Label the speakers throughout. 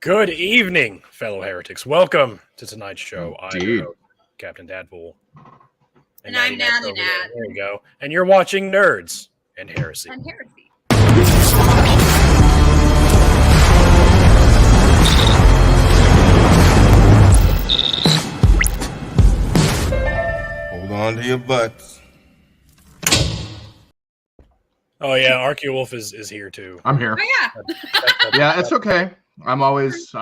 Speaker 1: Good evening, fellow heretics. Welcome to tonight's show. I'm your
Speaker 2: Dude.
Speaker 1: host, Captain Dadpool.
Speaker 3: And I'm Natty Nat.
Speaker 1: There you go. And you're watching Nerds and Heresy.
Speaker 3: And Heresy.
Speaker 4: Hold on to your butts.
Speaker 1: Oh yeah, Archewolf is here too.
Speaker 2: I'm here.
Speaker 3: Oh yeah.
Speaker 2: Yeah, it's okay. I'm always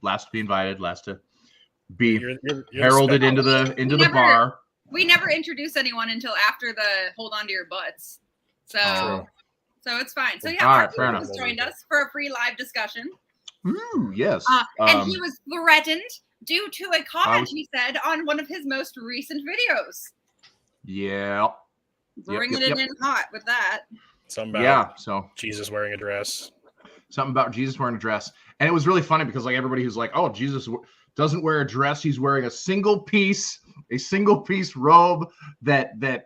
Speaker 2: last to be invited, last to be
Speaker 1: You're
Speaker 2: heralded
Speaker 1: the
Speaker 2: into the bar.
Speaker 3: We never introduce anyone until after the hold on to your butts. So it's fine. So yeah,
Speaker 2: All right, fair
Speaker 3: Archie
Speaker 2: enough.
Speaker 3: has joined us for a free live discussion.
Speaker 2: Ooh, yes.
Speaker 3: And he was threatened due to a comment he said on one of his most recent videos.
Speaker 2: Yeah.
Speaker 3: Bringing it in hot with that.
Speaker 1: Something about
Speaker 2: so
Speaker 1: Jesus wearing a dress.
Speaker 2: something about Jesus wearing a dress. And it was really funny because like everybody who's like, oh, Jesus doesn't wear a dress. He's wearing a single piece robe that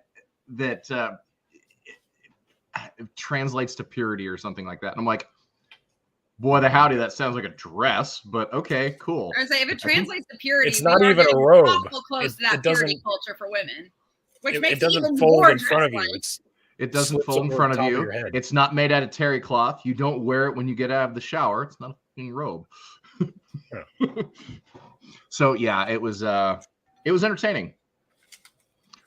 Speaker 2: translates to purity or something like that. And I'm like, boy, the howdy, that sounds like a dress, but okay, cool.
Speaker 3: I say if it translates to purity,
Speaker 1: It's not even a robe.
Speaker 3: Close to that purity culture for women, which makes
Speaker 1: it doesn't
Speaker 3: even
Speaker 1: fold
Speaker 3: more
Speaker 1: in front of you.
Speaker 2: It doesn't fold in front of you. It's not made out of terry cloth. You don't wear it when you get out of the shower. It's not a fucking robe. So yeah, it was entertaining.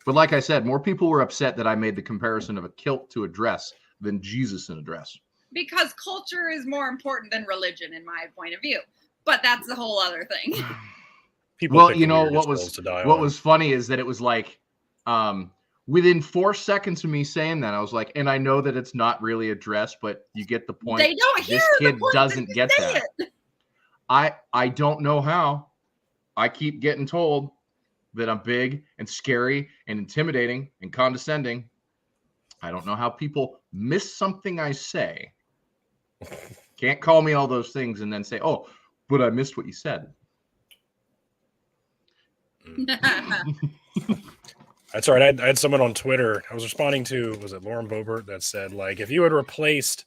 Speaker 2: But like I said, more people were upset that I made the comparison of a kilt to a dress than Jesus in a dress.
Speaker 3: Because culture is more important than religion, in my point of view. But that's the whole other thing.
Speaker 1: People you know what
Speaker 2: was funny is that it was like within 4 seconds of me saying that, I was like, and I know that it's not really a dress, but you get the point.
Speaker 3: They don't hear
Speaker 2: this kid
Speaker 3: the point
Speaker 2: doesn't get that.
Speaker 3: It.
Speaker 2: I don't know how. I keep getting told that I'm big and scary and intimidating and condescending. I don't know how people miss something I say. Can't call me all those things and then say, oh, but I missed what you said.
Speaker 1: That's right. I had someone on Twitter. I was responding to, was it Lauren Boebert, that said, like, if you had replaced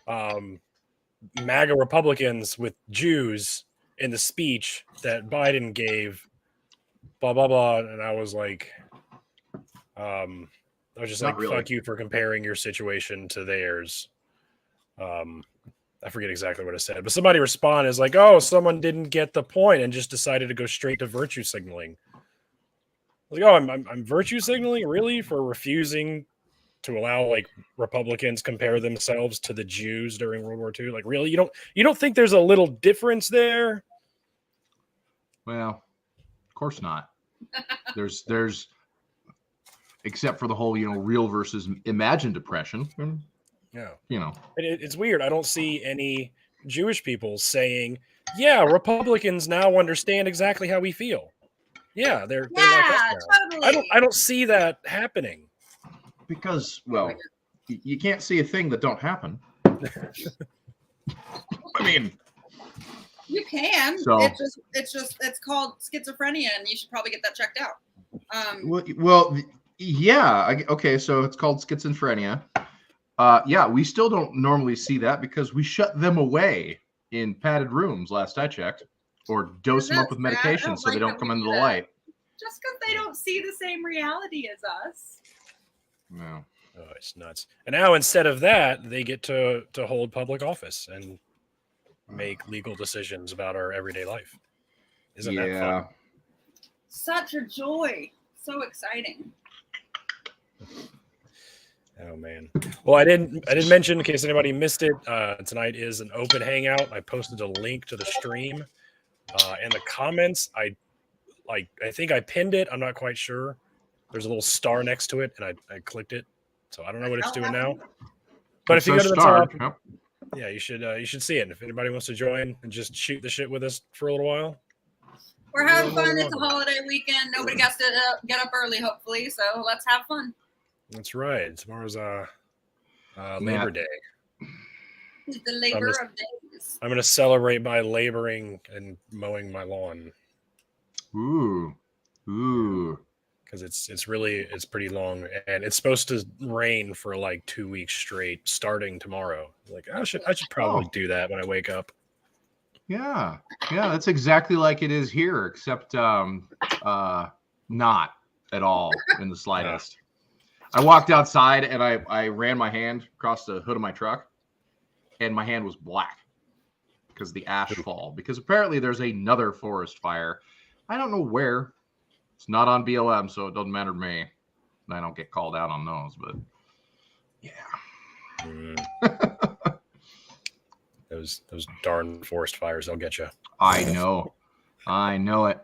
Speaker 1: MAGA Republicans with Jews in the speech that Biden gave, blah, blah, blah. And I was like, I was just like, fuck you for comparing your situation to theirs. I forget exactly what I said, but somebody responded is like, oh, someone didn't get the point and just decided to go straight to virtue signaling. I was like, oh, I'm virtue signaling, really, for refusing to allow like Republicans compare themselves to the Jews during World War II? Like, really, you don't think there's a little difference there?
Speaker 2: Well, of course not. There's except for the whole, real versus imagined depression.
Speaker 1: Yeah. It's weird. I don't see any Jewish people saying, yeah, Republicans now understand exactly how we feel. Yeah, they're like us now.
Speaker 3: Totally.
Speaker 1: I don't see that happening.
Speaker 2: Because, well, you can't see a thing that don't happen. I mean,
Speaker 3: you can.
Speaker 2: So,
Speaker 3: it's called schizophrenia, and you should probably get that checked out.
Speaker 2: Well, yeah. Okay, so it's called schizophrenia. Yeah, we still don't normally see that because we shut them away in padded rooms. Last I checked. Or dose them up with medication so they don't come into the light.
Speaker 3: Just because they don't see the same reality as us.
Speaker 2: No.
Speaker 1: Oh, it's nuts. And now instead of that, they get to hold public office and make legal decisions about our everyday life. Isn't that fun?
Speaker 3: Such a joy. So exciting.
Speaker 1: Oh man. Well, I didn't mention in case anybody missed it. Tonight is an open hangout. I posted a link to the stream. In the comments, I think I pinned it. I'm not quite sure. There's a little star next to it, and I clicked it, so I don't know what it's doing now. But if you go to the top, yeah, you should see it. And if anybody wants to join and just shoot the shit with us for a little while,
Speaker 3: we're having fun. It's a holiday weekend. Nobody gets to get up early, hopefully. So let's have fun.
Speaker 1: That's right. Tomorrow's Labor Day.
Speaker 3: It's the labor of days.
Speaker 1: I'm going to celebrate by laboring and mowing my lawn.
Speaker 2: Ooh.
Speaker 1: Because it's pretty long, and it's supposed to rain for like 2 weeks straight, starting tomorrow. Like I should probably do that when I wake up.
Speaker 2: Yeah, that's exactly like it is here, except not at all in the slightest. I walked outside and I ran my hand across the hood of my truck, and my hand was black because of the ash fall. Because apparently there's another forest fire. I don't know where. It's not on BLM, so it doesn't matter to me. I don't get called out on those, but yeah.
Speaker 1: Those darn forest fires, they'll get you.
Speaker 2: I know it.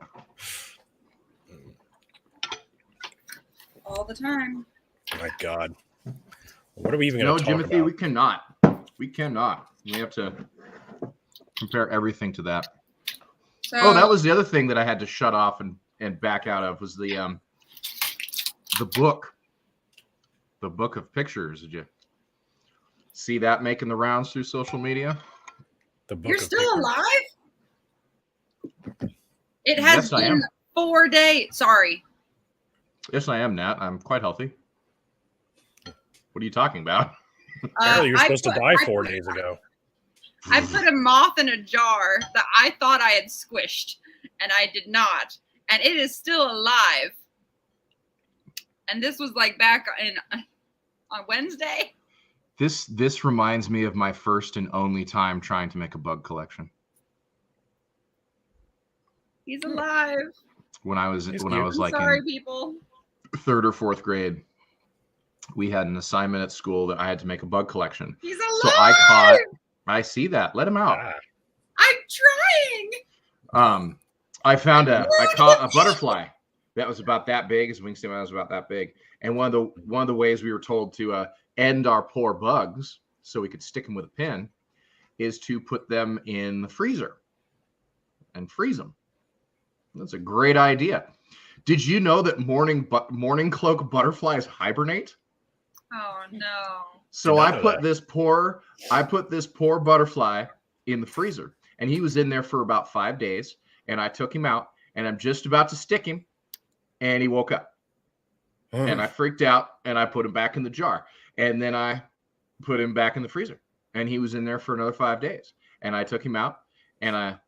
Speaker 3: All the time.
Speaker 1: My God. What are we even going to talk
Speaker 2: Jimothy,
Speaker 1: about?
Speaker 2: we cannot. We have to compare everything to that.
Speaker 3: So,
Speaker 2: that was the other thing that I had to shut off and back out of was the book of pictures. Did you see that making the rounds through social media?
Speaker 1: The book
Speaker 3: you're
Speaker 1: of
Speaker 3: still
Speaker 1: pictures.
Speaker 3: alive? It has
Speaker 2: Yes, I
Speaker 3: been
Speaker 2: am.
Speaker 3: 4 days. Sorry.
Speaker 2: Yes, I am, Nat. I'm quite healthy. What are you talking about?
Speaker 1: Apparently, you're supposed to die 4 days ago.
Speaker 3: I put a moth in a jar that I thought I had squished, and I did not. And it is still alive. And this was like back on Wednesday.
Speaker 2: This reminds me of my first and only time trying to make a bug collection.
Speaker 3: He's alive.
Speaker 2: When I was
Speaker 3: I'm
Speaker 2: like
Speaker 3: sorry,
Speaker 2: in
Speaker 3: people.
Speaker 2: 3rd or 4th grade, we had an assignment at school that I had to make a bug collection.
Speaker 3: He's alive.
Speaker 2: So I see that. Let him out.
Speaker 3: I'm trying.
Speaker 2: I caught a butterfly that was about that big. His wingspan was about that big. And one of the ways we were told to end our poor bugs so we could stick them with a pin is to put them in the freezer and freeze them. That's a great idea. Did you know that morning cloak butterflies hibernate?
Speaker 3: Oh no.
Speaker 2: So I put this poor butterfly in the freezer, and he was in there for about 5 days, and I took him out, and I'm just about to stick him, and he woke up. And I freaked out, and I put him back in the jar, and then I put him back in the freezer, and he was in there for another 5 days, and I took him out, and I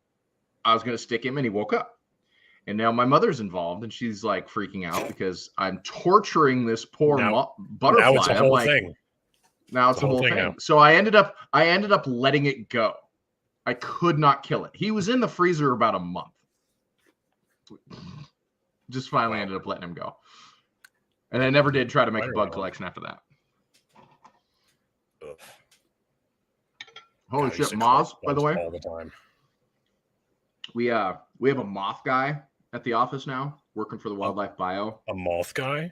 Speaker 2: was going to stick him, and he woke up. And now my mother's involved, and she's like freaking out because I'm torturing this poor butterfly.
Speaker 1: Now it's a whole thing.
Speaker 2: Now it's a whole thing.
Speaker 1: Now.
Speaker 2: So I ended up letting it go. I could not kill it. He was in the freezer about a month. Just finally ended up letting him go. And I never did try to make a bug collection after that.
Speaker 1: Ugh.
Speaker 2: Holy shit, moths, by the way.
Speaker 1: All the time.
Speaker 2: We have a moth guy at the office now, working for the wildlife bio.
Speaker 1: A moth guy?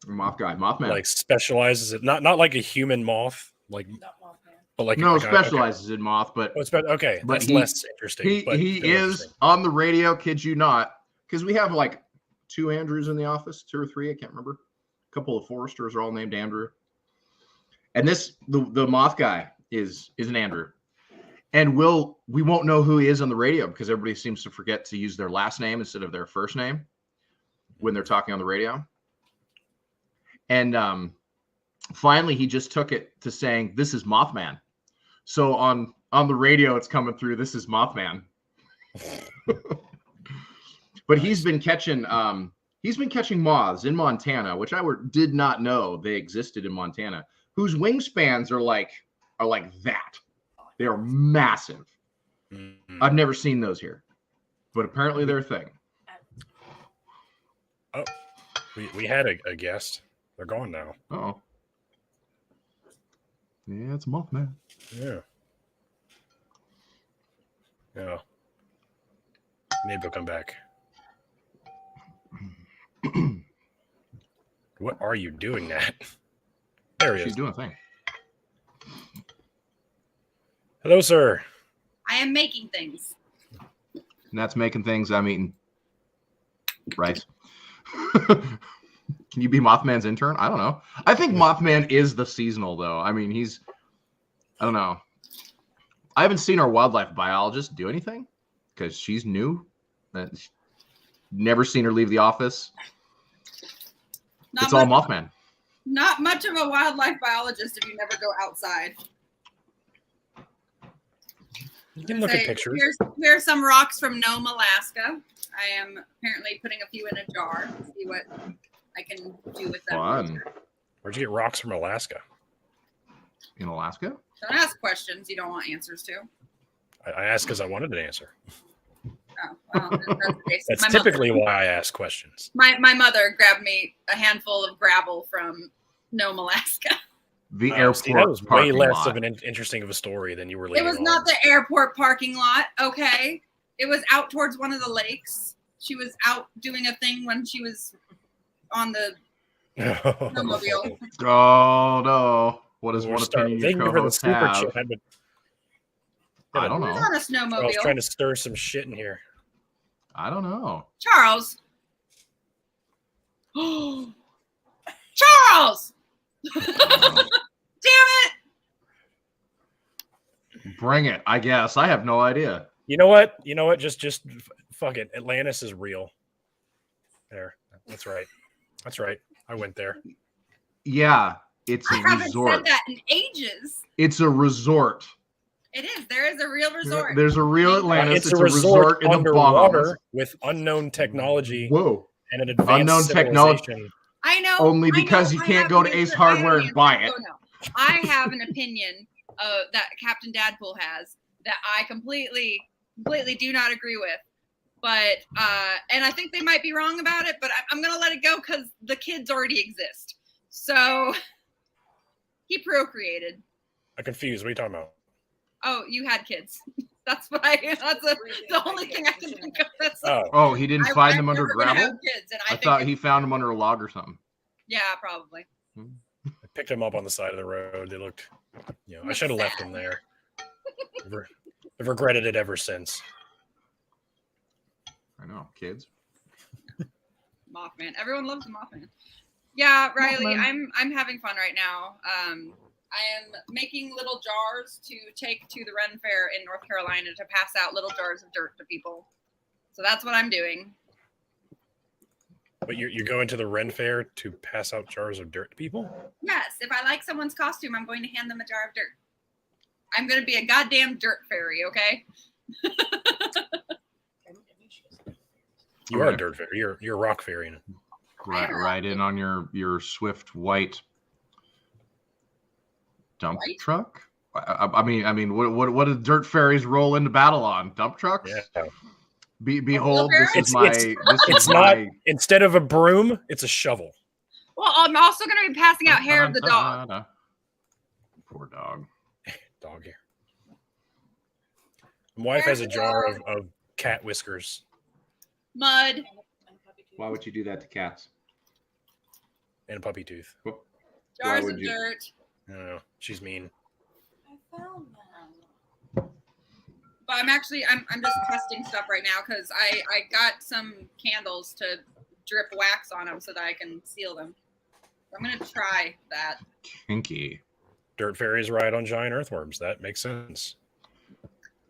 Speaker 2: Mothman.
Speaker 1: Like specializes it, not like a human moth, like, but like
Speaker 2: specializes in moth, but
Speaker 1: okay,
Speaker 2: but
Speaker 1: that's less interesting.
Speaker 2: He is on the radio, kid you not, because we have like 2 Andrews in the office, 2 or 3, I can't remember. A couple of Foresters are all named Andrew, and the moth guy is an Andrew. And we won't know who he is on the radio because everybody seems to forget to use their last name instead of their first name when they're talking on the radio. And finally, he just took it to saying, "This is Mothman." So on the radio, it's coming through, "This is Mothman." But he's been catching moths in Montana, which I did not know they existed in Montana, whose wingspans are like that. They are massive. Mm-hmm. I've never seen those here, but apparently they're a thing.
Speaker 1: Oh, we had a guest. They're gone now.
Speaker 2: Oh, yeah, it's a Mothman.
Speaker 1: Yeah. Maybe they'll come back. What are you doing, Nat? There he is.
Speaker 2: She's doing a thing.
Speaker 1: Hello, sir.
Speaker 3: I am making things.
Speaker 2: And that's making things. I'm eating rice. Can you be Mothman's intern? I don't know. I think Mothman is the seasonal, though. I mean, I don't know. I haven't seen our wildlife biologist do anything because she's new. Never seen her leave the office. It's all Mothman.
Speaker 3: Not much of a wildlife biologist if you never go outside.
Speaker 1: You can look at pictures.
Speaker 3: Here's some rocks from Nome, Alaska. I am apparently putting a few in a jar to see what I can do with them.
Speaker 2: Fun.
Speaker 1: Where'd you get rocks from Alaska?
Speaker 2: In Alaska?
Speaker 3: Don't ask questions you don't want answers to.
Speaker 1: I asked because I wanted an answer.
Speaker 3: Oh, well, that's the case.
Speaker 1: That's typically why I ask questions.
Speaker 3: My mother grabbed me a handful of gravel from Nome, Alaska.
Speaker 2: The airport.
Speaker 1: See, that was way less
Speaker 2: lot.
Speaker 1: of an interesting of a story than you were.
Speaker 3: It was not the airport parking lot. Okay, it was out towards one of the lakes. She was out doing a thing when she was on the snowmobile.
Speaker 2: Oh no! What is one opinion
Speaker 1: Thank
Speaker 2: your
Speaker 1: you for the
Speaker 2: co-hosts
Speaker 1: super
Speaker 2: have?
Speaker 1: chat, but
Speaker 2: I don't
Speaker 3: She was
Speaker 2: know.
Speaker 3: on a
Speaker 1: I was
Speaker 3: snowmobile.
Speaker 1: trying to stir some shit in here.
Speaker 2: I don't know.
Speaker 3: Charles. Charles! Damn it!
Speaker 2: Bring it. I guess. I have no idea.
Speaker 1: You know what? Just fuck it. Atlantis is real. There. That's right. I went there.
Speaker 2: Yeah, it's a
Speaker 3: I haven't
Speaker 2: resort.
Speaker 3: said that in ages.
Speaker 2: It's a resort.
Speaker 3: It is. There is a real resort.
Speaker 2: There's a real Atlantis.
Speaker 1: It's a resort
Speaker 2: in the
Speaker 1: underwater
Speaker 2: Bahamas.
Speaker 1: with unknown technology
Speaker 2: Whoa.
Speaker 1: and an advanced
Speaker 2: Unknown technology.
Speaker 1: civilization.
Speaker 3: I know.
Speaker 2: Only
Speaker 3: I
Speaker 2: because
Speaker 3: know,
Speaker 2: you
Speaker 3: I
Speaker 2: can't
Speaker 3: have
Speaker 2: go
Speaker 3: an
Speaker 2: to Ace
Speaker 3: answer, I have
Speaker 2: Hardware
Speaker 3: an
Speaker 2: and buy
Speaker 3: answer.
Speaker 2: it.
Speaker 3: Oh, no. I have an opinion that Captain Dadpool has that I completely do not agree with. But and I think they might be wrong about it, but I'm gonna let it go because the kids already exist. So he procreated.
Speaker 1: I'm confused. What are you talking about?
Speaker 3: Oh, you had kids. That's the only thing I can think of. That's
Speaker 2: Oh, he didn't find them under
Speaker 3: never gonna
Speaker 2: gravel?
Speaker 3: have kids, and
Speaker 2: I thought he found them under a log or something.
Speaker 3: Yeah, probably.
Speaker 1: I picked them up on the side of the road. They looked, I should have left them there. I've regretted it ever since.
Speaker 2: I know, kids.
Speaker 3: Mothman. Everyone loves the Mothman. Yeah, Riley,
Speaker 2: Mothman.
Speaker 3: I'm having fun right now. I am making little jars to take to the Ren Fair in North Carolina to pass out little jars of dirt to people. So that's what I'm doing.
Speaker 1: But you're going to the Ren Fair to pass out jars of dirt to people?
Speaker 3: Yes, if I like someone's costume, I'm going to hand them a jar of dirt. I'm going to be a goddamn dirt fairy, okay?
Speaker 1: You are a dirt fairy. You're a rock fairy.
Speaker 2: Right in on your swift white dump truck. I mean, what do dirt fairies roll into battle on? Dump trucks?
Speaker 1: Yeah.
Speaker 2: Behold,
Speaker 1: Instead of a broom, it's a shovel.
Speaker 3: Well, I'm also going to be passing out hair of the dog.
Speaker 2: Poor dog.
Speaker 1: Dog hair. My wife has a jar of cat whiskers.
Speaker 3: Mud.
Speaker 2: Why would you do that to cats?
Speaker 1: And a puppy tooth.
Speaker 3: Jars of dirt.
Speaker 1: I don't know. She's mean.
Speaker 3: I found them. But I'm just testing stuff right now because I got some candles to drip wax on them so that I can seal them. So I'm going to try that.
Speaker 2: Kinky.
Speaker 1: Dirt fairies ride on giant earthworms. That makes sense.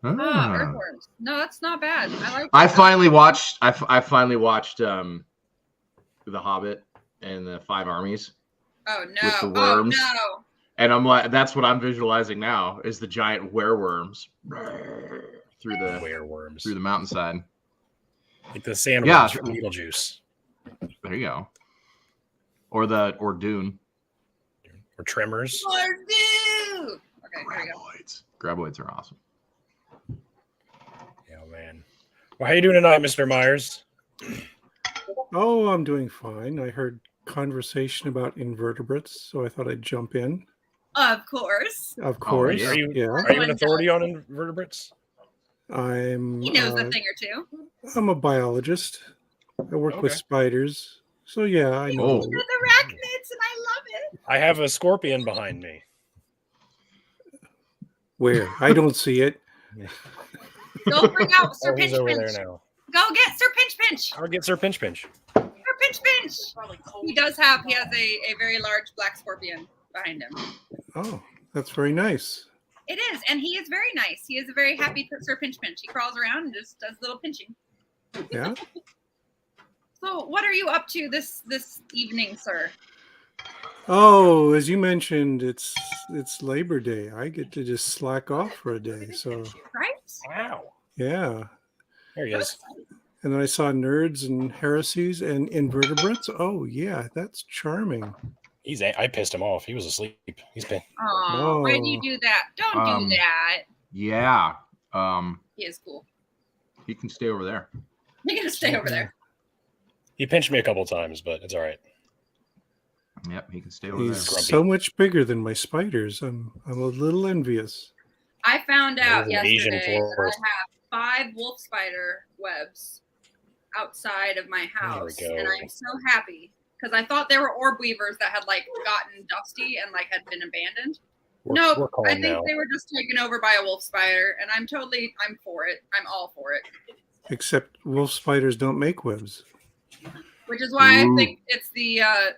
Speaker 3: Earthworms. No, that's not bad.
Speaker 2: I finally watched The Hobbit and the Five Armies.
Speaker 3: Oh no.
Speaker 2: With the worms.
Speaker 3: Oh no.
Speaker 2: And I'm like, that's what I'm visualizing now is the giant werewolves through the mountainside.
Speaker 1: Like the sandworms from Beetlejuice.
Speaker 2: There you go. Or Dune.
Speaker 1: Or Tremors.
Speaker 3: Or Dune. Okay, there you go.
Speaker 2: Graboids are awesome.
Speaker 1: Yeah, man. Well, how you doing tonight, Mr. Myers?
Speaker 4: Oh, I'm doing fine. I heard conversation about invertebrates, so I thought I'd jump in.
Speaker 3: Of course.
Speaker 4: Of course.
Speaker 1: Are you an authority on invertebrates?
Speaker 4: He
Speaker 3: knows a thing or two.
Speaker 4: I'm a biologist. I work with spiders. So yeah, I know.
Speaker 3: The arachnids, and I love it.
Speaker 1: I have a scorpion behind me.
Speaker 3: Where?
Speaker 4: I don't see it.
Speaker 3: Go bring out Sir Pinch
Speaker 1: He's over
Speaker 3: Pinch.
Speaker 1: there now.
Speaker 3: Go get Sir Pinch Pinch.
Speaker 1: I'll get Sir Pinch Pinch.
Speaker 3: Sir Pinch Pinch. He has a very large black scorpion behind him.
Speaker 4: Oh, that's very nice.
Speaker 3: It is, and he is very nice. He is a very happy Sir Pinch Pinch. He crawls around and just does little pinching.
Speaker 4: Yeah.
Speaker 3: So, what are you up to this evening, sir?
Speaker 4: Oh, as you mentioned, it's Labor Day. I get to just slack off for a day. So
Speaker 3: right? Nice.
Speaker 1: Wow.
Speaker 4: Yeah.
Speaker 1: There he is.
Speaker 4: And then I saw nerds and heresies and invertebrates. Oh yeah, that's charming.
Speaker 1: I pissed him off. He was asleep. He's been.
Speaker 3: Oh, why do you do that? Don't do that.
Speaker 2: Yeah.
Speaker 3: He is cool.
Speaker 2: He can stay over there.
Speaker 3: You're gonna stay over there.
Speaker 1: He pinched me a couple times, but it's all right.
Speaker 2: Yep, he can stay over
Speaker 4: He's
Speaker 2: there.
Speaker 4: so much bigger than my spiders. I'm a little envious.
Speaker 3: I found out
Speaker 1: There's an Asian
Speaker 3: yesterday that
Speaker 1: forest.
Speaker 3: I have 5 wolf spider webs outside of my house,
Speaker 1: There we go.
Speaker 3: and I'm so happy because I thought they were orb weavers that had like gotten dusty and like had been abandoned.
Speaker 1: We're
Speaker 3: I
Speaker 1: calm
Speaker 3: think
Speaker 1: now.
Speaker 3: they were just taken over by a wolf spider, and I'm for it. I'm all for it.
Speaker 4: Except wolf spiders don't make webs.
Speaker 3: Which is why
Speaker 2: Ooh.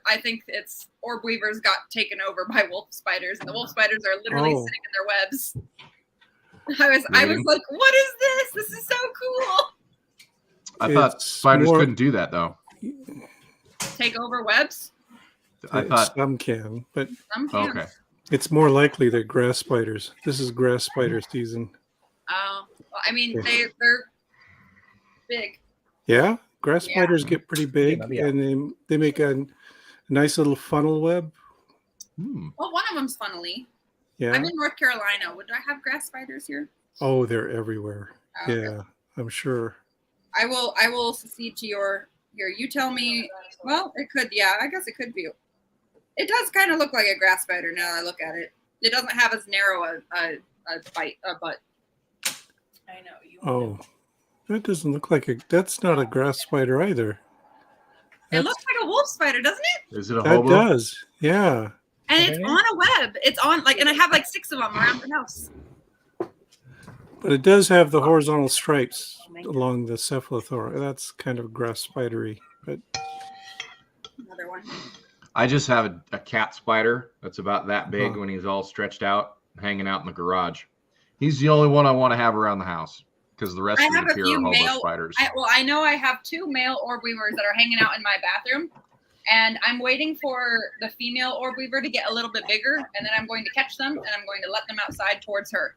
Speaker 3: I think it's orb weavers got taken over by wolf spiders, and the wolf spiders are literally
Speaker 4: Oh.
Speaker 3: sitting in their webs. I was like, what is this? This is so cool.
Speaker 2: I thought
Speaker 4: It's
Speaker 2: spiders
Speaker 4: more-
Speaker 2: couldn't do that though.
Speaker 3: Take over webs?
Speaker 2: I thought.
Speaker 4: Some can, but
Speaker 3: Some can.
Speaker 2: Okay.
Speaker 4: it's more likely they're grass spiders. This is grass spider season.
Speaker 3: Oh, well, I mean,
Speaker 4: Yeah.
Speaker 3: they're big.
Speaker 4: Yeah, grass
Speaker 3: Yeah.
Speaker 4: spiders get pretty big,
Speaker 1: Yeah.
Speaker 4: and they make a nice little funnel web.
Speaker 3: Well, one of them's funnily.
Speaker 4: Yeah.
Speaker 3: I'm in North Carolina. Would I have grass spiders here?
Speaker 4: Oh, they're everywhere.
Speaker 3: Oh, okay.
Speaker 4: Yeah, I'm sure.
Speaker 3: I will secede to your. You tell me. Well, it could. Yeah, I guess it could be. It does kind of look like a grass spider now that I look at it. It doesn't have as narrow a butt. I know you.
Speaker 4: Oh, that doesn't look like that's not a grass spider either.
Speaker 3: It looks like a wolf spider, doesn't it?
Speaker 2: Is it a
Speaker 4: That
Speaker 2: hobo?
Speaker 4: does. Yeah.
Speaker 3: And it's on a web. It's on and I have like 6 of them around the house.
Speaker 4: But it does have the horizontal stripes along the cephalothorax. That's kind of grass spidery. But
Speaker 3: Another one.
Speaker 2: I just have a cat spider that's about that big
Speaker 4: Huh.
Speaker 2: when he's all stretched out, hanging out in the garage. He's the only one I want to have around the house because the rest
Speaker 3: I
Speaker 2: of
Speaker 3: have
Speaker 2: the
Speaker 3: a
Speaker 2: here
Speaker 3: few
Speaker 2: are hobo
Speaker 3: male-
Speaker 2: spiders.
Speaker 3: I know I have 2 male orb weavers that are hanging out in my bathroom. And I'm waiting for the female orb weaver to get a little bit bigger. And then I'm going to catch them and I'm going to let them outside towards her.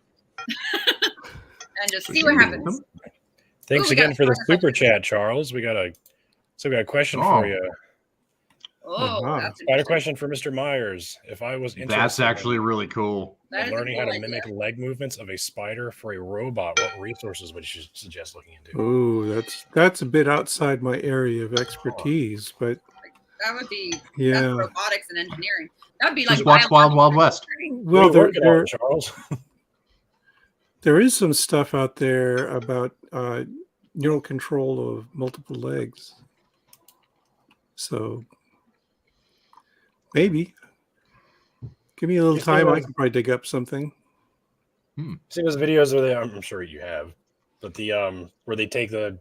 Speaker 3: And just see what happens.
Speaker 1: Thanks
Speaker 3: Ooh, we
Speaker 1: again
Speaker 3: got
Speaker 1: for the
Speaker 3: another
Speaker 1: super chat, Charles. We got a question
Speaker 2: Oh.
Speaker 1: for you.
Speaker 3: Oh,
Speaker 4: Uh-huh.
Speaker 3: that's
Speaker 1: I had a
Speaker 3: interesting.
Speaker 1: question for Mr. Myers. If I was interested
Speaker 2: That's actually really cool.
Speaker 3: That is a
Speaker 1: learning how
Speaker 3: cool
Speaker 1: to
Speaker 3: idea.
Speaker 1: mimic leg movements of a spider for a robot, what resources would you suggest looking into?
Speaker 4: oh, that's a bit outside my area of expertise. But
Speaker 3: That would be that's
Speaker 4: yeah,
Speaker 3: robotics and engineering. That would be like
Speaker 2: Just watch Wild Wild West.
Speaker 4: well,
Speaker 1: What are you working
Speaker 4: there
Speaker 1: on, Charles.
Speaker 4: there is some stuff out there about neural control of multiple legs. So maybe give me a little
Speaker 1: If
Speaker 4: time.
Speaker 1: there
Speaker 4: I
Speaker 1: was-
Speaker 4: can probably dig up something.
Speaker 1: See those videos where I'm sure you have, but the where they take the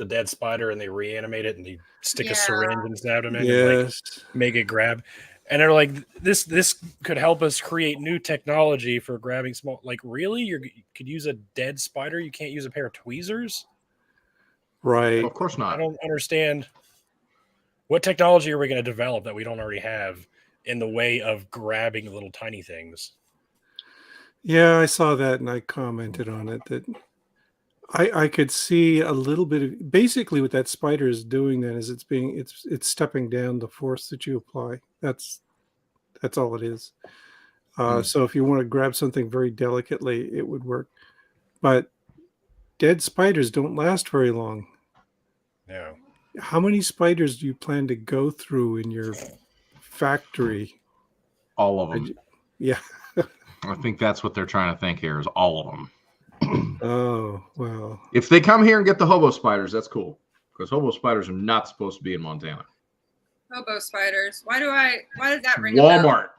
Speaker 1: dead spider and they reanimate it and they stick
Speaker 3: Yeah.
Speaker 1: a syringe in its abdomen and like
Speaker 4: Yes.
Speaker 1: make it grab. And they're like, this could help us create new technology for grabbing small. Like, really, you could use a dead spider? You can't use a pair of tweezers?
Speaker 4: Right.
Speaker 2: Of course
Speaker 1: I
Speaker 2: not.
Speaker 1: don't understand. What technology are we going to develop that we don't already have in the way of grabbing little tiny things?
Speaker 4: Yeah, I saw that and I commented on it that I could see a little bit of basically what that spider is doing then is it's stepping down the force that you apply. That's all it is. So if you want to grab something very delicately, it would work. But dead spiders don't last very long.
Speaker 1: No.
Speaker 4: How many spiders do you plan to go through in your factory?
Speaker 2: All of them.
Speaker 4: Yeah.
Speaker 2: I think that's what they're trying to think here is all of them.
Speaker 4: Oh, well.
Speaker 2: If they come here and get the hobo spiders, that's cool. Because hobo spiders are not supposed to be in Montana.
Speaker 3: Hobo spiders. Why does that ring a bell?
Speaker 2: Walmart.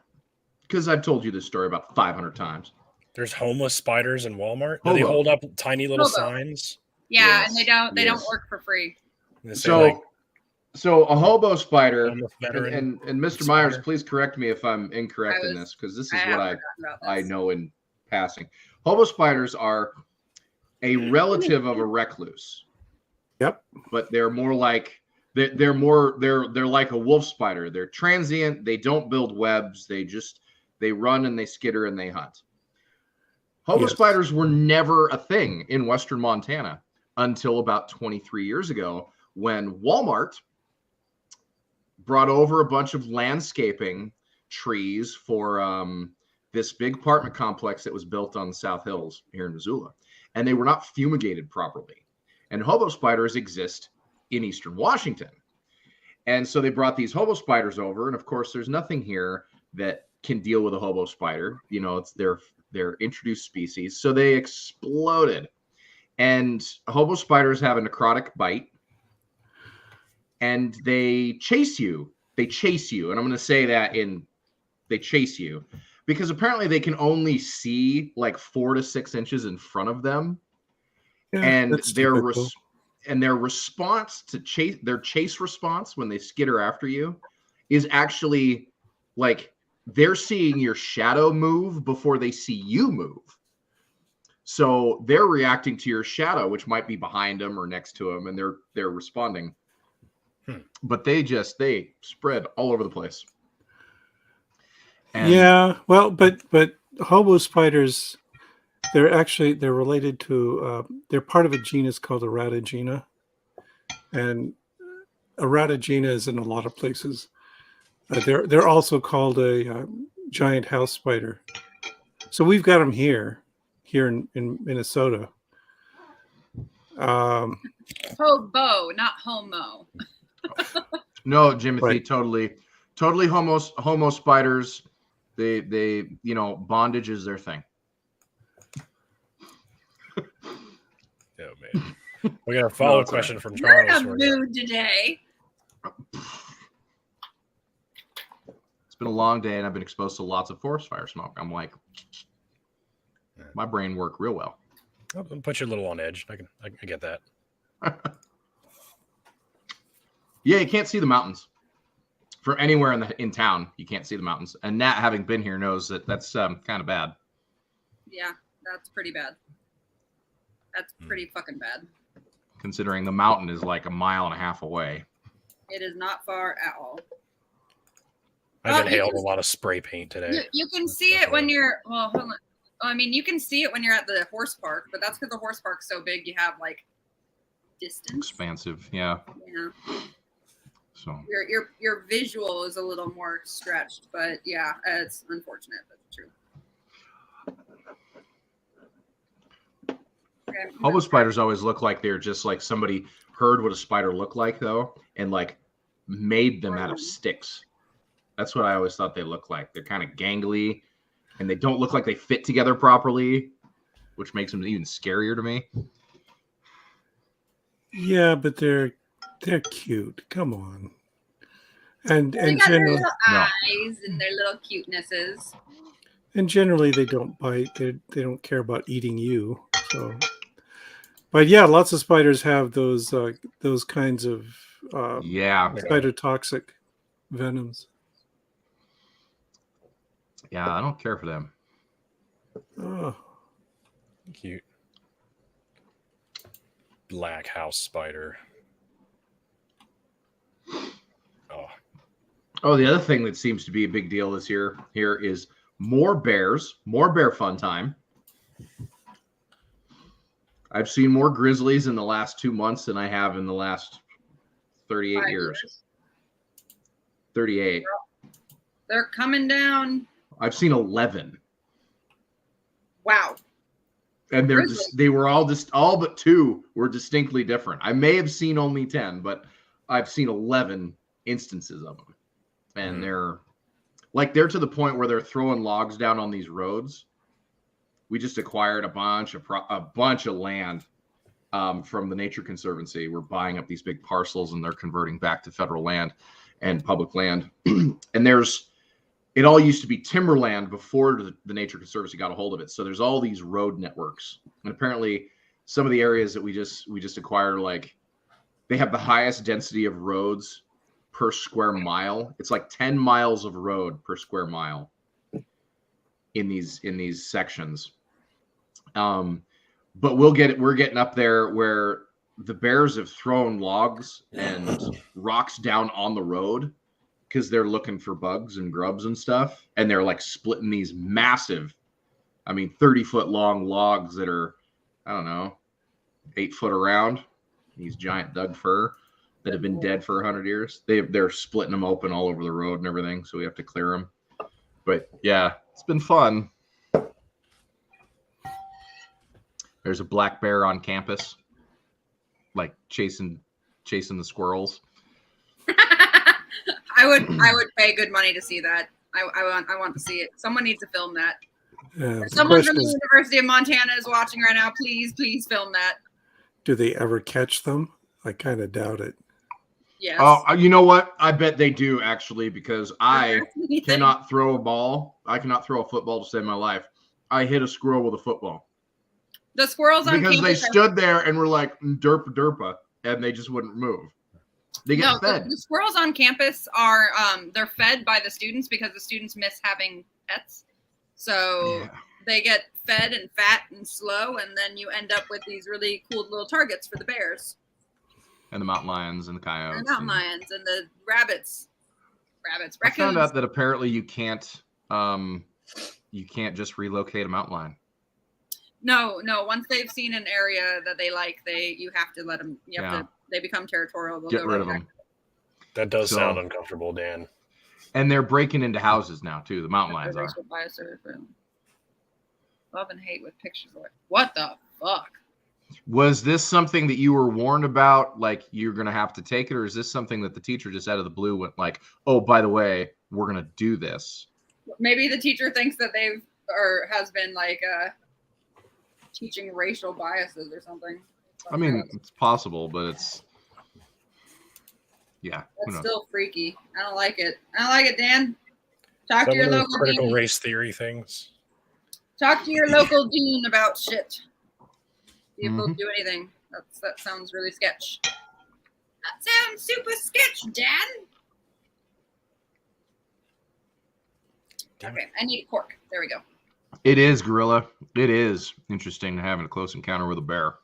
Speaker 2: Because I've told you this story about 500 times.
Speaker 1: There's homeless spiders in Walmart. Do they
Speaker 2: Hobo.
Speaker 1: hold up tiny little
Speaker 3: Hobo.
Speaker 1: signs?
Speaker 3: Yeah,
Speaker 2: Yes,
Speaker 3: and they don't
Speaker 2: yes.
Speaker 3: work for free.
Speaker 1: And they say,
Speaker 2: So,
Speaker 1: like,
Speaker 2: so a hobo spider,
Speaker 1: homeless veteran.
Speaker 2: and Mr.
Speaker 1: spider.
Speaker 2: Myers, please correct me if I'm incorrect in this, because this is
Speaker 3: have
Speaker 2: what
Speaker 3: forgotten about
Speaker 2: I
Speaker 3: this.
Speaker 2: know in passing. Hobo spiders are a relative of a recluse.
Speaker 4: Yep.
Speaker 2: But they're more like they're like a wolf spider. They're transient. They don't build webs. They run and they skitter and they hunt. Hobo
Speaker 4: Yes.
Speaker 2: spiders were never a thing in Western Montana until about 23 years ago when Walmart brought over a bunch of landscaping trees for this big apartment complex that was built on the South Hills here in Missoula. And they were not fumigated properly. And hobo spiders exist in Eastern Washington. And so they brought these hobo spiders over. And of course, there's nothing here that can deal with a hobo spider. You know, it's their introduced species. So they exploded. And hobo spiders have a necrotic bite. And they chase you. They chase you. And I'm going to say that they chase you because apparently they can only see like 4 to 6 inches in front of them.
Speaker 4: Yeah,
Speaker 2: And
Speaker 4: that's
Speaker 2: their
Speaker 4: typical.
Speaker 2: their response to chase response when they skitter after you is actually like they're seeing your shadow move before they see you move. So they're reacting to your shadow, which might be behind them or next to them, and they're responding. But they spread all over the place. And
Speaker 4: yeah, well, but hobo spiders, they're related to they're part of a genus called Eratogena, and Eratogena is in a lot of places. They're also called a giant house spider. So we've got them here in Minnesota.
Speaker 3: Hobo, not homo.
Speaker 2: no, Jimothy,
Speaker 4: Right.
Speaker 2: totally homo spiders. They bondage is their thing.
Speaker 1: Oh man, we got a follow-up question from
Speaker 3: You're
Speaker 1: Charles.
Speaker 3: in a mood today.
Speaker 2: It's been a long day, and I've been exposed to lots of forest fire smoke. I'm like, my brain worked real well.
Speaker 1: I'll put you a little on edge. I can get that.
Speaker 2: Yeah, you can't see the mountains from anywhere in town. You can't see the mountains, and Nat, having been here, knows that that's kind of bad.
Speaker 3: Yeah, that's pretty bad. That's pretty fucking bad.
Speaker 2: Considering the mountain is like 1.5 miles away.
Speaker 3: It is not far at all.
Speaker 1: I've inhaled a lot of spray paint today.
Speaker 3: You can see it when you're hold on. I mean, you can see it when you're at the horse park, but that's because the horse park's so big. You have like distance.
Speaker 2: Expansive, yeah.
Speaker 3: Yeah.
Speaker 2: So
Speaker 3: your visual is a little more stretched, but yeah, it's unfortunate, but true. Okay,
Speaker 2: hobo spiders always look like they're just like somebody heard what a spider looked like though, and like made them out of sticks. That's what I always thought they looked like. They're kind of gangly, and they don't look like they fit together properly, which makes them even scarier to me.
Speaker 4: Yeah, but they're cute. Come on. And
Speaker 3: they got their
Speaker 4: generally,
Speaker 3: little eyes and their little cutenesses.
Speaker 4: and generally they don't bite. They don't care about eating you. So, but yeah, lots of spiders have those kinds of spider toxic venoms.
Speaker 2: Yeah, I don't care for them.
Speaker 4: Oh,
Speaker 1: Cute. Black house spider.
Speaker 2: Oh, the other thing that seems to be a big deal this year here is more bears, more bear fun time. I've seen more grizzlies in the last 2 months than I have in the last 38 years. 38.
Speaker 3: They're coming down.
Speaker 2: I've seen 11.
Speaker 3: Wow.
Speaker 2: And they were all but 2 were distinctly different. I may have seen only 10, but I've seen 11 instances of them. And they're to the point where they're throwing logs down on these roads. We just acquired a bunch of land from the Nature Conservancy. We're buying up these big parcels, and they're converting back to federal land and public land. And it all used to be timberland before the Nature Conservancy got a hold of it. So there's all these road networks, and apparently some of the areas that we just acquired, like they have the highest density of roads per square mile. It's like 10 miles of road per square mile in these sections. But we're getting up there where the bears have thrown logs and rocks down on the road because they're looking for bugs and grubs and stuff. And they're like splitting these massive I mean, 30-foot long logs that are, I don't know, 8 foot around. These giant Doug fir that have been dead for 100 years. They're splitting them open all over the road and everything, so we have to clear them. But yeah, it's been fun. There's a black bear on campus, like chasing the squirrels.
Speaker 3: I would pay good money to see that. I want to see it. Someone needs to film that. If someone from the University of Montana is watching right now, please film that.
Speaker 4: Do they ever catch them? I kind of doubt it.
Speaker 3: Yes.
Speaker 2: Oh, you know what? I bet they do actually, because I cannot throw a ball. I cannot throw a football to save my life. I hit a squirrel with a football.
Speaker 3: The squirrels on
Speaker 2: because they
Speaker 3: campus
Speaker 2: stood there and were like derpa derpa, and they just wouldn't move. They get fed.
Speaker 3: The squirrels on campus are they're fed by the students because the students miss having pets. So they get fed and fat and slow, and then you end up with these really cool little targets for the bears.
Speaker 2: And the mountain lions and the coyotes.
Speaker 3: And the mountain lions and the rabbits. Raccoons.
Speaker 2: I found out that apparently you can't just relocate a mountain lion.
Speaker 3: No. Once they've seen an area that they like, you have to let them. They become territorial. They'll
Speaker 2: get rid of them.
Speaker 1: That does sound uncomfortable, Dan.
Speaker 2: And they're breaking into houses now too. The mountain lions are.
Speaker 3: Love and hate with pictures of it. What the fuck?
Speaker 2: Was this something that you were warned about, like you're going to have to take it, or is this something that the teacher just out of the blue went like, oh, by the way, we're going to do this?
Speaker 3: Maybe the teacher thinks that has been like teaching racial biases or something.
Speaker 2: I mean, it's possible, but it's
Speaker 3: That's still freaky. I don't like it. I don't like it, Dan. Talk to your local
Speaker 1: critical
Speaker 3: dean.
Speaker 1: race theory things.
Speaker 3: Talk to your local dean about shit. See if they'll do anything. That sounds really sketch. That sounds super sketch, Dan. Okay, I need a cork. There we go.
Speaker 2: It is, Gorilla. It is interesting to have a close encounter with a bear.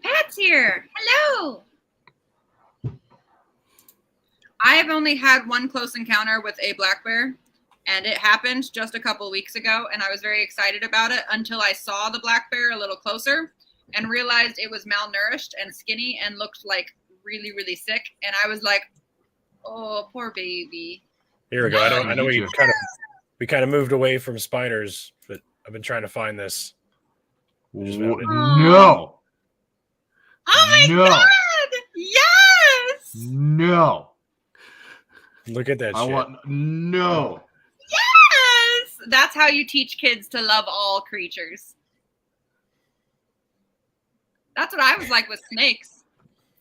Speaker 3: Pat's here. Hello. I have only had one close encounter with a black bear, and it happened just a couple weeks ago, and I was very excited about it until I saw the black bear a little closer and realized it was malnourished and skinny and looked like really, really sick. And I was like, oh, poor baby.
Speaker 1: Here we go. I know we kind of moved away from spiders, but I've been trying to find this.
Speaker 2: No.
Speaker 3: Oh my God! Yes!
Speaker 2: No.
Speaker 1: Look at that shit.
Speaker 2: No.
Speaker 3: Yes! That's how you teach kids to love all creatures. That's what I was like with snakes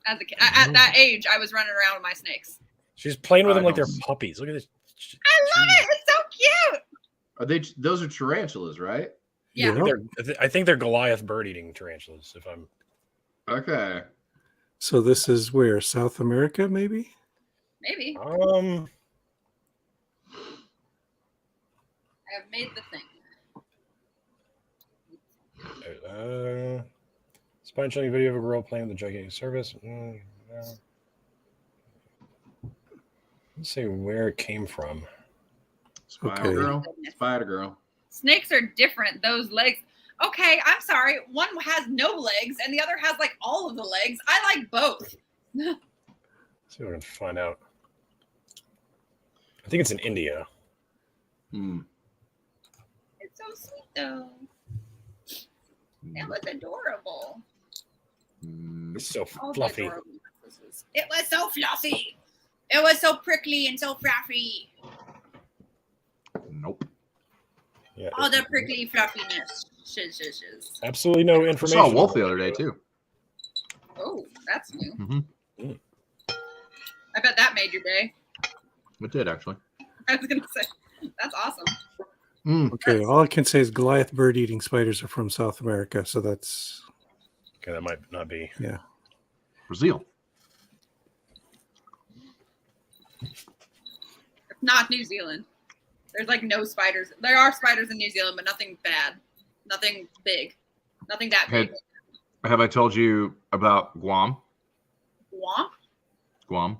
Speaker 3: as a kid. At that age, I was running around with my snakes.
Speaker 1: She's playing with them like they're puppies. Look at this.
Speaker 3: I love it. It's so cute.
Speaker 2: Those are tarantulas, right?
Speaker 3: Yeah.
Speaker 1: I think they're Goliath bird-eating tarantulas. If I'm
Speaker 2: okay.
Speaker 4: So this is where, South America, maybe?
Speaker 3: Maybe. I have made the thing.
Speaker 1: Spine chilling video of a girl playing with the gigantic service. No. Let's see where it came from.
Speaker 2: Spider girl.
Speaker 3: Snakes are different. Those legs. Okay, I'm sorry. One has no legs, and the other has like all of the legs. I like both.
Speaker 1: Let's see if I can find out. I think it's in India.
Speaker 3: It's so sweet, though. It was adorable.
Speaker 1: It's so fluffy.
Speaker 3: It was so fluffy. It was so prickly and so fluffy.
Speaker 2: Nope.
Speaker 1: Yeah,
Speaker 3: all the prickly fluffiness.
Speaker 1: Absolutely no information.
Speaker 2: I saw a wolf the other day, too.
Speaker 3: Oh, that's new.
Speaker 2: Mm-hmm.
Speaker 3: I bet that made your day.
Speaker 2: It did, actually.
Speaker 3: I was going to say, that's awesome.
Speaker 4: Okay, all I can say is Goliath bird-eating spiders are from South America, so that's...
Speaker 1: Okay, that might not be.
Speaker 4: Yeah.
Speaker 2: Brazil.
Speaker 3: It's not New Zealand. There's like no spiders. There are spiders in New Zealand, but nothing bad. Nothing big. Nothing that big.
Speaker 2: Have I told you about Guam? Guam.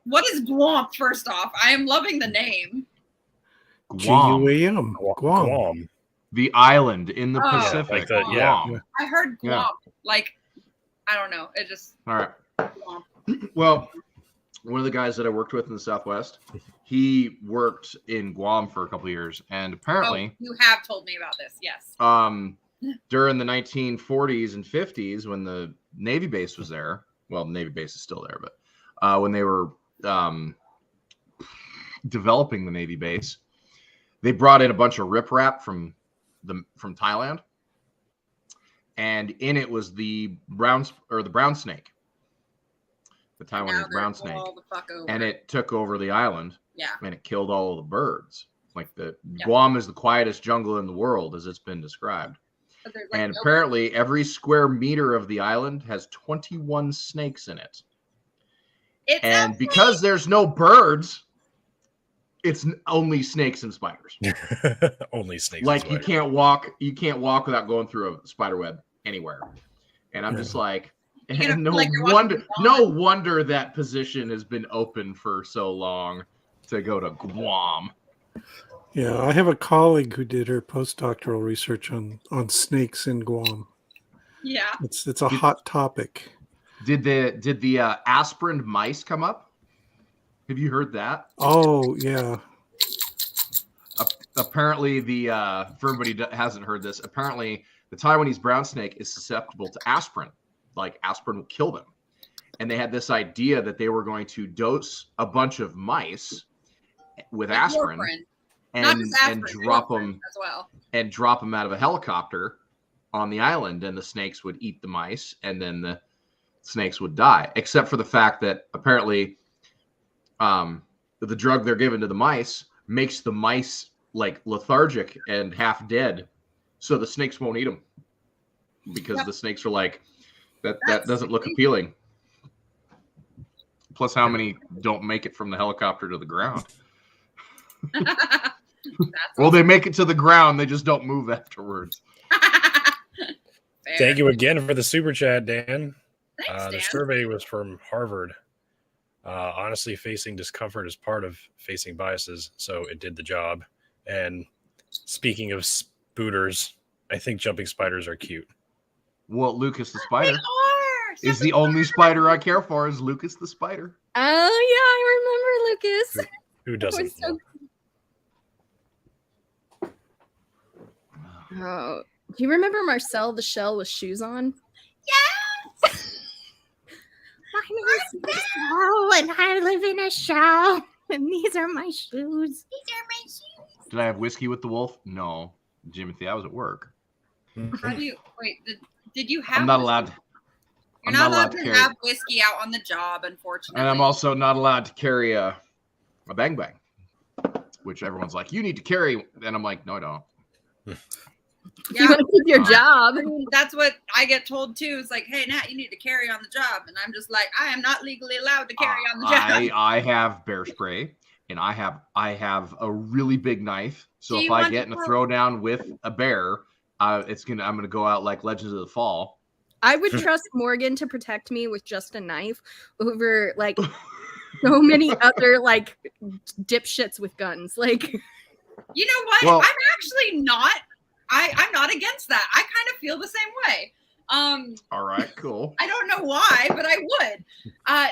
Speaker 3: What is Guam, first off? I am loving the name.
Speaker 2: Guam.
Speaker 4: Guam.
Speaker 1: Guam.
Speaker 2: The island in the
Speaker 3: Oh,
Speaker 2: Pacific.
Speaker 1: like yeah.
Speaker 2: Guam.
Speaker 3: I heard Guam.
Speaker 2: Yeah.
Speaker 3: Like, I don't know. It just.
Speaker 2: All right.
Speaker 3: Guam.
Speaker 2: Well, one of the guys that I worked with in the Southwest, he worked in Guam for a couple of years, and apparently,
Speaker 3: you have told me about this. Yes.
Speaker 2: During the 1940s and 50s, when the Navy base was there, well, the Navy base is still there, but when they were developing the Navy base, they brought in a bunch of riprap from Thailand, and in it was the brown snake, the Taiwanese brown snake, and it took over the island.
Speaker 3: Yeah,
Speaker 2: and it killed all of the birds. Like Guam is the quietest jungle in the world, as it's been described. And apparently, every square meter of the island has 21 snakes in it. And because there's no birds, it's only snakes and spiders.
Speaker 1: Only snakes.
Speaker 2: Like you can't walk without going through a spider web anywhere. And I'm just like, and no wonder that position has been open for so long to go to Guam.
Speaker 4: Yeah, I have a colleague who did her postdoctoral research on snakes in Guam.
Speaker 3: Yeah,
Speaker 4: it's a hot topic.
Speaker 2: Did the aspirin mice come up? Have you heard that?
Speaker 4: Oh yeah.
Speaker 2: Apparently, for everybody that hasn't heard this, apparently the Taiwanese brown snake is susceptible to aspirin. Like aspirin will kill them, and they had this idea that they were going to dose a bunch of mice with aspirin. And drop them
Speaker 3: as well,
Speaker 2: and drop them out of a helicopter on the island, and the snakes would eat the mice, and then the snakes would die. Except for the fact that apparently, the drug they're giving to the mice makes the mice like lethargic and half dead, so the snakes won't eat them because the snakes are like that doesn't look appealing. Plus, how many don't make it from the helicopter to the ground? Well, they make it to the ground. They just don't move afterwards.
Speaker 1: Thank you again for the super chat, Dan.
Speaker 3: Thanks, Dan.
Speaker 1: The survey was from Harvard. Honestly, facing discomfort is part of facing biases, so it did the job. And speaking of spooters, I think jumping spiders are cute.
Speaker 2: Well, Lucas the spider is
Speaker 3: the
Speaker 2: the only spider I care for. Is Lucas the spider?
Speaker 5: Oh yeah, I remember Lucas.
Speaker 1: Who doesn't?
Speaker 5: Oh, do you remember Marcel the shell with shoes on?
Speaker 6: Yes. My name is Marcel, and I live in a shell. And these are my shoes. These are my shoes.
Speaker 2: Did I have whiskey with the wolf? No, Jimothy, I was at work.
Speaker 3: How do you did you have?
Speaker 2: I'm not allowed.
Speaker 3: You're not allowed to have whiskey out on the job, unfortunately.
Speaker 2: And I'm also not allowed to carry a bang bang, which everyone's like, you need to carry. And I'm like, no, I don't.
Speaker 3: Yeah,
Speaker 5: you want to keep your job.
Speaker 3: That's what I get told too. It's like, hey, Nat, you need to carry on the job. And I'm just like, I am not legally allowed to carry on the job.
Speaker 2: I have bear spray, and I have a really big knife. So if I get in a throwdown with a bear, I'm gonna go out like Legends of the Fall.
Speaker 5: I would trust Morgan to protect me with just a knife over like so many other like dipshits with guns. Like,
Speaker 3: you know what?
Speaker 2: Well,
Speaker 3: I'm actually not. I'm not against that. I kind of feel the same way.
Speaker 2: All right, cool.
Speaker 3: I don't know why, but I would.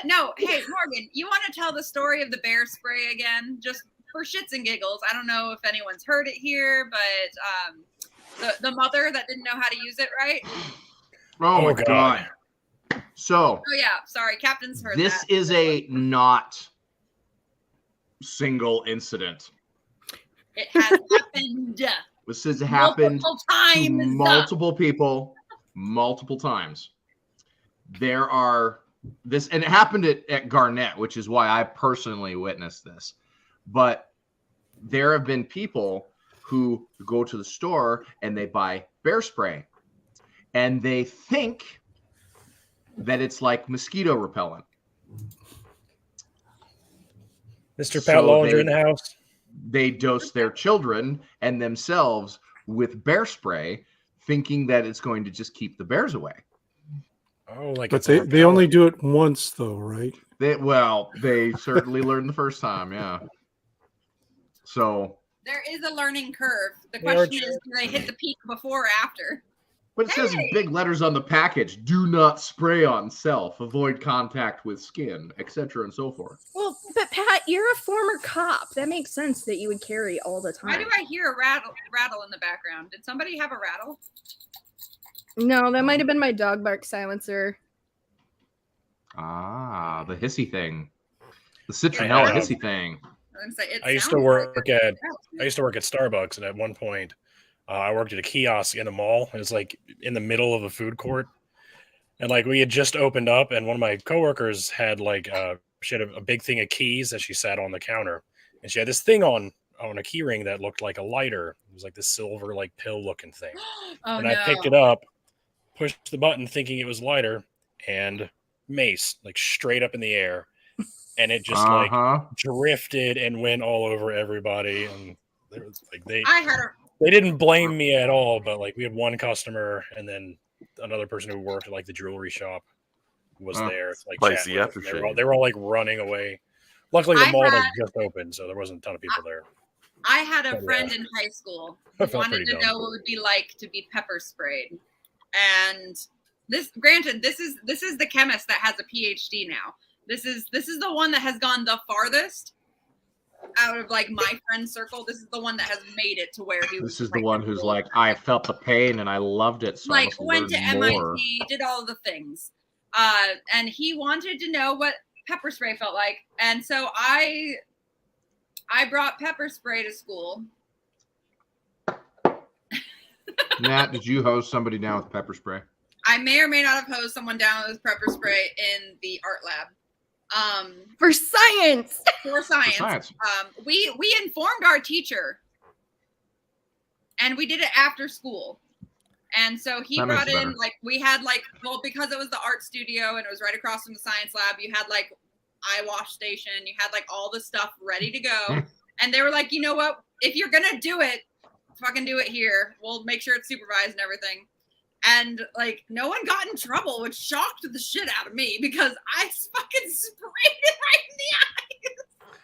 Speaker 3: No, hey, Morgan, you want to tell the story of the bear spray again? Just for shits and giggles. I don't know if anyone's heard it here, but the mother that didn't know how to use it right.
Speaker 2: Oh my God. So.
Speaker 3: Oh yeah, sorry, Captain's heard
Speaker 2: this
Speaker 3: that.
Speaker 2: Is a not single incident.
Speaker 3: It has happened.
Speaker 2: This has happened
Speaker 3: to
Speaker 2: multiple people, multiple times. There are this, and it happened at Garnett, which is why I personally witnessed this. But there have been people who go to the store and they buy bear spray, and they think that it's like mosquito repellent.
Speaker 1: Mr. Pat Lollinger in the house.
Speaker 2: They dose their children and themselves with bear spray, thinking that it's going to just keep the bears away.
Speaker 1: Oh, like
Speaker 4: but they only do it once, though, right?
Speaker 2: They certainly learned the first time, yeah. So
Speaker 3: There is a learning curve. The
Speaker 1: They are
Speaker 3: question is, do they hit the peak before or after?
Speaker 2: But it says in big letters on the package, do not spray on self, avoid contact with skin, etc. and so forth.
Speaker 5: Well, but Pat, you're a former cop. That makes sense that you would carry all the time.
Speaker 3: Why do I hear a rattle in the background? Did somebody have a rattle?
Speaker 5: No, that might have been my dog bark silencer.
Speaker 2: Ah, the hissy thing. The citronella hissy thing.
Speaker 1: I used to work at Starbucks, and at one point, I worked at a kiosk in a mall. It was like in the middle of a food court, and like we had just opened up, and one of my coworkers had like she had a big thing of keys that she sat on the counter, and she had this thing on a key ring that looked like a lighter. It was like this silver like pill looking thing,
Speaker 3: Oh,
Speaker 1: and
Speaker 3: no.
Speaker 1: I picked it up, pushed the button thinking it was lighter, and mace like straight up in the air. And it just like drifted and went all over everybody, and there was like they didn't blame me at all. But like we had one customer, and then another person who worked at like the jewelry shop was there. Like
Speaker 7: Spicy aftershave.
Speaker 1: They were all like running away. Luckily, the mall had just opened, so there wasn't a ton of people there.
Speaker 3: I had a friend in high school who wanted to know what it would be like to be pepper sprayed, and this is the chemist that has a PhD now. This is the one that has gone the farthest out of like my friend circle. This is the one that has made it to where he was.
Speaker 2: This is the one who's like, I felt the pain and I loved it. So
Speaker 3: like went to MIT,
Speaker 2: more.
Speaker 3: did all the things, and he wanted to know what pepper spray felt like, and so I brought pepper spray to school.
Speaker 2: Nat, did you hose somebody down with pepper spray?
Speaker 3: I may or may not have hosed someone down with pepper spray in the art lab.
Speaker 5: For science.
Speaker 3: For science. We informed our teacher, and we did it after school. And so he brought in like we had like because it was the art studio and it was right across from the science lab. You had like eye wash station. You had like all the stuff ready to go. And they were like, you know what? If you're gonna do it, fucking do it here. We'll make sure it's supervised and everything. And like no one got in trouble, which shocked the shit out of me because I fucking sprayed it right in the eyes.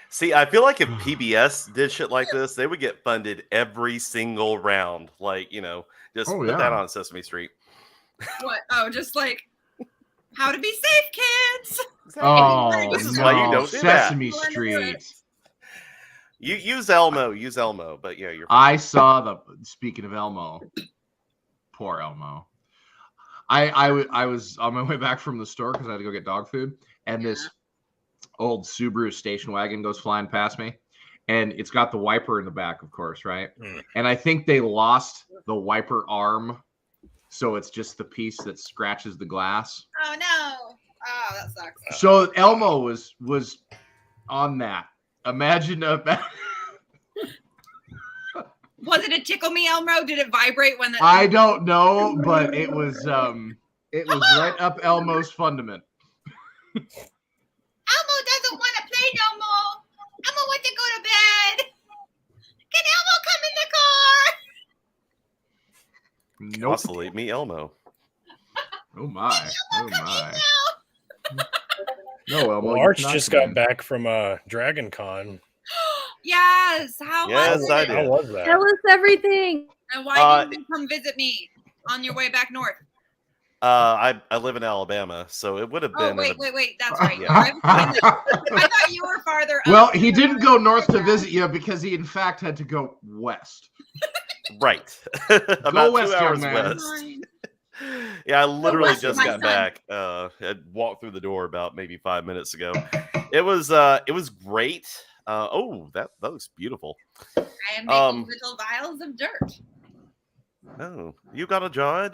Speaker 7: See, I feel like if PBS did shit like this, they would get funded every single round. Like, you know, just put that on Sesame Street.
Speaker 3: What? Oh, just like how to be safe, kids.
Speaker 2: Oh,
Speaker 7: this is why you don't do
Speaker 2: Sesame
Speaker 7: that.
Speaker 2: Street.
Speaker 7: You use Elmo, but yeah, you're.
Speaker 2: I saw speaking of Elmo. Poor Elmo. I was on my way back from the store because I had to go get dog food, and this old Subaru station wagon goes flying past me, and it's got the wiper in the back, of course, right? And I think they lost the wiper arm, so it's just the piece that scratches the glass.
Speaker 3: Oh no! Oh, that sucks.
Speaker 2: So Elmo was on that. Imagine
Speaker 3: Was it a tickle me Elmo? Did it vibrate when the
Speaker 2: I don't know, but it was right up Elmo's fundament.
Speaker 3: Elmo doesn't want to play no more. Elmo wants to go to bed. Can Elmo come in the car?
Speaker 2: Nope.
Speaker 7: Oscillate me, Elmo.
Speaker 2: Oh my. Oh my. No, Elmo.
Speaker 1: Well, Arch just got back from Dragon Con.
Speaker 3: Yes. How was it?
Speaker 1: How was that?
Speaker 5: Tell us everything.
Speaker 3: And why didn't you come visit me on your way back north?
Speaker 7: I live in Alabama, so it would have been.
Speaker 3: Oh, wait. That's right.
Speaker 7: Yeah.
Speaker 3: I thought you were farther up.
Speaker 2: Well, he didn't go north to visit you because he, in fact, had to go west.
Speaker 7: Right. About
Speaker 2: west,
Speaker 7: 2 hours
Speaker 2: young man.
Speaker 7: west. Yeah, I literally
Speaker 3: west,
Speaker 7: just
Speaker 3: my
Speaker 7: got
Speaker 3: son.
Speaker 7: back. Had walked through the door about maybe 5 minutes ago. It was great. That looks beautiful.
Speaker 3: I am making little vials of dirt.
Speaker 7: Oh, you got a jar?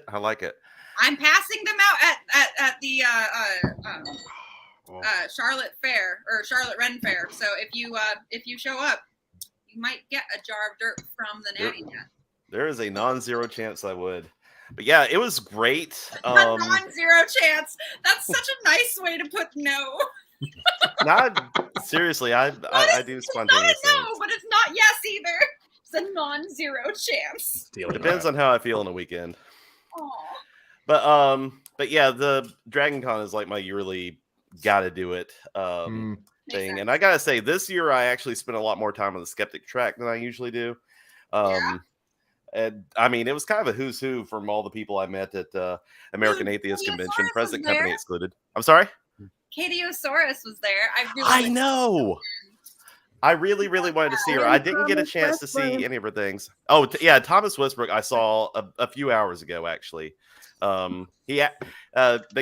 Speaker 7: I like it.
Speaker 3: I'm passing them out at the Charlotte Fair or Charlotte Ren Fair. So if you show up, you might get a jar of dirt from the Natty Net.
Speaker 7: There is a non-zero chance I would. But yeah, it was great.
Speaker 3: A non-zero chance. That's such a nice way to put no.
Speaker 7: Not seriously. I do spontaneous
Speaker 3: It's not a no,
Speaker 7: things.
Speaker 3: but it's not yes either. It's a non-zero chance.
Speaker 7: Depends on how I feel in a weekend.
Speaker 3: Aww.
Speaker 7: But yeah, the Dragon Con is like my yearly gotta do it.
Speaker 3: Now
Speaker 7: thing. And I gotta say, this year I actually spent a lot more time on the skeptic track than I usually do. And I mean, it was kind of a who's who from all the people I met at American Atheist Convention, present company excluded. I'm sorry?
Speaker 3: Katiosaurus was there.
Speaker 7: I know. I really wanted to see her. I didn't get a chance to see any of her things. Oh, yeah, Thomas Westbrook I saw a few hours ago, actually. They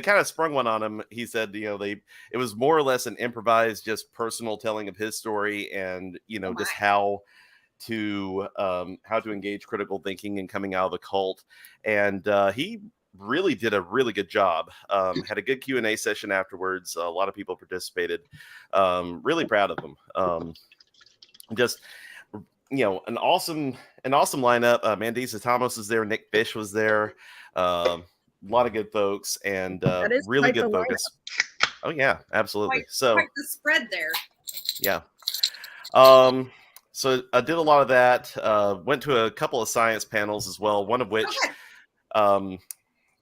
Speaker 7: kind of sprung one on him. He said, it was more or less an improvised, just personal telling of his story, and just how to engage critical thinking and coming out of the cult. And he really did a really good job. Had a good Q&A session afterwards. A lot of people participated. Really proud of them. Just an awesome lineup. Mandisa Thomas was there. Nick Fish was there. A lot of good folks and really good focus. Oh yeah, absolutely.
Speaker 3: Quite the spread there.
Speaker 7: Yeah. So I did a lot of that. Went to a couple of science panels as well. One of which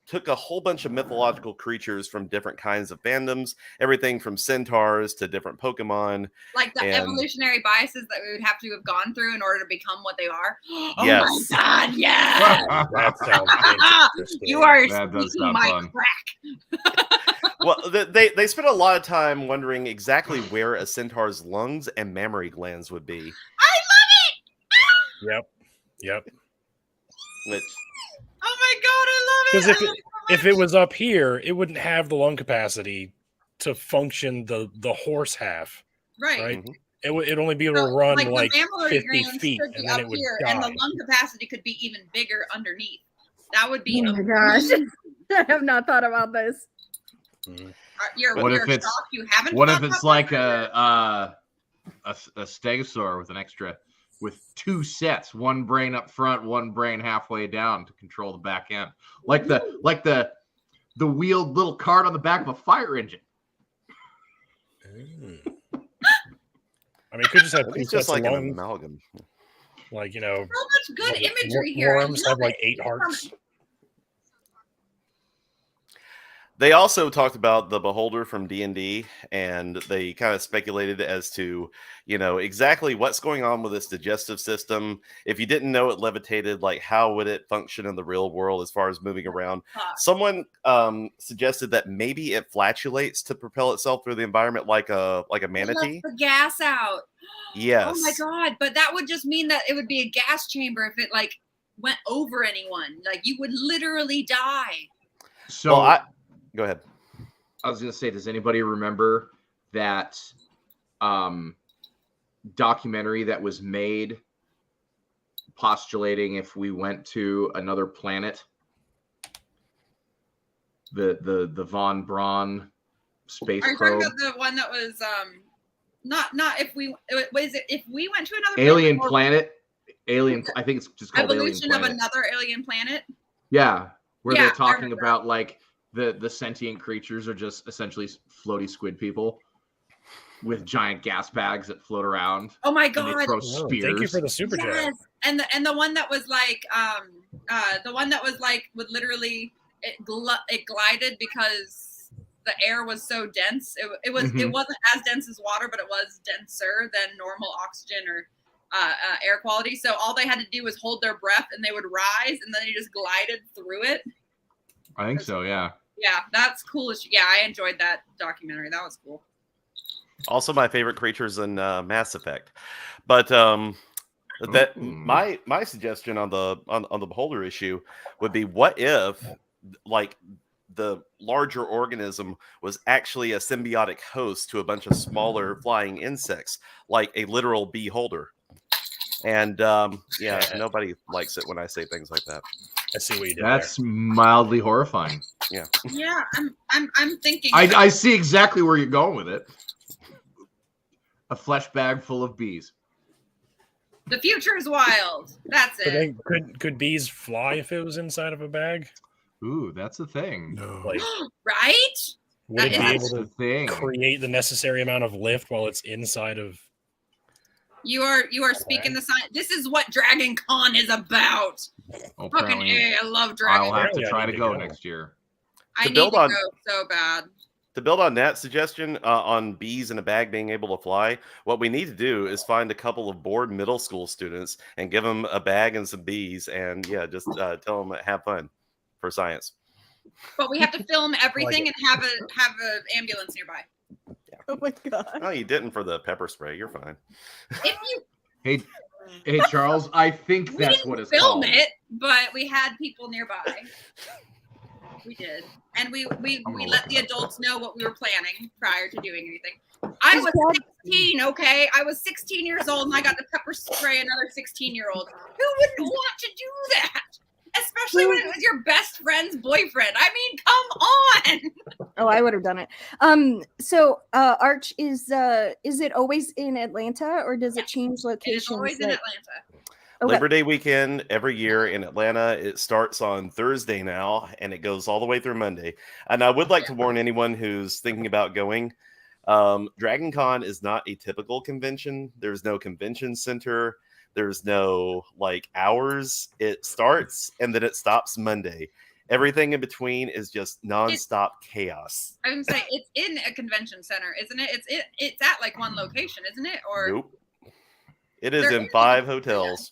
Speaker 7: took a whole bunch of mythological creatures from different kinds of fandoms, everything from centaurs to different Pokemon.
Speaker 3: Like the evolutionary biases that we would have to have gone through in order to become what they are. Oh
Speaker 7: yes.
Speaker 3: my God, yes!
Speaker 1: That sounds interesting.
Speaker 3: You are
Speaker 2: That does
Speaker 3: speaking
Speaker 2: sound
Speaker 3: my
Speaker 2: fun.
Speaker 3: crack.
Speaker 7: Well, they spent a lot of time wondering exactly where a centaur's lungs and mammary glands would be.
Speaker 3: I love it!
Speaker 1: Yep.
Speaker 7: Which,
Speaker 3: Oh my God, I love
Speaker 1: Because
Speaker 3: it!
Speaker 1: if it was up here, it wouldn't have the lung capacity to function the horse half, right?
Speaker 7: Mhm.
Speaker 1: It'd only be able to run like
Speaker 3: the mammary
Speaker 1: 50
Speaker 3: glands
Speaker 1: feet,
Speaker 3: could be
Speaker 1: and then
Speaker 3: up
Speaker 1: it would
Speaker 3: here,
Speaker 1: die.
Speaker 3: and the lung capacity could be even bigger underneath. That would be
Speaker 5: Oh my gosh. I have not thought about this.
Speaker 1: Mhm.
Speaker 3: You're
Speaker 2: What if it's-
Speaker 3: shocked you haven't.
Speaker 2: What
Speaker 3: thought
Speaker 2: if it's
Speaker 3: about
Speaker 2: like
Speaker 3: that?
Speaker 2: a stegosaur with an extra, with two sets, one brain up front, one brain halfway down to control the back end, like the wheeled little cart on the back of a fire engine.
Speaker 1: I mean, it could just have two
Speaker 7: it's
Speaker 1: sets
Speaker 7: just like
Speaker 1: of
Speaker 7: an
Speaker 1: lungs,
Speaker 7: amalgam.
Speaker 1: like
Speaker 3: So much good imagery here.
Speaker 1: Worms
Speaker 3: I
Speaker 1: have
Speaker 3: love
Speaker 1: like
Speaker 3: it.
Speaker 1: 8 hearts.
Speaker 7: They also talked about the Beholder from D&D, and they kind of speculated as to, exactly what's going on with its digestive system. If you didn't know it levitated, like how would it function in the real world as far as moving around? Someone suggested that maybe it flatulates to propel itself through the environment like a manatee.
Speaker 3: Let the gas out.
Speaker 7: Yes.
Speaker 3: Oh my God! But that would just mean that it would be a gas chamber if it went over anyone. Like you would literally die.
Speaker 2: So
Speaker 7: go ahead.
Speaker 2: I was going to say, does anybody remember that documentary that was made postulating if we went to another planet? The Von Braun space
Speaker 3: Are you
Speaker 2: probe.
Speaker 3: talking about the one that was not if we if we went to another
Speaker 2: Alien
Speaker 3: planet?
Speaker 2: Alien. I think it's just called
Speaker 3: Evolution
Speaker 2: Alien
Speaker 3: of
Speaker 2: Planet.
Speaker 3: another alien planet.
Speaker 2: Yeah, where
Speaker 3: Yeah,
Speaker 2: they're
Speaker 3: I
Speaker 2: talking
Speaker 3: remember
Speaker 2: about like the sentient creatures are just essentially floaty squid people with giant gas bags that float around.
Speaker 3: Oh my
Speaker 2: And they
Speaker 3: God!
Speaker 2: throw
Speaker 1: Oh,
Speaker 2: spears.
Speaker 1: thank you for the super chat.
Speaker 3: Yes, and the one that was would literally it glided because the air was so dense. It wasn't as dense as water, but it was denser than normal oxygen or air quality. So all they had to do was hold their breath, and they would rise, and then they just glided through it.
Speaker 2: I think so. Yeah.
Speaker 3: Yeah, that's cool. Yeah, I enjoyed that documentary. That was cool.
Speaker 7: Also, my favorite creatures in Mass Effect. But my suggestion on the Beholder issue would be, what if the larger organism was actually a symbiotic host to a bunch of smaller flying insects, like a literal beholder. And nobody likes it when I say things like that.
Speaker 1: I see what you did.
Speaker 2: That's mildly horrifying.
Speaker 7: Yeah.
Speaker 3: Yeah, I'm thinking.
Speaker 2: I see exactly where you're going with it. A flesh bag full of bees.
Speaker 3: The future is wild. That's it.
Speaker 1: Could bees fly if it was inside of a bag?
Speaker 2: Ooh, that's the thing.
Speaker 4: No.
Speaker 1: Like,
Speaker 3: Right?
Speaker 1: would it be
Speaker 2: That's
Speaker 1: able
Speaker 2: the
Speaker 1: to
Speaker 2: thing.
Speaker 1: create the necessary amount of lift while it's inside of?
Speaker 3: You are speaking the science. This is what Dragon Con is about.
Speaker 2: Oh,
Speaker 3: Fucking
Speaker 2: apparently,
Speaker 3: A, I love Dragon
Speaker 2: I'll
Speaker 3: Con.
Speaker 2: have to
Speaker 1: Yeah,
Speaker 2: try
Speaker 1: I
Speaker 2: to
Speaker 1: need
Speaker 2: go
Speaker 1: to go.
Speaker 2: next year.
Speaker 3: I
Speaker 7: To
Speaker 3: need
Speaker 7: build
Speaker 3: to
Speaker 7: on-
Speaker 3: go so bad.
Speaker 7: To build on that suggestion on bees in a bag being able to fly, what we need to do is find a couple of bored middle school students and give them a bag and some bees, and just tell them have fun for science.
Speaker 3: But we have to film everything and have a ambulance nearby.
Speaker 7: Yeah.
Speaker 5: Oh my god.
Speaker 7: Oh, you didn't for the pepper spray. You're fine.
Speaker 3: If you
Speaker 2: Hey, Charles, I think
Speaker 3: we
Speaker 2: that's
Speaker 3: didn't
Speaker 2: what it's
Speaker 3: film
Speaker 2: called.
Speaker 3: it, but we had people nearby. We did, and we let the adults know what we were planning prior to doing anything. I was 16, okay? I was 16 years old, and I got to pepper spray another 16-year-old. Who wouldn't want to do that? Especially when it was your best friend's boyfriend. I mean, come on.
Speaker 5: Oh, I would have done it. So Arch, is it always in Atlanta, or does it change locations?
Speaker 3: It's always in Atlanta.
Speaker 5: Okay.
Speaker 7: Labor Day weekend every year in Atlanta. It starts on Thursday now, and it goes all the way through Monday. And I would like to warn anyone who's thinking about going. Dragon Con is not a typical convention. There's no convention center. There's no hours. It starts and then it stops Monday. Everything in between is just nonstop chaos.
Speaker 3: I was gonna say it's in a convention center, isn't it? It's at one location, isn't it? Or
Speaker 7: Nope. It is in 5 hotels.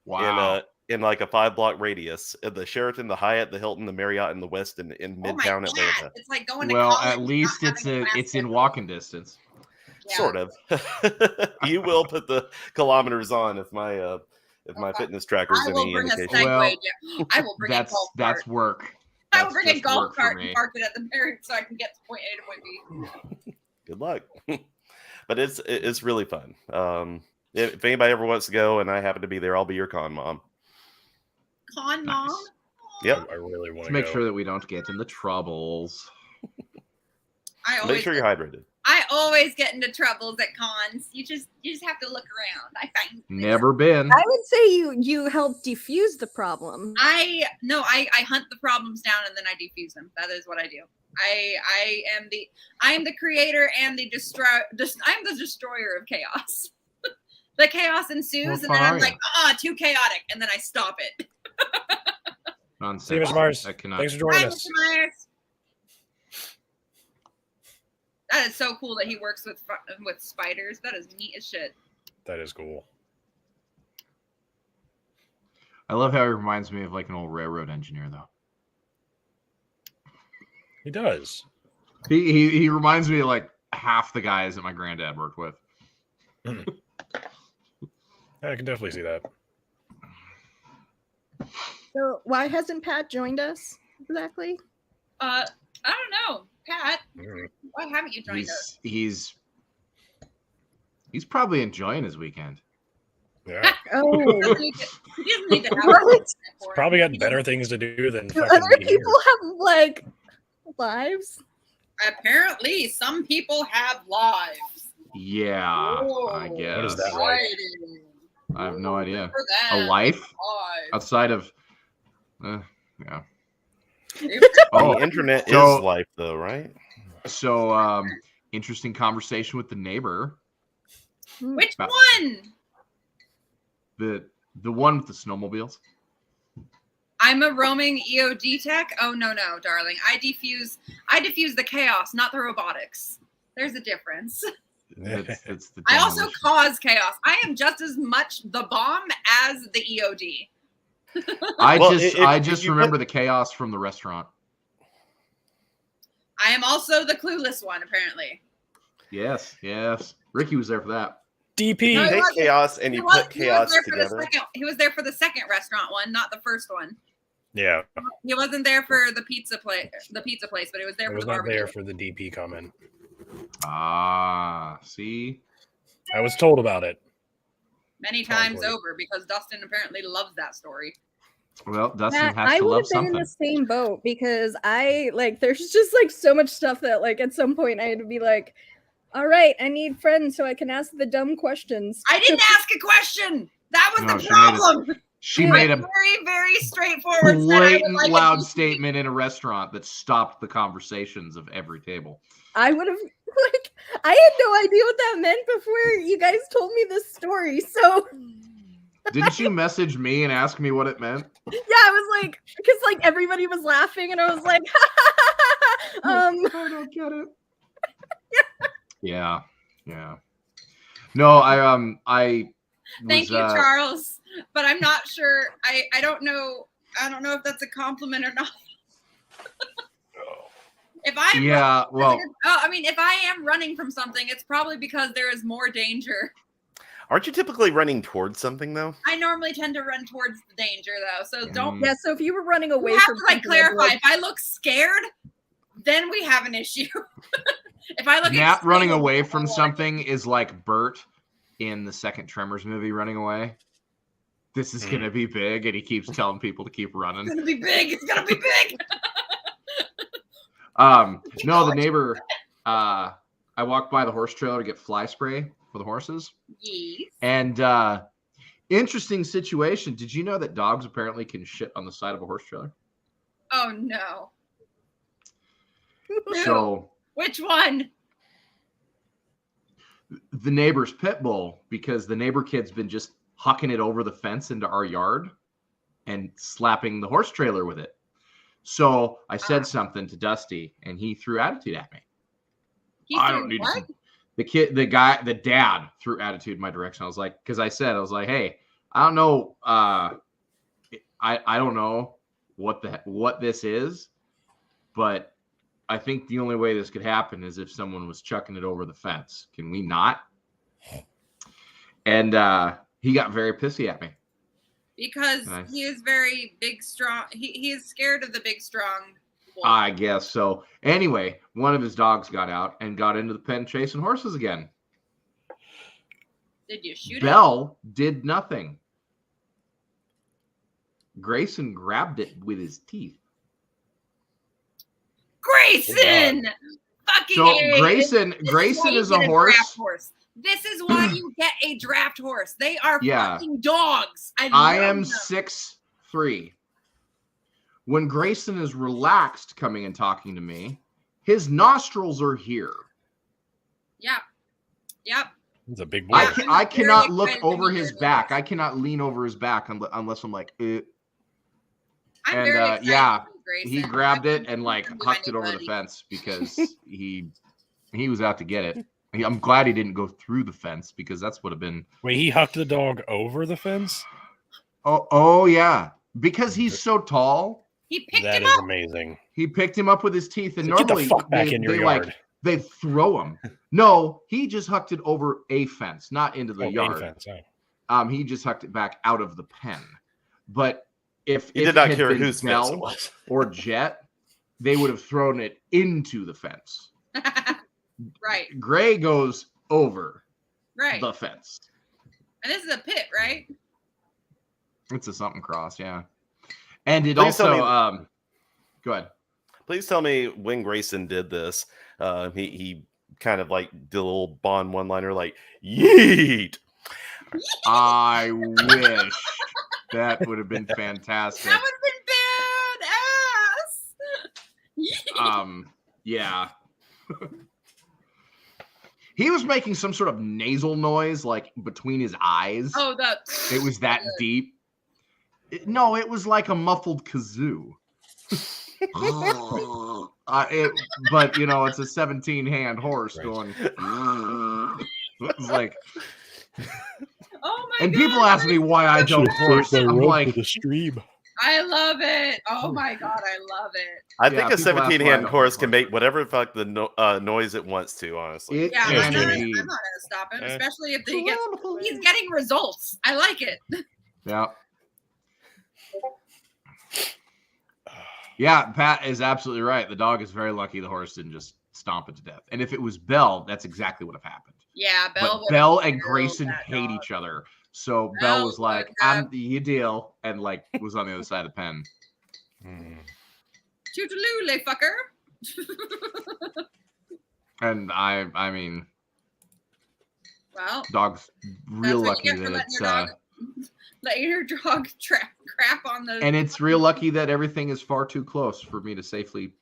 Speaker 2: Wow.
Speaker 7: In a 5-block radius. The Sheraton, the Hyatt, the Hilton, the Marriott, and the Westin in Midtown Atlanta.
Speaker 3: It's like going to
Speaker 2: Well,
Speaker 3: college
Speaker 2: at
Speaker 3: and
Speaker 2: least
Speaker 3: not having a class
Speaker 2: it's in
Speaker 3: schedule.
Speaker 2: walking distance.
Speaker 3: Yeah.
Speaker 7: Sort of. You will put the kilometers on if my fitness tracker's
Speaker 3: I will
Speaker 7: any
Speaker 3: bring a
Speaker 7: indication.
Speaker 3: Segway.
Speaker 2: Well,
Speaker 3: yeah. I will bring a golf cart.
Speaker 2: That's work.
Speaker 3: I will
Speaker 2: That's
Speaker 3: bring a
Speaker 2: just
Speaker 3: golf
Speaker 2: work for
Speaker 3: cart
Speaker 2: me.
Speaker 3: and park it at the Marriott so I can get to point A to point B.
Speaker 7: Good luck. But it's really fun. If anybody ever wants to go and I happen to be there, I'll be your con mom.
Speaker 3: Con mom.
Speaker 2: Nice.
Speaker 7: Yep.
Speaker 1: I really want
Speaker 2: To
Speaker 1: to
Speaker 2: make
Speaker 1: go.
Speaker 2: sure that we don't get into troubles.
Speaker 7: Make sure you're hydrated.
Speaker 3: I always get into troubles at cons. You just have to look around. I find
Speaker 2: Never been.
Speaker 5: I would say you help defuse the problem.
Speaker 3: I hunt the problems down and then I defuse them. That is what I do. I am the creator and the I'm the destroyer of chaos. The chaos ensues and then I'm like, too chaotic, and then I stop it.
Speaker 2: Nonsense.
Speaker 1: See you, Mr. Myers.
Speaker 2: That cannot.
Speaker 1: Thanks for joining
Speaker 3: Hi,
Speaker 1: us.
Speaker 3: Mr. Myers. That is so cool that he works with spiders. That is neat as shit.
Speaker 1: That is cool.
Speaker 2: I love how he reminds me of an old railroad engineer, though.
Speaker 1: He does.
Speaker 2: He reminds me of half the guys that my granddad worked with.
Speaker 1: I can definitely see that.
Speaker 5: So why hasn't Pat joined us exactly?
Speaker 3: I don't know, Pat.
Speaker 1: Mm.
Speaker 3: Why haven't you joined us?
Speaker 2: He's probably enjoying his weekend.
Speaker 1: Yeah.
Speaker 5: Oh,
Speaker 3: He doesn't need to have
Speaker 5: What?
Speaker 1: Probably got better things to do than
Speaker 5: do
Speaker 1: fucking
Speaker 5: other
Speaker 1: be here.
Speaker 5: people have lives?
Speaker 3: Apparently, some people have lives.
Speaker 2: Yeah, I guess.
Speaker 1: What is that like?
Speaker 3: Exciting.
Speaker 2: I have no idea.
Speaker 3: For
Speaker 2: A
Speaker 3: them.
Speaker 2: life
Speaker 3: Lives.
Speaker 2: outside of, yeah.
Speaker 7: The internet
Speaker 2: so-
Speaker 7: is life, though, right?
Speaker 2: So, interesting conversation with the neighbor.
Speaker 3: Which
Speaker 2: About-
Speaker 3: one?
Speaker 2: The one with the snowmobiles.
Speaker 3: I'm a roaming EOD tech. Oh no, darling. I defuse the chaos, not the robotics. There's a difference.
Speaker 2: It's the
Speaker 3: I also
Speaker 2: demolition.
Speaker 3: cause chaos. I am just as much the bomb as the EOD.
Speaker 2: I
Speaker 7: Well,
Speaker 2: just
Speaker 7: if you
Speaker 2: remember the chaos from the restaurant.
Speaker 3: I am also the clueless one, apparently.
Speaker 2: Yes. Ricky was there for that.
Speaker 1: DP.
Speaker 3: No,
Speaker 7: You
Speaker 3: he
Speaker 7: take
Speaker 3: wasn't.
Speaker 7: chaos and you put chaos together.
Speaker 3: He was there for the second restaurant one, not the first one.
Speaker 1: Yeah.
Speaker 3: He wasn't there for the pizza place, but he was there
Speaker 1: I
Speaker 3: for
Speaker 1: was
Speaker 3: the
Speaker 1: not
Speaker 3: barbecue.
Speaker 1: there for the DP comment.
Speaker 2: See?
Speaker 1: I was told about it.
Speaker 3: Many times
Speaker 1: Probably.
Speaker 3: over because Dustin apparently loves that story.
Speaker 2: Well, Dustin
Speaker 5: Matt,
Speaker 2: has
Speaker 5: I
Speaker 2: to
Speaker 5: would
Speaker 2: love
Speaker 5: have been in
Speaker 2: something.
Speaker 5: the same boat because there's just so much stuff that at some point I had to be like, all right, I need friends so I can ask the dumb questions.
Speaker 3: I didn't ask a question. That was
Speaker 2: No,
Speaker 3: the
Speaker 2: she made it-
Speaker 3: problem.
Speaker 2: She made a
Speaker 3: Very, very straightforward. said I would
Speaker 2: blatant,
Speaker 3: like a
Speaker 2: loud
Speaker 3: DP.
Speaker 2: statement in a restaurant that stopped the conversations of every table.
Speaker 5: I would have I had no idea what that meant before you guys told me this story. So
Speaker 2: Didn't you message me and ask me what it meant?
Speaker 5: yeah, I was because everybody was laughing and I was like,
Speaker 2: I don't get it. Yeah. No, I
Speaker 3: Thank you, Charles. But I'm not sure. I don't know. I don't know if that's a compliment or not. If I if I am running from something, it's probably because there is more danger.
Speaker 7: Aren't you typically running towards something though?
Speaker 3: I normally tend to run towards the danger though, so don't.
Speaker 5: Yeah, so if you were running away
Speaker 3: You have
Speaker 5: from
Speaker 3: to like clarify. If I look scared, then we have an issue. If I look
Speaker 2: Nat running away from something is like Bert in the second Tremors movie running away. This is gonna be big, and he keeps telling people to keep running.
Speaker 3: It's gonna be big. It's gonna be big.
Speaker 2: No, the neighbor. I walked by the horse trailer to get fly spray for the horses.
Speaker 3: Yes.
Speaker 2: And interesting situation. Did you know that dogs apparently can shit on the side of a horse trailer?
Speaker 3: Oh no.
Speaker 2: So
Speaker 3: which one?
Speaker 2: The neighbor's pit bull, because the neighbor kid's been just hucking it over the fence into our yard and slapping the horse trailer with it. So I said something to Dusty, and he threw attitude at me. I don't need to. The dad threw attitude in my direction. I was like, because I was like, hey, I don't know. I don't know what this is, but I think the only way this could happen is if someone was chucking it over the fence. Can we not? And he got very pissy at me.
Speaker 3: Because he is very big, strong. He is scared of the big, strong wolf.
Speaker 2: I guess so. Anyway, one of his dogs got out and got into the pen chasing horses again.
Speaker 3: Did you shoot
Speaker 2: Belle did nothing. Grayson grabbed it with his teeth.
Speaker 3: Grayson! Fucking
Speaker 2: So
Speaker 3: A.
Speaker 2: Grayson is a horse.
Speaker 3: This is why you get a draft horse. They are fucking dogs.
Speaker 2: I am 6'3". When Grayson is relaxed coming and talking to me, his nostrils are here.
Speaker 3: Yep.
Speaker 1: He's a big boy.
Speaker 2: I cannot look over his back. I cannot lean over his back unless I'm like,
Speaker 3: I'm very excited for Grayson.
Speaker 2: he grabbed it and like hucked it over the fence because he was out to get it. I'm glad he didn't go through the fence because that's would have been.
Speaker 1: Wait, he hucked the dog over the fence?
Speaker 2: Oh yeah, because he's so tall.
Speaker 3: He picked him up.
Speaker 1: That is amazing.
Speaker 2: He picked him up with his teeth, and
Speaker 1: So
Speaker 2: normally
Speaker 1: get the fuck back in your yard.
Speaker 2: They throw him. No, he just hucked it over a fence, not into the yard.
Speaker 1: Fence,
Speaker 2: He just hucked it back out of the pen. But if
Speaker 7: he did not care whose fence it was
Speaker 2: or Jet, they would have thrown it into the fence.
Speaker 3: Right.
Speaker 2: Gray goes over the fence.
Speaker 3: And this is a pit, right?
Speaker 2: It's a something cross, yeah. And it
Speaker 7: Please
Speaker 2: also go ahead.
Speaker 7: Please tell me when Grayson did this, he kind of like did a little Bond one-liner like yeet.
Speaker 2: I wish that would have been fantastic.
Speaker 3: That would have been badass.
Speaker 2: Yeah. He was making some sort of nasal noise, like between his eyes.
Speaker 3: Oh,
Speaker 2: it was that deep. No, it was like a muffled kazoo. But you know, it's a 17-hand horse going. It's like.
Speaker 3: Oh my
Speaker 2: and
Speaker 3: God,
Speaker 2: people ask me why I don't horse. I'm like,
Speaker 1: the stream.
Speaker 3: I love it. Oh my God, I love it.
Speaker 7: I think a 17-hand horse can make whatever fuck the noise it wants to, honestly.
Speaker 3: Yeah, I'm not going to stop him, especially if he's getting results. I like it.
Speaker 2: Yeah. Yeah, Pat is absolutely right. The dog is very lucky the horse didn't just stomp it to death. And if it was Belle, that's exactly what would have happened.
Speaker 3: Yeah,
Speaker 2: Belle and Grayson hate each other. So Belle was like, I'm the deal, and like was on the other side of the pen.
Speaker 3: Toodaloo, fucker.
Speaker 2: And I mean,
Speaker 3: well,
Speaker 2: dog's real lucky that it's
Speaker 3: let your dog crap on the.
Speaker 2: And it's real lucky that everything is far too close for me to safely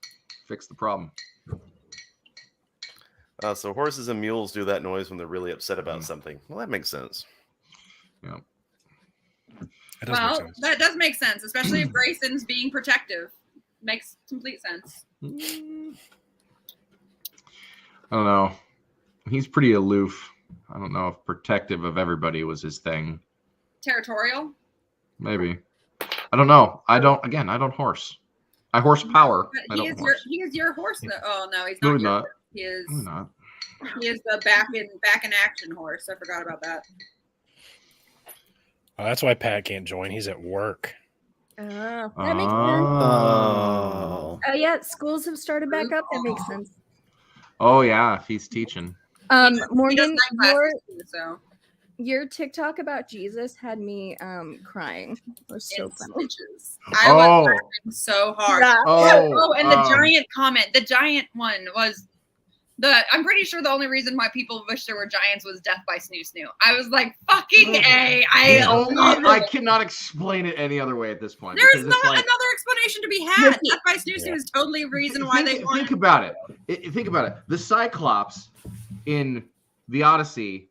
Speaker 2: fix the problem.
Speaker 7: So horses and mules do that noise when they're really upset about something. Well, that makes sense.
Speaker 2: Yeah.
Speaker 3: That does make sense, especially if Grayson's being protective. Makes complete sense.
Speaker 2: I don't know. He's pretty aloof. I don't know if protective of everybody was his thing.
Speaker 3: Territorial.
Speaker 2: Maybe. I don't know. I don't horse. I horsepower.
Speaker 3: But he is your horse. Oh no, he's not.
Speaker 2: No, he's not.
Speaker 3: He is.
Speaker 2: No, not.
Speaker 3: He is the back in action horse. I forgot about that.
Speaker 1: Oh, that's why Pat can't join. He's at work.
Speaker 5: That makes sense. Oh yeah, schools have started back up. That makes sense.
Speaker 2: Oh yeah, if he's teaching.
Speaker 5: Morgan, your TikTok about Jesus had me crying. It was so funny.
Speaker 3: I was laughing so hard.
Speaker 5: Yeah.
Speaker 3: And the giant comment, the giant one was I'm pretty sure the only reason why people wish there were giants was death by snoo snoo. I was like, fucking A.
Speaker 2: I cannot explain it any other way at this point.
Speaker 3: There's not another explanation to be had. Death by snoo snoo is totally a reason why they want.
Speaker 2: Think about it. Think about it. The Cyclops in the Odyssey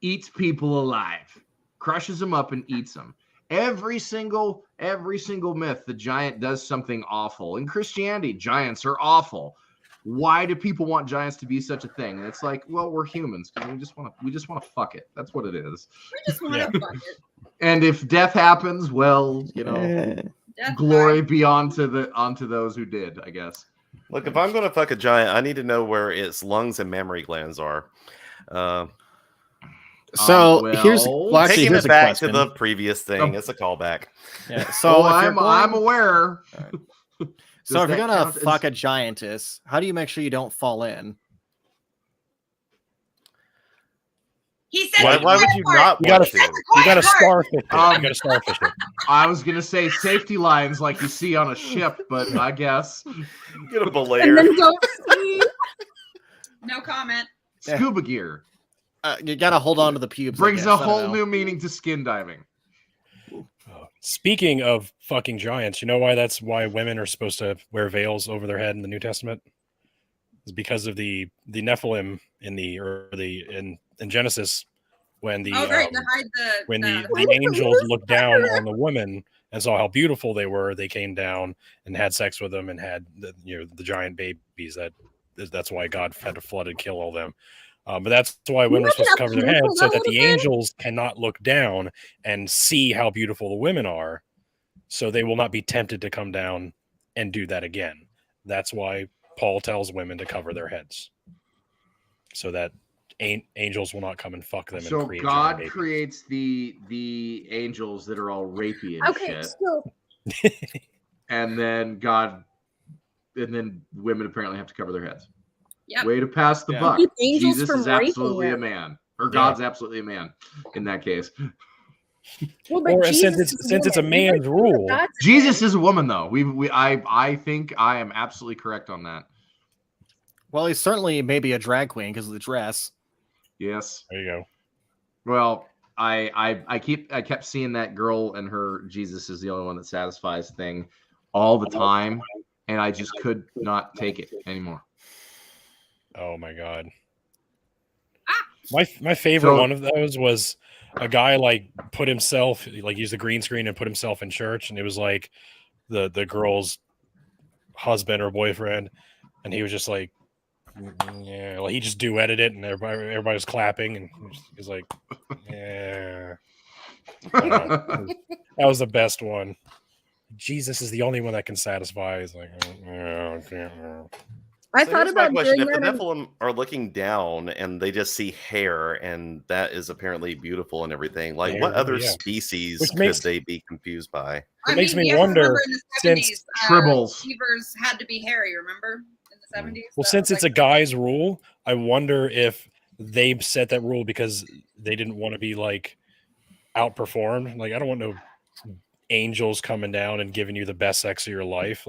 Speaker 2: eats people alive, crushes them up and eats them. Every single myth, the giant does something awful. In Christianity, giants are awful. Why do people want giants to be such a thing? And it's like, well, we're humans because we just want to fuck it. That's what it is.
Speaker 3: We just want to fuck it.
Speaker 2: And if death happens, well, glory be onto those who did, I guess.
Speaker 7: Look, if I'm going to fuck a giant, I need to know where its lungs and mammary glands are.
Speaker 8: Here's
Speaker 7: taking it back to the previous thing. It's a callback.
Speaker 8: Yeah. So
Speaker 2: I'm aware.
Speaker 8: Right. So if you're gonna fuck a giantess, how do you make sure you don't fall in?
Speaker 3: He said,
Speaker 7: "Why would you not?
Speaker 1: You gotta starfish it. You gotta starfish it."
Speaker 2: I was gonna say safety lines like you see on a ship, but I guess
Speaker 7: get a belayer.
Speaker 3: No comment.
Speaker 2: Scuba gear.
Speaker 8: You gotta hold on to the pubes.
Speaker 2: Brings a whole new meaning to skin diving.
Speaker 1: Speaking of fucking giants, you know that's why women are supposed to wear veils over their head in the New Testament? It's because of the Nephilim in Genesis when the angels looked down on the women and saw how beautiful they were. They came down and had sex with them and had the giant babies. That's why God had to flood and kill all them. But that's why women are supposed to cover their heads so that the angels cannot look down and see how beautiful the women are, so they will not be tempted to come down and do that again. That's why Paul tells women to cover their heads, so that angels will not come and fuck them.
Speaker 2: So
Speaker 1: and
Speaker 2: God creates the angels that are all rapey and shit, and then women apparently have to cover their heads.
Speaker 3: Yep.
Speaker 2: Way to pass the buck. Jesus is absolutely a man, or God's absolutely a man in that case.
Speaker 5: Well,
Speaker 1: or since it's a man's rule,
Speaker 2: Jesus is a woman, though. I think I am absolutely correct on that.
Speaker 8: Well, he's certainly maybe a drag queen because of the dress.
Speaker 2: Yes.
Speaker 1: There you go.
Speaker 2: Well, I kept seeing that girl and her Jesus is the only one that satisfies thing all the time, and I just could not take it anymore.
Speaker 1: Oh my god. My favorite one of those was a guy put himself used a green screen and put himself in church, and it was like the girl's husband or boyfriend, and he was just like, yeah, he just duetted it, and everybody was clapping, and he's like, yeah. That was the best one. Jesus is the only one that can satisfy. He's like,
Speaker 5: I thought about doing
Speaker 7: if the
Speaker 5: that.
Speaker 7: Nephilim are looking down and they just see hair, and that is apparently beautiful and everything, what other species could they be confused by?
Speaker 1: It makes me wonder, since
Speaker 2: tribbles
Speaker 3: beavers had to be hairy, remember, in the 70s?
Speaker 1: Well, since it's a guy's rule, I wonder if they set that rule because they didn't want to be outperformed. I don't want no angels coming down and giving you the best sex of your life.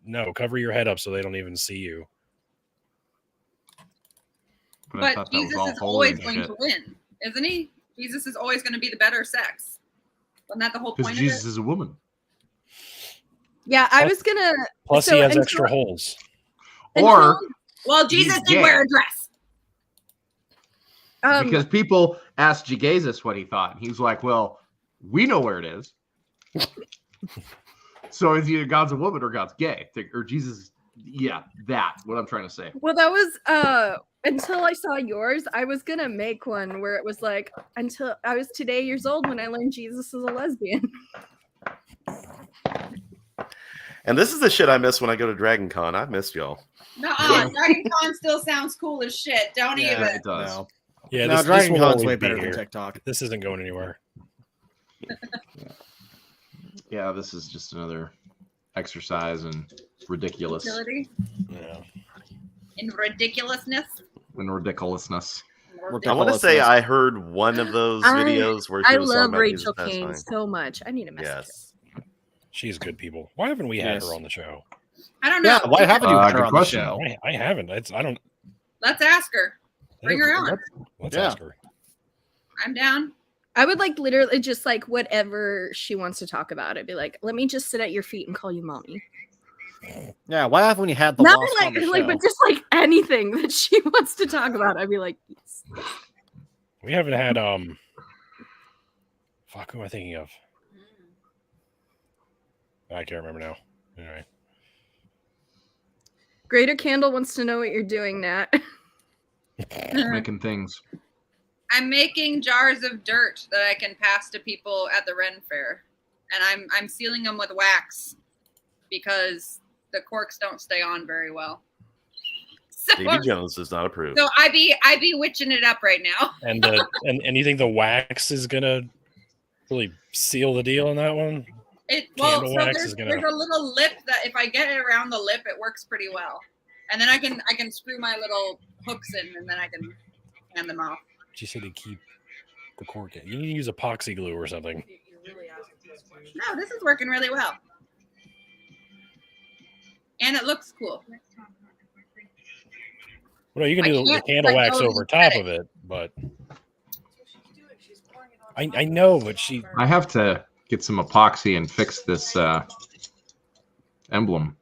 Speaker 1: No, cover your head up so they don't even see you.
Speaker 3: But Jesus is always going to win, isn't he? Jesus is always going to be the better sex. Wasn't that the whole point of it?
Speaker 2: Because Jesus is a woman.
Speaker 5: Yeah, I was gonna.
Speaker 1: Plus, he has extra holes.
Speaker 2: Or
Speaker 3: Jesus did wear a dress.
Speaker 2: Because people asked Jesus what he thought, and he was like, "Well, we know where it is." So it's either God's a woman or God's gay, or Jesus. Yeah, that's what I'm trying to say.
Speaker 5: Well, that was until I saw yours. I was gonna make one where it was like, until I was today years old when I learned Jesus is a lesbian.
Speaker 7: And this is the shit I miss when I go to Dragon Con. I missed y'all.
Speaker 3: Nuh-uh. Dragon Con still sounds cool as shit. Don't even.
Speaker 2: It does.
Speaker 8: No.
Speaker 1: Yeah,
Speaker 8: No,
Speaker 1: this
Speaker 8: Dragon
Speaker 1: will
Speaker 8: Con's
Speaker 1: always
Speaker 8: way
Speaker 1: be
Speaker 8: better than
Speaker 1: here.
Speaker 8: TikTok.
Speaker 1: This isn't going anywhere.
Speaker 2: Yeah, this is just another exercise in ridiculous.
Speaker 3: Utility.
Speaker 1: Yeah.
Speaker 3: In ridiculousness.
Speaker 2: In ridiculousness.
Speaker 7: I want to say I heard one of those videos where she
Speaker 5: I
Speaker 7: was
Speaker 5: love
Speaker 7: talking about
Speaker 5: Rachel
Speaker 7: Jesus
Speaker 5: Kane
Speaker 7: pastime.
Speaker 5: so much. I need a message.
Speaker 7: Yes.
Speaker 1: She's good people. Why haven't we had
Speaker 8: Yes.
Speaker 1: her on the show?
Speaker 3: I don't know.
Speaker 8: Yeah, why haven't you had her
Speaker 2: good
Speaker 8: on
Speaker 2: question.
Speaker 8: the show?
Speaker 1: I haven't. I don't.
Speaker 3: Let's ask her. Bring her on.
Speaker 1: Let's
Speaker 8: Yeah.
Speaker 1: ask her.
Speaker 3: I'm down.
Speaker 5: I would like literally just like whatever she wants to talk about. I'd be like, let me just sit at your feet and call you mommy.
Speaker 8: Yeah, why haven't you had the
Speaker 5: Not
Speaker 8: Wasp
Speaker 5: like
Speaker 8: on the
Speaker 5: like,
Speaker 8: show?
Speaker 5: but just like anything that she wants to talk about. I'd be like, yes.
Speaker 1: We haven't had Fuck, who am I thinking of? I can't remember now. Anyway.
Speaker 5: Greater Candle wants to know what you're doing, Nat.
Speaker 2: Making things.
Speaker 3: I'm making jars of dirt that I can pass to people at the Ren Fair, and I'm sealing them with wax because the corks don't stay on very well. So,
Speaker 7: Davy Jones does not approve.
Speaker 3: so I be witching it up right now.
Speaker 1: And and you think the wax is gonna really seal the deal on that one?
Speaker 3: Well,
Speaker 1: Candle
Speaker 3: so
Speaker 1: wax
Speaker 3: there's,
Speaker 1: is gonna-
Speaker 3: there's a little lip that if I get it around the lip, it works pretty well, and then I can screw my little hooks in, and then I can hand them off.
Speaker 1: She said to keep the cork in. You need to use epoxy glue or something.
Speaker 3: No, this is working really well, and it looks cool.
Speaker 1: Well, you can
Speaker 3: I
Speaker 1: do the
Speaker 3: can't
Speaker 1: candle
Speaker 3: let
Speaker 1: wax
Speaker 3: go of
Speaker 1: over
Speaker 3: the
Speaker 1: top
Speaker 3: credit.
Speaker 1: of it, but I know, but she
Speaker 2: I have to get some epoxy and fix this emblem.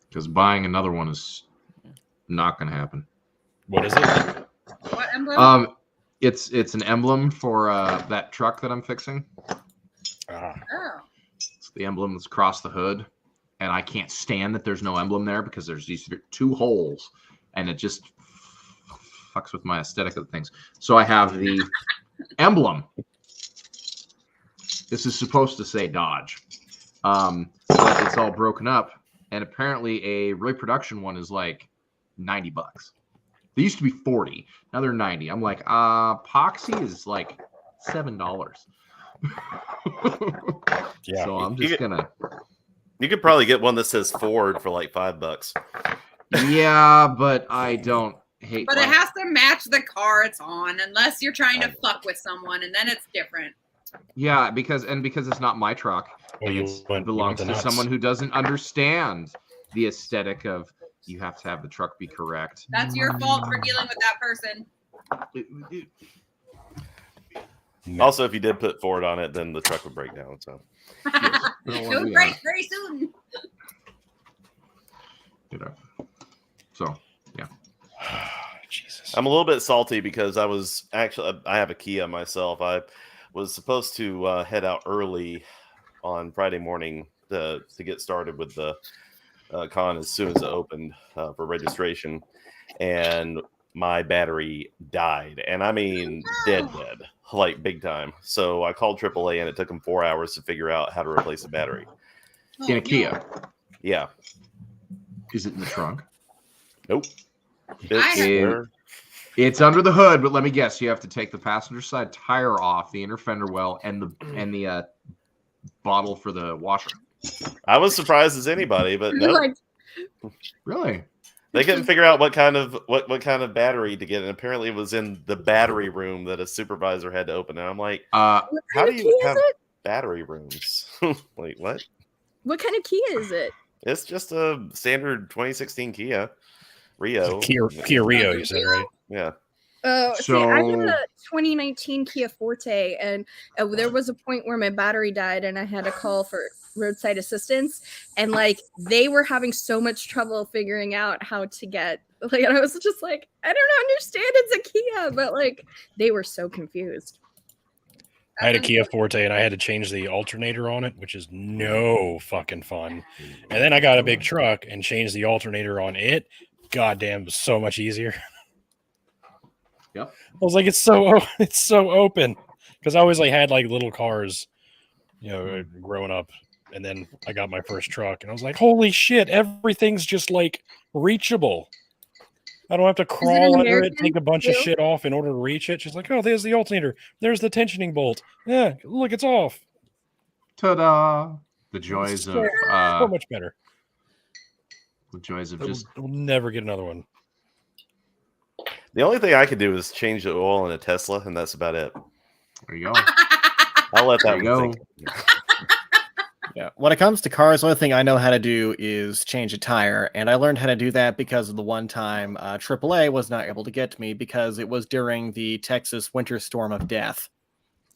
Speaker 2: Because buying another one is not going to happen.
Speaker 1: what is it?
Speaker 3: What emblem?
Speaker 2: It's an emblem for that truck that I'm fixing.
Speaker 1: Ah,
Speaker 3: Oh.
Speaker 2: It's the emblem that's across the hood, and I can't stand that there's no emblem there because there's these two holes, and it just fucks with my aesthetic of things. So I have the emblem. This is supposed to say Dodge, but it's all broken up, and apparently a reproduction one is like $90. They used to be 40, now they're 90. I'm like, epoxy is like $7.
Speaker 1: yeah.
Speaker 2: So I'm just gonna.
Speaker 7: You could probably get one that says Ford for like $5.
Speaker 2: Yeah, but I don't hate.
Speaker 3: But it has to match the car it's on, unless you're trying to fuck with someone, and then it's different.
Speaker 2: Yeah, because it's not my truck.
Speaker 1: Well,
Speaker 2: And
Speaker 1: you
Speaker 2: it
Speaker 1: went
Speaker 2: belongs
Speaker 1: the
Speaker 2: to
Speaker 1: nuts.
Speaker 2: someone who doesn't understand the aesthetic of you have to have the truck be correct.
Speaker 3: That's your fault for dealing with that person.
Speaker 7: Also, if you did put Ford on it, then the truck would break down. So
Speaker 3: It would break very soon.
Speaker 2: You know. So
Speaker 1: Jesus.
Speaker 7: I'm a little bit salty because I have a Kia myself. I was supposed to head out early on Friday morning to get started with the con as soon as it opened for registration, and my battery died, and I mean dead, like big time. So I called AAA, and it took them 4 hours to figure out how to replace the battery.
Speaker 2: in a Kia,
Speaker 7: Yeah,
Speaker 2: is it in the trunk?
Speaker 7: nope.
Speaker 2: It's under the hood, but let me guess. You have to take the passenger side tire off, the inner fender well, and the bottle for the washer.
Speaker 7: I was surprised as anybody, but no,
Speaker 5: Like,
Speaker 2: Really?
Speaker 7: they couldn't figure out what kind of battery to get, and apparently it was in the battery room that a supervisor had to open. And I'm like,
Speaker 2: Uh,
Speaker 5: what
Speaker 7: how
Speaker 5: kind
Speaker 7: do
Speaker 5: of
Speaker 7: you
Speaker 5: key
Speaker 7: have
Speaker 5: is it?
Speaker 7: battery rooms? Like what?
Speaker 5: What kind of key is it?
Speaker 7: It's just a standard 2016 Kia Rio.
Speaker 1: Kia Rio, you said, right?
Speaker 7: Yeah.
Speaker 5: Oh, see, I had
Speaker 2: So-
Speaker 5: a 2019 Kia Forte, and there was a point where my battery died, and I had to call for roadside assistance, and like they were having so much trouble figuring out how to get like, and I was just like, I don't understand, it's a Kia, but like they were so confused.
Speaker 1: I had a Kia Forte and I had to change the alternator on it, which is no fucking fun. And then I got a big truck and changed the alternator on it. Goddamn, it was so much easier.
Speaker 2: Yep.
Speaker 1: I was like, it's so open, because I always like had like little cars, you know, growing up, and then I got my first truck, and I was like, holy shit, everything's just like reachable. I don't have to crawl under it, take a bunch of shit off in order to reach it. She's like, oh, there's the alternator. There's the tensioning bolt. Yeah, look, it's off.
Speaker 2: Ta-da! The joys of
Speaker 1: so much better.
Speaker 2: The joys of
Speaker 1: We'll never get another one.
Speaker 7: The only thing I can do is change the oil in a Tesla, and that's about it.
Speaker 2: There you go.
Speaker 7: I'll let that
Speaker 2: go.
Speaker 7: one sink.
Speaker 8: Yeah. When it comes to cars, the only thing I know how to do is change a tire, and I learned how to do that because of the one time AAA was not able to get to me because it was during the Texas winter storm of death.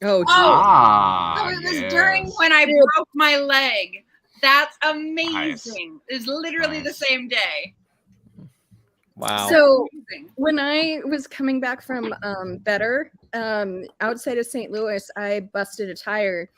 Speaker 5: Oh,
Speaker 3: so it was during when I broke my leg. That's amazing.
Speaker 2: Nice.
Speaker 3: It was literally the same day.
Speaker 8: Wow.
Speaker 5: So when I was coming back from Better, outside of St. Louis, I busted a tire.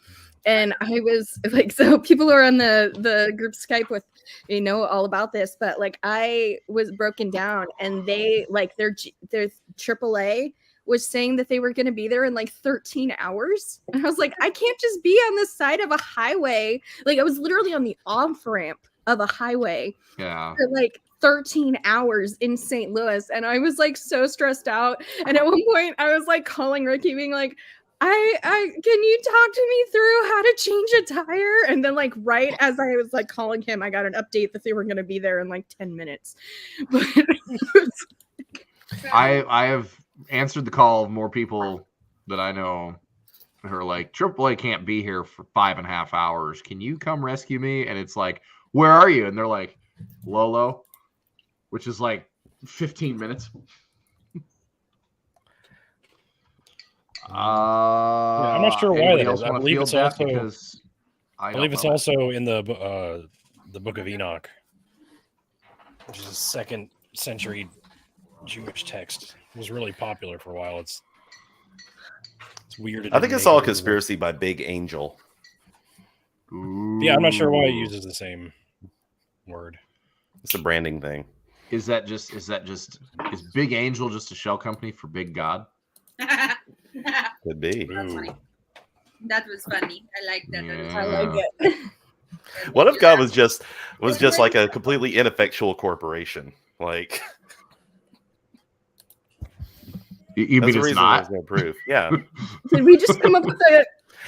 Speaker 5: And I was like, so people are on the group Skype with, you know, all about this, but like I was broken down, and they like their AAA was saying that they were going to be there in like 13 hours. And I was like, I can't just be on the side of a highway. Like I was literally on the off ramp of a highway for like 13 hours in St. Louis. And I was like so stressed out. And at one point I was like calling Ricky being like, I can you talk to me through how to change a tire? And then like right as I was like calling him, I got an update that they were going to be there in like 10 minutes. But
Speaker 2: I have answered the call of more people that I know who are like, AAA can't be here for 5.5 hours. Can you come rescue me? And it's like, where are you? And they're like, Lolo, which is like 15 minutes.
Speaker 1: I'm not sure why that is. I believe it's also
Speaker 2: because
Speaker 1: I believe it's also in the Book of Enoch, which is a 2nd century Jewish text. It was really popular for a while. It's weird.
Speaker 7: I think it's all a conspiracy by Big Angel.
Speaker 1: Yeah, I'm not sure why it uses the same word.
Speaker 7: It's a branding thing.
Speaker 2: Is Big Angel just a shell company for Big God?
Speaker 7: Could be.
Speaker 3: That's funny. That was funny. I like that.
Speaker 2: Yeah.
Speaker 5: I like it.
Speaker 7: What if God was just like a completely ineffectual corporation? Like,
Speaker 2: you mean it's not?
Speaker 7: There's no proof. Yeah.
Speaker 5: Did we just come up with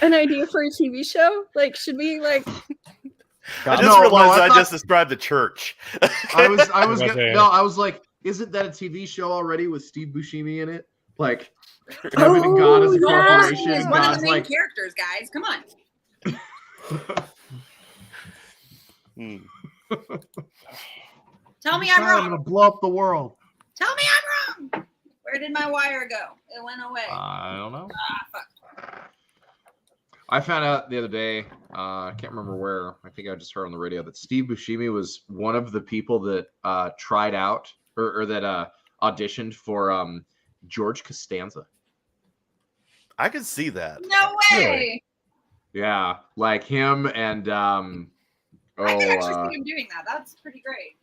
Speaker 5: an idea for a TV show? Like, should we like?
Speaker 7: I just realized I just described the church.
Speaker 2: I was like, isn't that a TV show already with Steve Buscemi in it? Like, having God as a corporation.
Speaker 3: He's one of the main characters, guys. Come on. Tell me I'm wrong.
Speaker 2: I'm gonna blow up the world.
Speaker 3: Tell me I'm wrong. Where did my wire go? It went away.
Speaker 2: I don't know.
Speaker 3: Fuck.
Speaker 2: I found out the other day, I can't remember where, I think I just heard on the radio that Steve Buscemi was one of the people that tried out or that auditioned for George Costanza.
Speaker 7: I could see that.
Speaker 3: No way.
Speaker 2: Yeah, like him and
Speaker 3: I could actually see him doing that. That's pretty great.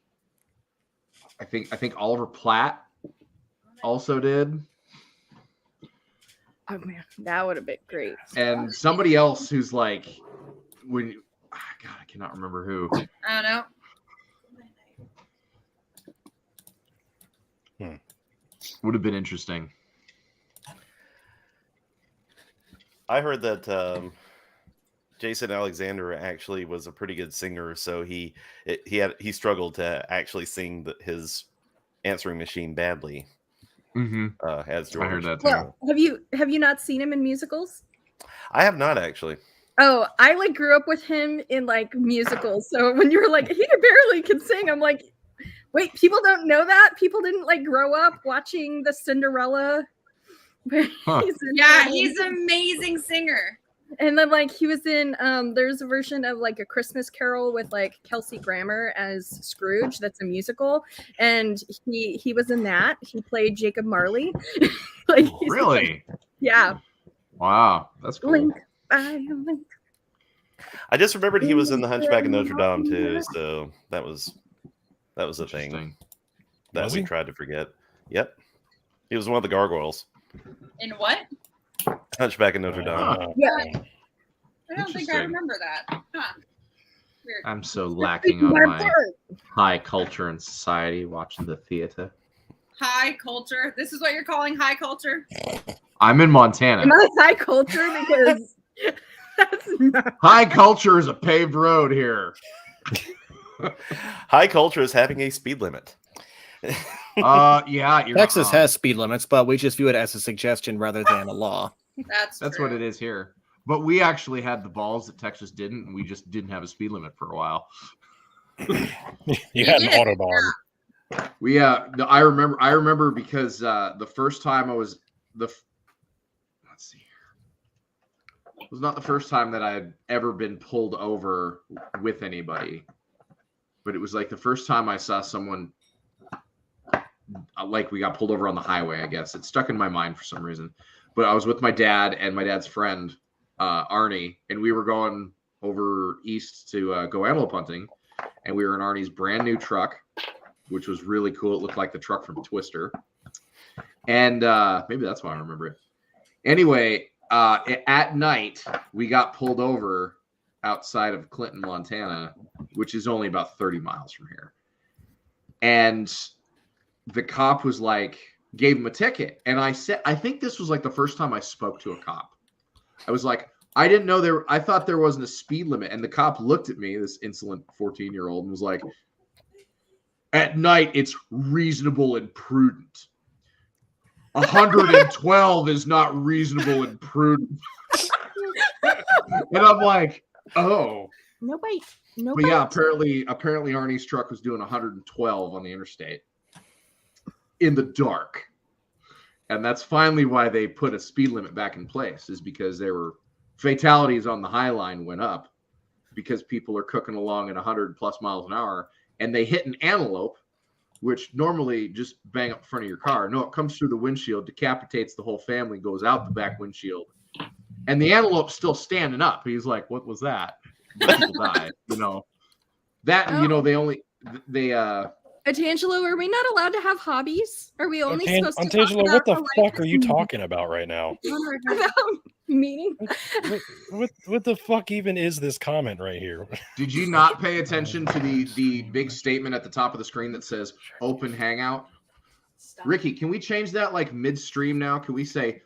Speaker 2: I think Oliver Platt also did.
Speaker 5: Oh man, that would have been great.
Speaker 2: And somebody else who's like, God, I cannot remember who.
Speaker 3: I don't know.
Speaker 2: Would have been interesting.
Speaker 7: I heard that Jason Alexander actually was a pretty good singer, so he struggled to actually sing his answering machine badly. As George.
Speaker 2: I heard that too.
Speaker 5: Well, have you not seen him in musicals?
Speaker 7: I have not actually.
Speaker 5: Oh, I like grew up with him in like musicals. So when you were like, he barely can sing, I'm like, wait, people don't know that? People didn't like grow up watching the Cinderella.
Speaker 2: Huh.
Speaker 3: Yeah, he's an amazing singer.
Speaker 5: And then like he was in there's a version of like A Christmas Carol with like Kelsey Grammer as Scrooge that's a musical, and he was in that. He played Jacob Marley. Like
Speaker 2: Really?
Speaker 5: Yeah.
Speaker 2: Wow, that's cool.
Speaker 5: Link by link.
Speaker 7: I just remembered he was in the Hunchback of Notre Dame too, so that was a thing that
Speaker 1: Was
Speaker 7: we
Speaker 1: he?
Speaker 7: tried to forget. Yep, he was one of the gargoyles.
Speaker 3: In what?
Speaker 7: Hunchback of Notre Dame.
Speaker 5: Yeah.
Speaker 3: I don't think I
Speaker 2: Interesting.
Speaker 3: remember that. Huh. Weird.
Speaker 2: I'm so lacking on my high culture and society watching the theater.
Speaker 3: High culture. This is what you're calling high culture?
Speaker 2: I'm in Montana.
Speaker 5: Am I high culture? Because that's not
Speaker 2: High culture is a paved road here.
Speaker 7: High culture is having a speed limit.
Speaker 2: Yeah, you're not
Speaker 8: Texas
Speaker 2: wrong.
Speaker 8: has speed limits, but we just view it as a suggestion rather than a law.
Speaker 3: That's
Speaker 2: That's
Speaker 3: true.
Speaker 2: what it is here. But we actually had the balls that Texas didn't, and we just didn't have a speed limit for a while.
Speaker 1: You had an
Speaker 3: did.
Speaker 1: Autobahn.
Speaker 2: I remember because the first time I was let's see here. It was not the first time that I had ever been pulled over with anybody, but it was like the first time I saw someone like we got pulled over on the highway. I guess it stuck in my mind for some reason. But I was with my dad and my dad's friend Arnie, and we were going over east to go antelope hunting, and we were in Arnie's brand new truck, which was really cool. It looked like the truck from Twister. And maybe that's why I remember it. Anyway, at night, we got pulled over outside of Clinton, Montana, which is only about 30 miles from here. And the cop was like, gave him a ticket. And I said, I think this was like the first time I spoke to a cop. I was like, I didn't know I thought there wasn't a speed limit. And the cop looked at me, this insolent 14-year-old, and was like, at night, it's reasonable and prudent. 112 is not reasonable and prudent. And I'm like, oh.
Speaker 6: Nobody.
Speaker 2: But yeah, apparently Arnie's truck was doing 112 on the interstate in the dark. And that's finally why they put a speed limit back in place, is because there were fatalities on the High Line went up because people are cooking along at 100 plus miles an hour, and they hit an antelope, which normally just bang up in front of your car. No, it comes through the windshield, decapitates the whole family, goes out the back windshield. And the antelope's still standing up. He's like, what was that? People died, you know. That, you know,
Speaker 5: Atangelo, are we not allowed to have hobbies? Are we only supposed to talk
Speaker 1: Antangelo,
Speaker 5: about
Speaker 1: what the
Speaker 5: our
Speaker 1: fuck
Speaker 5: life
Speaker 1: are you talking about right now?
Speaker 5: about meaning?
Speaker 1: What the fuck even is this comment right here?
Speaker 2: Did you not pay attention to the big statement at the top of the screen that says open hangout? Ricky, can we change that like midstream now? Can we say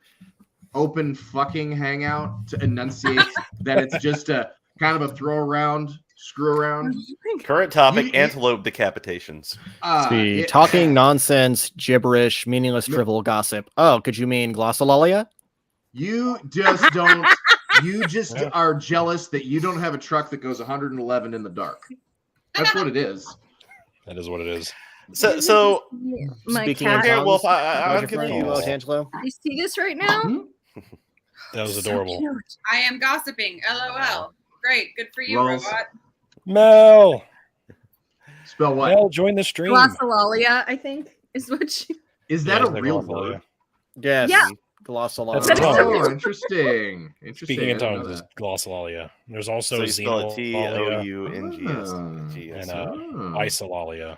Speaker 2: open fucking hangout to enunciate that it's just a kind of a throw around, screw around?
Speaker 7: Current topic: antelope decapitations.
Speaker 8: Talking nonsense, gibberish, meaningless, drivel, gossip. Oh, could you mean glossolalia?
Speaker 2: You just don't. You just are jealous that you don't have a truck that goes 111 in the dark. That's what it is.
Speaker 1: That is what it is.
Speaker 7: So
Speaker 5: My
Speaker 8: speaking
Speaker 5: cat.
Speaker 8: of
Speaker 7: here, Wolf,
Speaker 8: tongues,
Speaker 7: I'm
Speaker 8: how's your friend,
Speaker 7: confused.
Speaker 8: Angelo?
Speaker 5: You see this right now?
Speaker 1: That was adorable.
Speaker 3: I am gossiping. LOL. Great. Good for you,
Speaker 2: Rolls.
Speaker 3: robot.
Speaker 1: Mel,
Speaker 2: Spell what?
Speaker 1: Mel, join the stream.
Speaker 5: Glossolalia, I think, is what she.
Speaker 2: Is that
Speaker 1: Yeah,
Speaker 2: a
Speaker 1: it's
Speaker 2: real
Speaker 1: like
Speaker 2: word?
Speaker 8: Yes.
Speaker 5: Yeah.
Speaker 8: Glossolalia.
Speaker 1: That's
Speaker 2: Oh,
Speaker 1: tongue.
Speaker 2: interesting.
Speaker 1: Speaking in
Speaker 2: I didn't
Speaker 1: tongues
Speaker 2: know
Speaker 1: is
Speaker 2: that.
Speaker 1: glossolalia. There's also
Speaker 7: So you spell it
Speaker 1: xenolalia
Speaker 7: Toungs.
Speaker 1: and
Speaker 2: Oh.
Speaker 1: isolalia.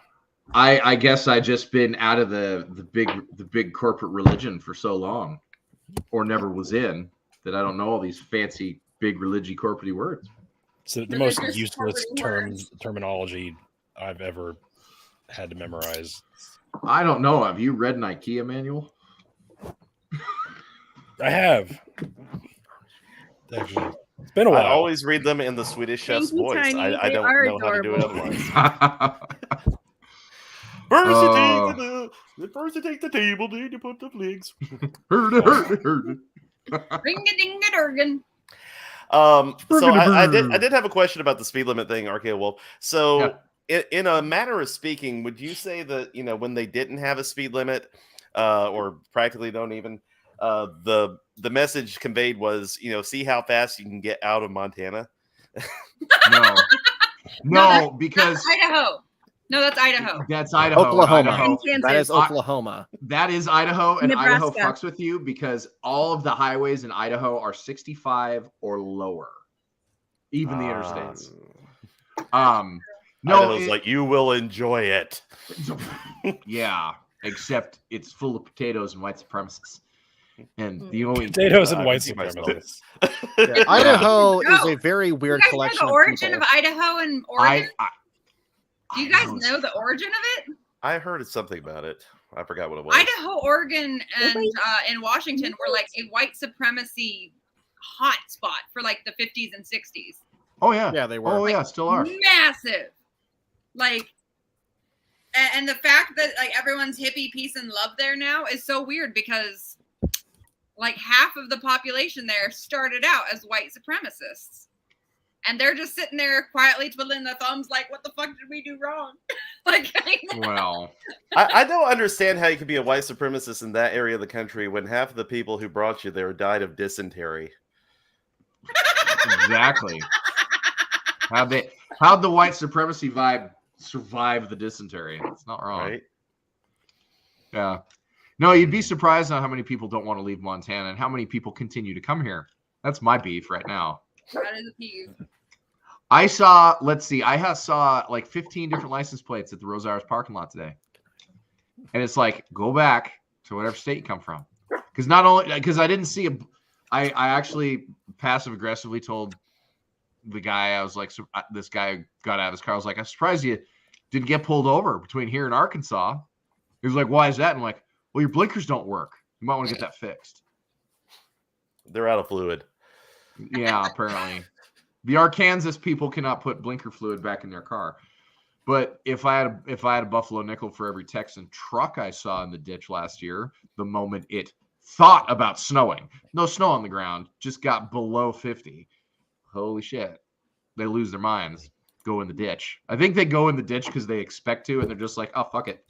Speaker 2: I guess I just been out of the big corporate religion for so long, or never was in, that I don't know all these fancy big religious corporate words.
Speaker 1: So the most
Speaker 3: Religious
Speaker 1: useless
Speaker 3: corporate
Speaker 1: terminology I've ever had to memorize.
Speaker 2: I don't know. Have you read an IKEA manual?
Speaker 1: I have. Actually, it's been a while.
Speaker 7: I always read them in the Swedish chef's
Speaker 5: Thank you,
Speaker 7: voice.
Speaker 5: Tiny.
Speaker 7: I
Speaker 5: They
Speaker 7: don't
Speaker 5: are
Speaker 7: know how to do it
Speaker 5: adorable.
Speaker 7: otherwise. First you take the table, then you put the flags.
Speaker 3: Ring-a-ding-a-durgan.
Speaker 7: So I did have a question about the speed limit thing, Archaeo Wolf. So in a manner of speaking, would you say that, you know, when they didn't have a speed limit, or practically don't even, the the message conveyed was, see how fast you can get out of Montana.
Speaker 2: No, because
Speaker 3: that's Idaho. No, that's Idaho.
Speaker 2: That's Idaho.
Speaker 8: Oklahoma.
Speaker 2: Idaho.
Speaker 8: That is Oklahoma.
Speaker 2: That is Idaho, and
Speaker 5: Nebraska.
Speaker 2: Idaho fucks with you because all of the highways in Idaho are 65 or lower, even the interstates. No,
Speaker 7: Idaho's like, you will enjoy it.
Speaker 2: Yeah, except it's full of potatoes and white supremacists. And the only
Speaker 1: potatoes and white supremacists.
Speaker 8: Idaho is a very weird
Speaker 3: You guys
Speaker 8: collection
Speaker 3: know the
Speaker 8: of
Speaker 3: origin
Speaker 8: people.
Speaker 3: of Idaho and Oregon? Do you guys
Speaker 2: Idaho's-
Speaker 3: know the origin of it?
Speaker 7: I heard something about it. I forgot what it was.
Speaker 3: Idaho, Oregon, and in Washington were like a white supremacy hot spot for like the 50s and 60s.
Speaker 2: Oh yeah,
Speaker 8: Yeah, they were.
Speaker 2: Oh yeah, still are.
Speaker 3: Massive. Like, and the fact that like everyone's hippie, peace, and love there now is so weird because like half of the population there started out as white supremacists. And they're just sitting there quietly twiddling their thumbs like, what the fuck did we do wrong? Like,
Speaker 2: well,
Speaker 7: I don't understand how you could be a white supremacist in that area of the country when half of the people who brought you there died of dysentery.
Speaker 2: Exactly. How'd the white supremacy vibe survive the dysentery? It's not wrong.
Speaker 7: Right?
Speaker 2: Yeah. No, you'd be surprised on how many people don't want to leave Montana and how many people continue to come here. That's my beef right now.
Speaker 3: that is a peeve.
Speaker 2: I saw like 15 different license plates at the Rose Iris parking lot today. And it's like, go back to whatever state you come from. Because I didn't see I actually passive aggressively told the guy, I was like, this guy got out of his car. I was like, I'm surprised you didn't get pulled over between here and Arkansas. He was like, why is that? And I'm like, well, your blinkers don't work. You might want to get that fixed.
Speaker 7: They're out of fluid.
Speaker 2: Yeah, apparently. The Arkansas people cannot put blinker fluid back in their car. But if I had a Buffalo nickel for every Texan truck I saw in the ditch last year, the moment it thought about snowing, no snow on the ground, just got below 50. Holy shit. They lose their minds. Go in the ditch. I think they go in the ditch because they expect to, and they're just like, oh, fuck it.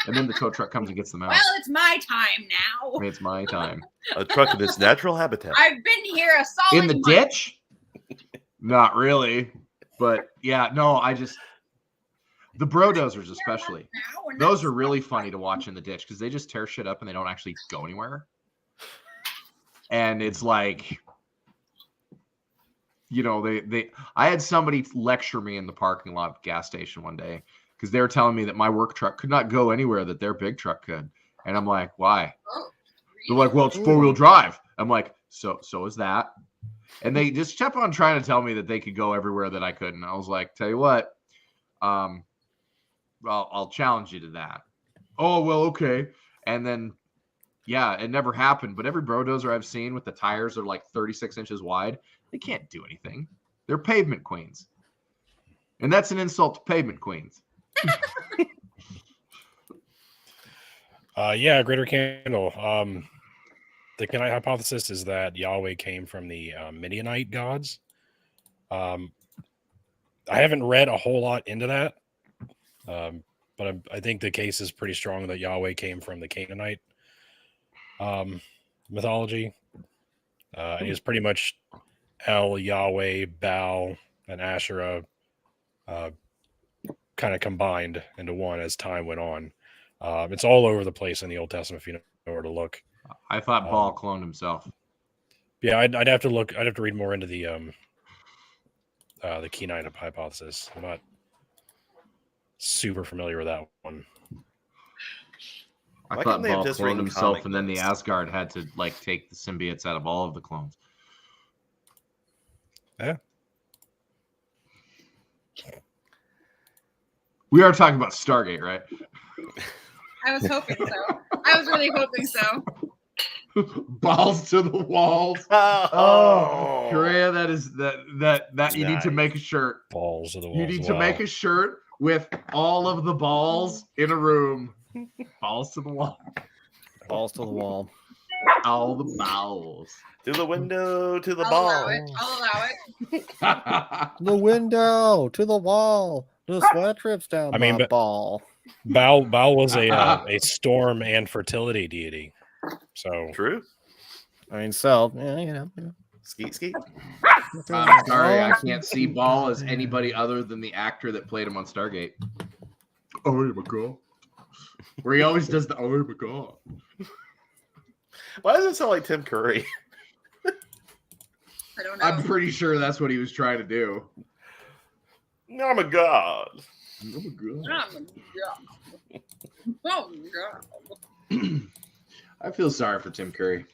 Speaker 2: And then the tow truck comes and gets them out.
Speaker 3: Well, it's my time now.
Speaker 2: It's my time.
Speaker 7: A truck in its natural habitat.
Speaker 3: I've been here a solid
Speaker 2: In the
Speaker 3: month.
Speaker 2: ditch? Not really. But yeah, no, the bro dozers especially.
Speaker 3: Now, we're not-
Speaker 2: Those are really funny to watch in the ditch because they just tear shit up and they don't actually go anywhere. And it's like, I had somebody lecture me in the parking lot of the gas station one day because they were telling me that my work truck could not go anywhere that their big truck could. And I'm like, why?
Speaker 3: Oh,
Speaker 2: They're like, well, it's 4-wheel drive. I'm like, so is that. And they just kept on trying to tell me that they could go everywhere that I couldn't. I was like, tell you what, I'll challenge you to that. Oh, well, okay. And then, yeah, it never happened. But every bro dozer I've seen with the tires are like 36 inches wide, they can't do anything. They're pavement queens. And that's an insult to pavement queens.
Speaker 1: Yeah, Greater Candle. The Kenite hypothesis is that Yahweh came from the Midianite gods. I haven't read a whole lot into that, but I think the case is pretty strong that Yahweh came from the Canaanite mythology. It is pretty much El, Yahweh, Baal, and Asherah kind of combined into one as time went on. It's all over the place in the Old Testament if you know where to look.
Speaker 2: I thought Baal cloned himself.
Speaker 1: Yeah, I'd have to look. I'd have to read more into the Kenite hypothesis. I'm not super familiar with that one.
Speaker 2: I
Speaker 7: Why
Speaker 2: thought
Speaker 7: couldn't they have
Speaker 2: Baal
Speaker 7: just
Speaker 2: cloned
Speaker 7: written
Speaker 2: himself,
Speaker 7: comic
Speaker 2: and then the
Speaker 7: books?
Speaker 2: Asgard had to like take the symbiotes out of all of the clones.
Speaker 1: Yeah.
Speaker 2: We are talking about Stargate, right?
Speaker 3: I was hoping so. I was really hoping so.
Speaker 2: Balls to the walls.
Speaker 7: Oh,
Speaker 2: Korea, that you need to
Speaker 1: Nice.
Speaker 2: make a shirt.
Speaker 1: Balls of the walls.
Speaker 2: You need to
Speaker 1: Wow.
Speaker 2: make a shirt with all of the balls in a room. Balls to the wall.
Speaker 8: Balls to the wall.
Speaker 2: All the balls.
Speaker 7: to the window, to the
Speaker 3: I'll
Speaker 7: ball.
Speaker 3: allow it. I'll allow it.
Speaker 8: The window to the wall. The sweat drips down
Speaker 1: I mean,
Speaker 8: my
Speaker 1: but-
Speaker 8: ball.
Speaker 1: Baal was a storm and fertility deity. So
Speaker 7: True.
Speaker 8: I mean, so yeah.
Speaker 7: Skeet skeet.
Speaker 2: I'm sorry, I can't see Ball as anybody other than the actor that played him on Stargate. Oh my god. Where he always does the oh my god.
Speaker 7: Why does it sound like Tim Curry?
Speaker 3: I don't know.
Speaker 2: I'm pretty sure that's what he was trying to do.
Speaker 7: Oh my god.
Speaker 2: Oh my god.
Speaker 3: Oh god.
Speaker 2: I feel sorry for Tim Curry.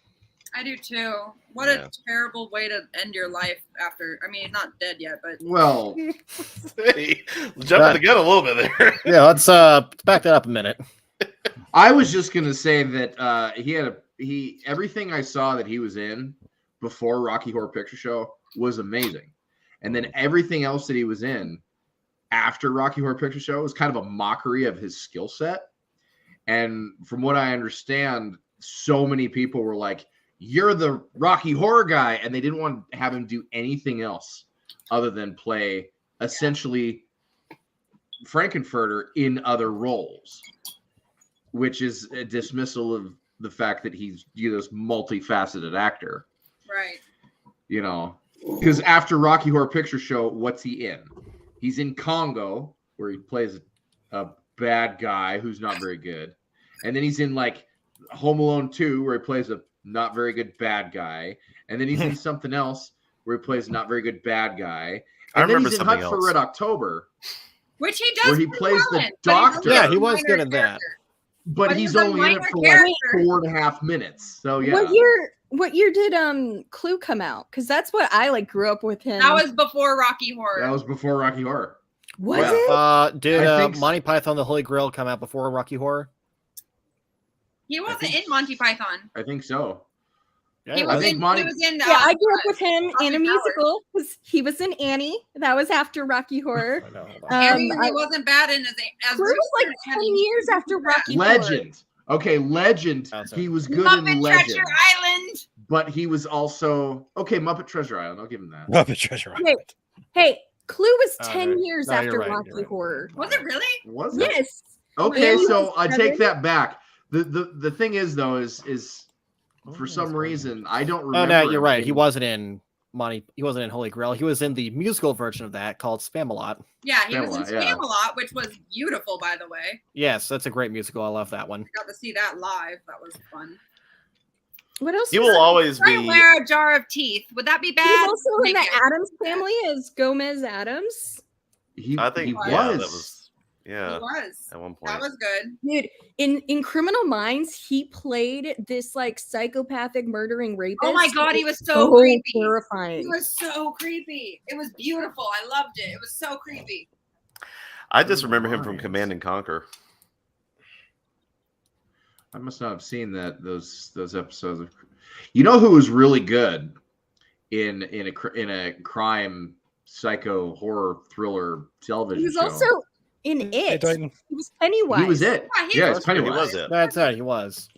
Speaker 3: I do too. What a terrible way to end your life after. I mean, he's not dead yet, but
Speaker 2: Well,
Speaker 7: Hey, jumping the gun a little bit there.
Speaker 8: Yeah, let's back that up a minute.
Speaker 2: I was just gonna say that he everything I saw that he was in before Rocky Horror Picture Show was amazing, and then everything else that he was in after Rocky Horror Picture Show was kind of a mockery of his skill set. And from what I understand, so many people were like, "You're the Rocky Horror guy," and they didn't want to have him do anything else other than play essentially Frankenfurter in other roles, which is a dismissal of the fact that he's this multifaceted actor.
Speaker 3: right.
Speaker 2: You know, because after Rocky Horror Picture Show, what's he in? He's in Congo, where he plays a bad guy who's not very good. And then he's in like Home Alone 2, where he plays a not very good bad guy. And then he's in something else where he plays a not very good bad guy. And then he's in Hunt for Red October,
Speaker 3: Which he does.
Speaker 2: where he plays
Speaker 3: well
Speaker 2: the
Speaker 3: in, but he's
Speaker 2: doctor.
Speaker 3: only
Speaker 8: Yeah,
Speaker 3: a
Speaker 8: he was
Speaker 3: minor
Speaker 8: good at that.
Speaker 3: character.
Speaker 2: But
Speaker 3: But
Speaker 2: he's
Speaker 3: he's a
Speaker 2: only in it
Speaker 3: minor
Speaker 2: for
Speaker 3: character.
Speaker 2: like 4.5 minutes. So yeah.
Speaker 5: What year did Clue come out? Because that's what I like grew up with him.
Speaker 3: That was before Rocky Horror.
Speaker 2: That was before Rocky Horror.
Speaker 5: Was
Speaker 2: Yeah.
Speaker 5: it?
Speaker 8: Did
Speaker 2: I think
Speaker 8: Monty Python the Holy Grail come out before Rocky Horror?
Speaker 3: He wasn't in Monty Python.
Speaker 2: I think so.
Speaker 8: Yeah,
Speaker 3: He
Speaker 8: it
Speaker 3: was
Speaker 2: I think
Speaker 3: in.
Speaker 2: Monty-
Speaker 3: He was in.
Speaker 5: Yeah, I grew up with him
Speaker 3: Austin
Speaker 5: in a
Speaker 3: Powers.
Speaker 5: musical. He was in Annie. That was after Rocky Horror.
Speaker 8: I know, hold on.
Speaker 3: Harry,
Speaker 5: I-
Speaker 3: he wasn't bad in as
Speaker 5: Clue was like 10 years after Rocky Horror.
Speaker 2: Legend. Okay, Legend.
Speaker 8: That's it.
Speaker 2: He was good
Speaker 3: Muppet
Speaker 2: in Legend.
Speaker 3: Treasure Island.
Speaker 2: But he was also Muppet Treasure Island. I'll give him that.
Speaker 1: Muppet Treasure Island.
Speaker 5: Hey, hey, Clue was
Speaker 8: Oh,
Speaker 5: 10
Speaker 8: no.
Speaker 5: years
Speaker 8: No, you're
Speaker 5: after
Speaker 8: right, you're
Speaker 5: Rocky
Speaker 8: right.
Speaker 5: Horror.
Speaker 3: Was it really?
Speaker 2: Was it?
Speaker 5: Yes.
Speaker 2: Okay,
Speaker 5: Annie
Speaker 2: so
Speaker 5: was
Speaker 2: I take
Speaker 5: 7.
Speaker 2: that back. The thing is though is for some reason I don't remember.
Speaker 8: Oh no, you're
Speaker 2: him
Speaker 8: right.
Speaker 2: being-
Speaker 8: He wasn't in He wasn't in Holy Grail. He was in the musical version of that called Spamalot.
Speaker 3: Yeah, he was in
Speaker 2: Spamalot, yeah.
Speaker 3: Spamalot, which was beautiful, by the way.
Speaker 8: Yes, that's a great musical. I love that one.
Speaker 3: Got to see that live. That was fun.
Speaker 5: What else?
Speaker 7: He
Speaker 5: was
Speaker 7: will
Speaker 5: he?
Speaker 7: always
Speaker 3: Try to
Speaker 7: be.
Speaker 3: wear a jar of teeth. Would that be
Speaker 5: He
Speaker 3: bad?
Speaker 5: was also in
Speaker 3: Maybe
Speaker 5: the Adams Family as Gomez Adams.
Speaker 7: I think
Speaker 2: he
Speaker 7: yeah,
Speaker 2: was.
Speaker 7: that was
Speaker 3: He
Speaker 7: yeah
Speaker 3: was.
Speaker 7: at one point.
Speaker 3: That was good.
Speaker 5: Dude, in Criminal Minds, he played this like psychopathic murdering rapist.
Speaker 3: Oh my God, he
Speaker 5: It
Speaker 3: was so creepy.
Speaker 5: terrifying.
Speaker 3: He was so creepy. It was beautiful. I loved it. It was so creepy.
Speaker 7: I just remember him from Command and Conquer.
Speaker 2: I must not have seen those episodes of. You know who was really good in a crime psycho horror thriller television
Speaker 5: He was
Speaker 2: show?
Speaker 5: also in
Speaker 1: Hey,
Speaker 5: it.
Speaker 1: Titan.
Speaker 5: He was Pennywise.
Speaker 2: He was it.
Speaker 3: Yeah,
Speaker 2: Yeah, it's Pennywise.
Speaker 7: He was it.
Speaker 8: That's it. He was.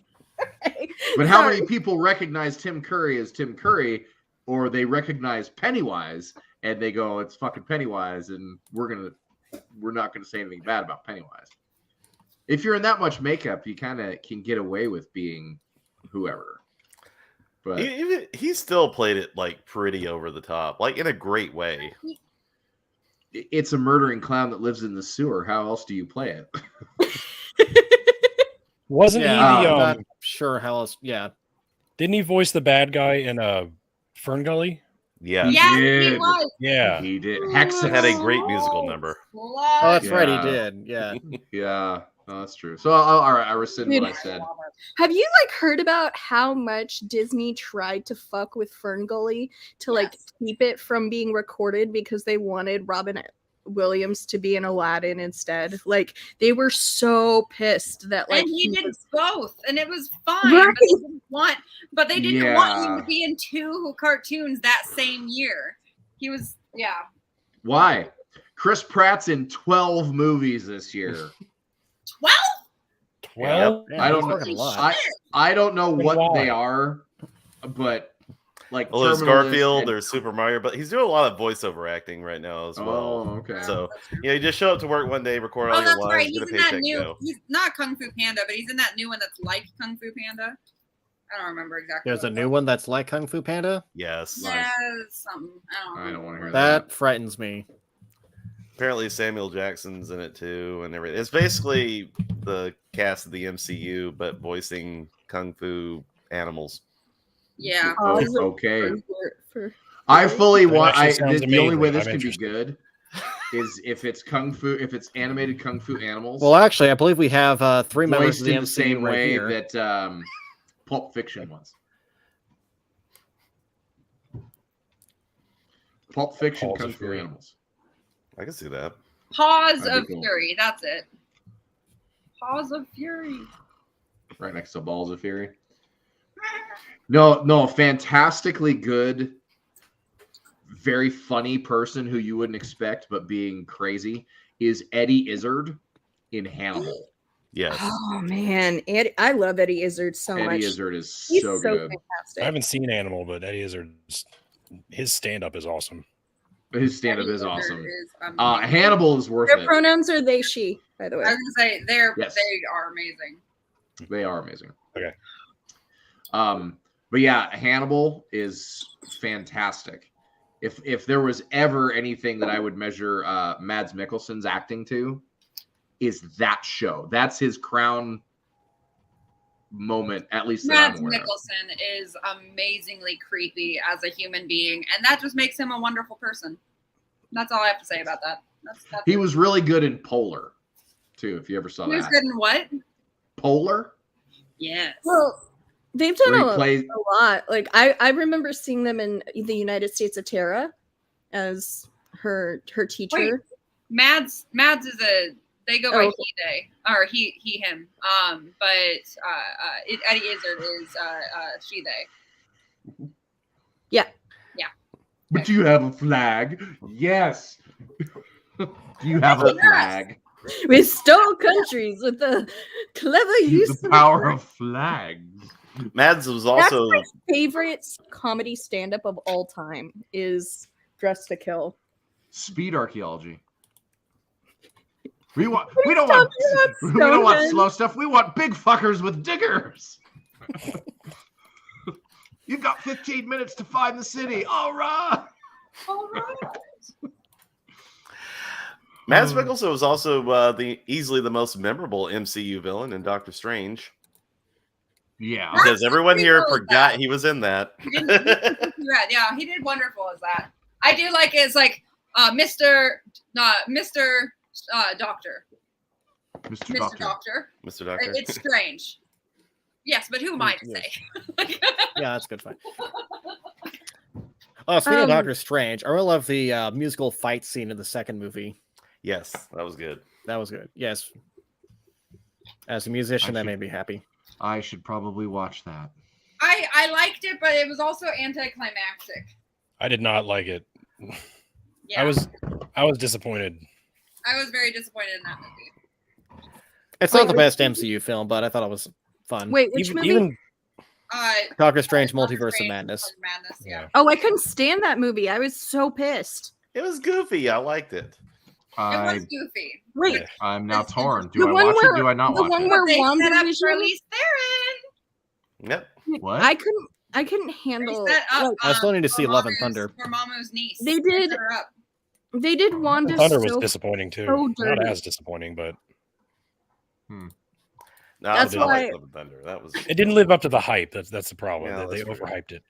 Speaker 2: But how
Speaker 5: Sorry.
Speaker 2: many people recognize Tim Curry as Tim Curry, or they recognize Pennywise and they go, "It's fucking Pennywise," and we're not gonna say anything bad about Pennywise. If you're in that much makeup, you kind of can get away with being whoever. But
Speaker 7: He still played it like pretty over the top, like in a great way.
Speaker 2: it's a murdering clown that lives in the sewer. How else do you play it?
Speaker 1: Wasn't
Speaker 8: Yeah,
Speaker 1: he
Speaker 8: I'm
Speaker 1: the
Speaker 8: not sure how else. Yeah.
Speaker 1: didn't he voice the bad guy in Fern Gully?
Speaker 7: Yeah,
Speaker 3: Yes, he
Speaker 2: did.
Speaker 3: was.
Speaker 1: Yeah.
Speaker 2: He did.
Speaker 7: it
Speaker 2: Hexus
Speaker 7: had a great musical number.
Speaker 8: Oh, that's right. He
Speaker 2: Yeah.
Speaker 8: did. Yeah.
Speaker 2: Yeah, no, that's true. So all right, I rescind what I said.
Speaker 5: Have you like heard about how much Disney tried to fuck with Ferngully to like
Speaker 3: Yes.
Speaker 5: keep it from being recorded because they wanted Robin Williams to be in Aladdin instead? Like they were so pissed that like
Speaker 3: And he did
Speaker 5: was-
Speaker 3: both, and it was fine.
Speaker 5: Right.
Speaker 3: But they didn't want him to be in 2 cartoons that same year. He was, yeah.
Speaker 2: Why? Chris Pratt's in 12 movies this year.
Speaker 3: 12?
Speaker 1: 12?
Speaker 8: Yeah,
Speaker 2: I
Speaker 8: he's
Speaker 2: don't know.
Speaker 8: working a lot.
Speaker 2: I don't know
Speaker 1: And
Speaker 2: what
Speaker 1: why?
Speaker 2: they are, but like
Speaker 7: Well, there's
Speaker 2: Terminal
Speaker 7: Garfield,
Speaker 2: and-
Speaker 7: there's Super Mario, but he's doing a lot of voiceover acting right now as well.
Speaker 2: Oh, okay.
Speaker 7: So you just show up to work one day, record all
Speaker 3: Oh,
Speaker 7: your
Speaker 3: that's
Speaker 7: lines,
Speaker 3: right.
Speaker 7: get
Speaker 3: He's
Speaker 7: a
Speaker 3: in that
Speaker 7: paycheck,
Speaker 3: new.
Speaker 7: go.
Speaker 3: He's not Kung Fu Panda, but he's in that new one that's like Kung Fu Panda. I don't remember exactly.
Speaker 8: There's a
Speaker 3: what
Speaker 8: new one that's like Kung Fu Panda.
Speaker 7: Yes.
Speaker 3: Yeah, something.
Speaker 2: I don't want to hear
Speaker 8: That frightens me.
Speaker 7: Apparently Samuel Jackson's in it too, and everything. It's basically the cast of the MCU, but voicing kung fu animals.
Speaker 3: Yeah.
Speaker 2: Okay. I fully want. The only way this can be good is if it's kung fu, if it's animated kung fu animals.
Speaker 8: Well, actually, I believe we have 3 members
Speaker 2: voiced
Speaker 8: of the
Speaker 2: in the
Speaker 8: MCU
Speaker 2: same
Speaker 8: right
Speaker 2: way
Speaker 8: here.
Speaker 2: that Pulp Fiction was. Pulp Fiction kung fu animals.
Speaker 7: I can see that.
Speaker 3: Paws
Speaker 2: That'd
Speaker 3: of
Speaker 2: be cool.
Speaker 3: Fury. That's it. Paws of Fury.
Speaker 2: Right next to Balls of Fury. No, fantastically good, very funny person who you wouldn't expect, but being crazy is Eddie Izzard in Hannibal.
Speaker 7: Yes.
Speaker 5: Oh man, I love Eddie Izzard so much.
Speaker 2: Eddie Izzard is
Speaker 5: He's
Speaker 2: so good.
Speaker 5: fantastic.
Speaker 1: I haven't seen Animal, but Eddie Izzard's his stand-up is awesome.
Speaker 2: His stand-up
Speaker 3: Eddie
Speaker 2: is
Speaker 3: Izzard
Speaker 2: awesome.
Speaker 3: is amazing.
Speaker 2: Hannibal is worth
Speaker 5: Their
Speaker 2: it.
Speaker 5: pronouns are they, she, by the way.
Speaker 3: I was gonna say they
Speaker 2: Yes.
Speaker 3: are amazing.
Speaker 2: They are amazing.
Speaker 1: Okay.
Speaker 2: But yeah, Hannibal is fantastic. If there was ever anything that I would measure Mads Mikkelsen's acting to, is that show. That's his crown moment, at least that
Speaker 3: Mads
Speaker 2: I'm aware of.
Speaker 3: Mikkelsen is amazingly creepy as a human being, and that just makes him a wonderful person. That's all I have to say about that. That's
Speaker 2: He
Speaker 3: it.
Speaker 2: was really good in Polar, too, if you ever saw
Speaker 3: He was
Speaker 2: that.
Speaker 3: good in what?
Speaker 2: Polar?
Speaker 3: Yes.
Speaker 5: Well, they've done
Speaker 2: Where he
Speaker 5: a
Speaker 2: plays
Speaker 5: lot. Like I remember seeing them in the United States of Terra as her teacher.
Speaker 3: Wait. Mads is they go by
Speaker 5: Oh.
Speaker 3: he they or he him. But Eddie Izzard is she they.
Speaker 2: But do you have a flag? Yes. Do you have a
Speaker 3: Yes.
Speaker 2: flag?
Speaker 5: We stole countries with the clever use
Speaker 2: The
Speaker 5: of
Speaker 2: power of flags.
Speaker 7: Mads was also
Speaker 5: my favorite comedy stand-up of all time is Dressed to Kill.
Speaker 2: Speed archaeology. We don't want
Speaker 5: Stonehenge.
Speaker 2: slow stuff. We want big fuckers with diggers. You've got 15 minutes to find the city. All right.
Speaker 3: All right.
Speaker 7: Mads Mikkelsen was also easily the most memorable MCU villain in Doctor Strange.
Speaker 2: Yeah.
Speaker 7: Because everyone here
Speaker 3: Pretty cool,
Speaker 7: forgot
Speaker 3: though.
Speaker 7: he was in that.
Speaker 3: Yeah, he did wonderful as that. I do like it as like Mr. Doctor.
Speaker 2: Mr.
Speaker 3: Mr.
Speaker 2: Doctor.
Speaker 3: Doctor.
Speaker 7: Mr. Doctor.
Speaker 3: It's strange. Yes, but who am I to
Speaker 8: Yes.
Speaker 3: say?
Speaker 8: Yeah, that's good fun. Oh, speaking of
Speaker 5: Um,
Speaker 8: Doctor Strange, I really love the musical fight scene in the second movie.
Speaker 7: Yes, that was good.
Speaker 8: That was good. Yes. As a musician, that
Speaker 2: should-
Speaker 8: made me happy.
Speaker 2: I should probably watch that.
Speaker 3: I liked it, but it was also anticlimactic.
Speaker 1: I did not like it.
Speaker 3: Yeah,
Speaker 1: I was disappointed.
Speaker 3: I was very disappointed in that movie.
Speaker 8: It's not the best MCU film, but I thought it was fun.
Speaker 5: Wait, which movie?
Speaker 1: Even
Speaker 8: Doctor Strange
Speaker 3: Doctor
Speaker 8: Multiverse of
Speaker 3: Strange,
Speaker 8: Madness.
Speaker 3: Madness, yeah.
Speaker 5: Oh, I couldn't stand that movie. I was so pissed.
Speaker 7: It was goofy. I liked it.
Speaker 3: It was goofy.
Speaker 5: Wait,
Speaker 2: I'm now torn.
Speaker 5: The
Speaker 2: Do I
Speaker 5: one
Speaker 2: watch
Speaker 5: where-
Speaker 2: it? Do I not
Speaker 5: the
Speaker 2: watch
Speaker 5: one
Speaker 2: it?
Speaker 5: where-
Speaker 3: They set up
Speaker 5: WandaVision?
Speaker 3: Charlize Theron.
Speaker 7: Yep.
Speaker 2: What?
Speaker 5: I couldn't
Speaker 3: They
Speaker 5: handle.
Speaker 3: set up.
Speaker 8: I still need to see Love and
Speaker 3: Dormammu's-
Speaker 8: Thunder.
Speaker 3: Dormammu's niece.
Speaker 5: They did-
Speaker 3: set her up.
Speaker 5: They did Wanda
Speaker 1: Thunder was
Speaker 5: so
Speaker 1: disappointing too.
Speaker 5: so
Speaker 1: Not
Speaker 5: dirty.
Speaker 1: as disappointing, but
Speaker 7: No,
Speaker 5: That's
Speaker 7: I
Speaker 5: why-
Speaker 7: liked Love and Thunder. That was
Speaker 1: it didn't live up to the hype. That's the problem.
Speaker 7: Yeah,
Speaker 1: they
Speaker 7: that's true.
Speaker 1: overhyped it.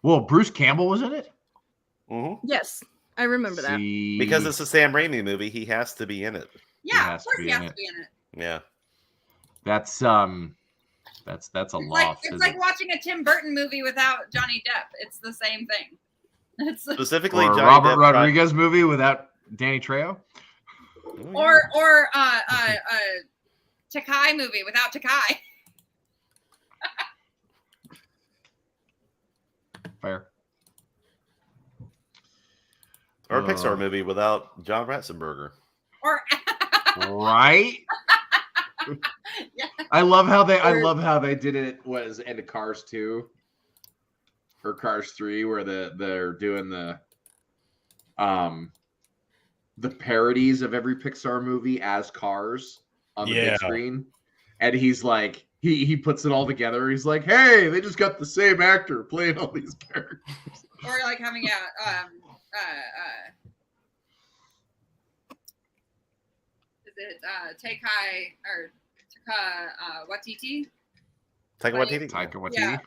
Speaker 2: Well, Bruce Campbell was in it?
Speaker 7: Mhm.
Speaker 5: Yes, I remember that.
Speaker 2: See,
Speaker 7: Because it's a Sam Raimi movie. He has to be in it.
Speaker 3: Yeah,
Speaker 2: has
Speaker 3: of
Speaker 2: to
Speaker 3: course
Speaker 2: be
Speaker 3: he
Speaker 2: in
Speaker 3: has
Speaker 2: it.
Speaker 3: to be in it.
Speaker 7: Yeah.
Speaker 2: that's a
Speaker 3: It's
Speaker 2: loss.
Speaker 3: like
Speaker 2: isn't it?
Speaker 3: watching a Tim Burton movie without Johnny Depp. It's the same thing. It's
Speaker 7: Specifically,
Speaker 2: Or a
Speaker 7: Johnny
Speaker 2: Robert
Speaker 7: Depp tried-
Speaker 2: Rodriguez movie without Danny Trejo.
Speaker 3: or Takai movie without Takai.
Speaker 2: Fair.
Speaker 7: or a Pixar
Speaker 2: Uh,
Speaker 7: movie without John Ratzenberger.
Speaker 3: Or
Speaker 2: Right?
Speaker 3: Yeah.
Speaker 2: I love how they did it was into Cars 2 or Cars 3 where they're doing the parodies of every Pixar movie as cars on the
Speaker 1: Yeah.
Speaker 2: big screen. And he's like he puts it all together. He's like, hey, they just got the same actor playing all these characters.
Speaker 3: Or like having is it Taika Waititi?
Speaker 7: Taika Waititi.
Speaker 2: Taika Waititi.
Speaker 3: Yeah,